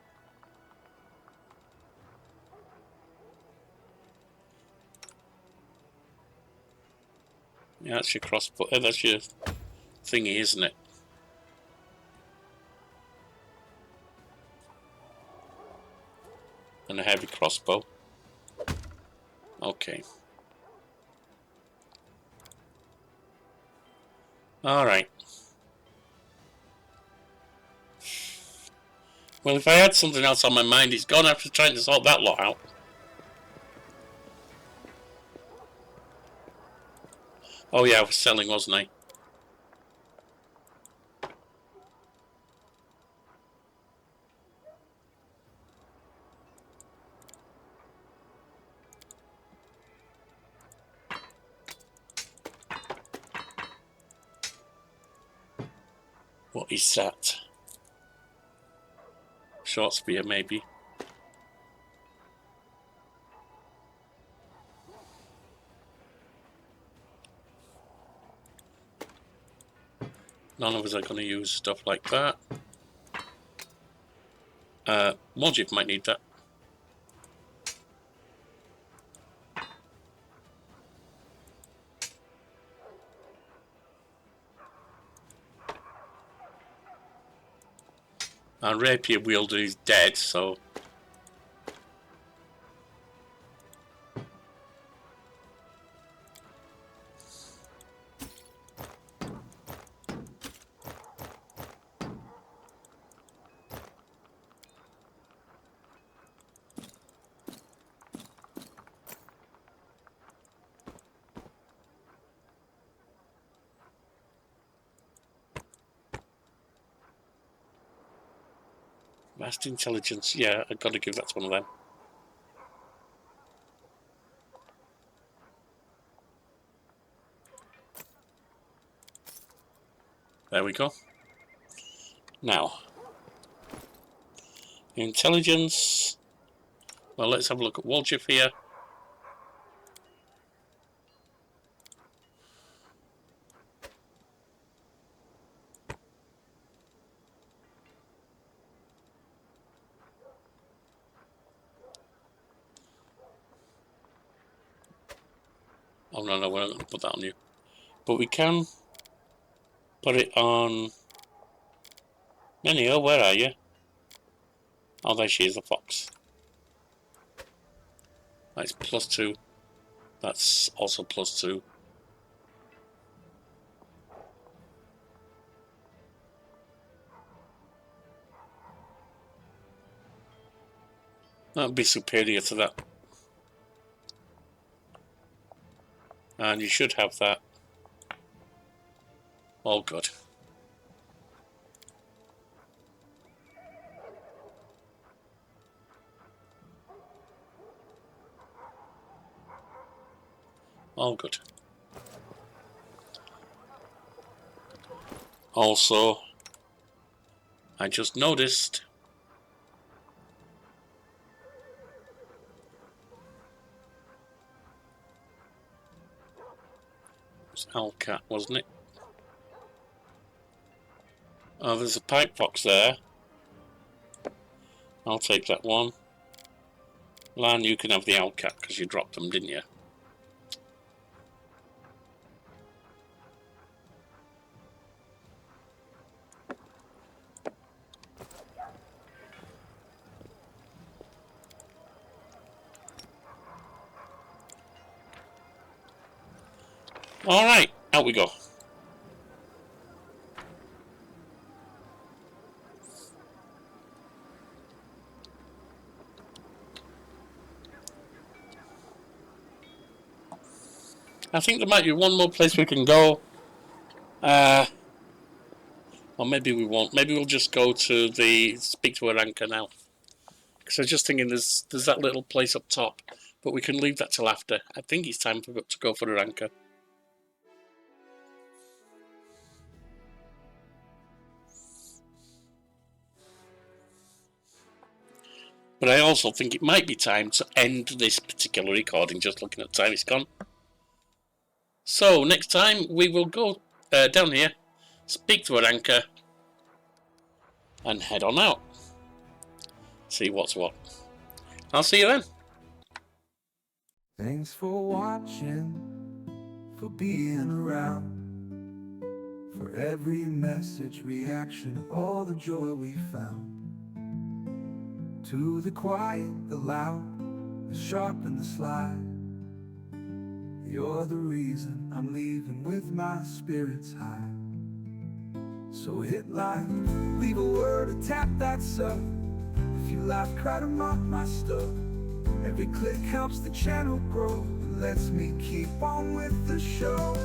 Yeah, that's your crossbow. That's your thingy, isn't it? And a heavy crossbow. Okay. Alright. Well, if I had something else on my mind, it's gone after trying to sort that lot out. Oh yeah, I was selling, wasn't I? What is that? Short spear, maybe. None of us are going to use stuff like that. Mojif might need that. Our rapier wielder is dead, so... Vast intelligence, yeah, I've got to give that to one of them. There we go. Now, intelligence. Well, let's have a look at Woljif here. Oh no, no, we're not going to put that on you. But we can put it on Minio. Where are you? Oh, there she is, the fox. That's +2. That's also +2. That would be superior to that. And you should have that. All good. All good. Also, I just noticed it was Alcat, wasn't it? Oh, there's a pipe fox there. I'll take that one. Lan, you can have the Alcat because you dropped them, didn't you? Alright, out we go. I think there might be one more place we can go. Or maybe we won't. Maybe we'll just go to the speak to our anchor now. Because I was just thinking there's that little place up top. But we can leave that till after. I think it's time to go for our anchor. But I also think it might be time to end this particular recording, just looking at the time it's gone. So, next time we will go down here, speak to our anchor, and head on out. See what's what. I'll see you then. Thanks for watching, for being around, for every message, reaction, all the joy we found. To the quiet, the loud, the sharp and the sly, you're the reason I'm leaving with my spirits high. So hit like, leave a word or tap that sub. If you laugh, cry to mock my stuff. Every click helps the channel grow and lets me keep on with the show.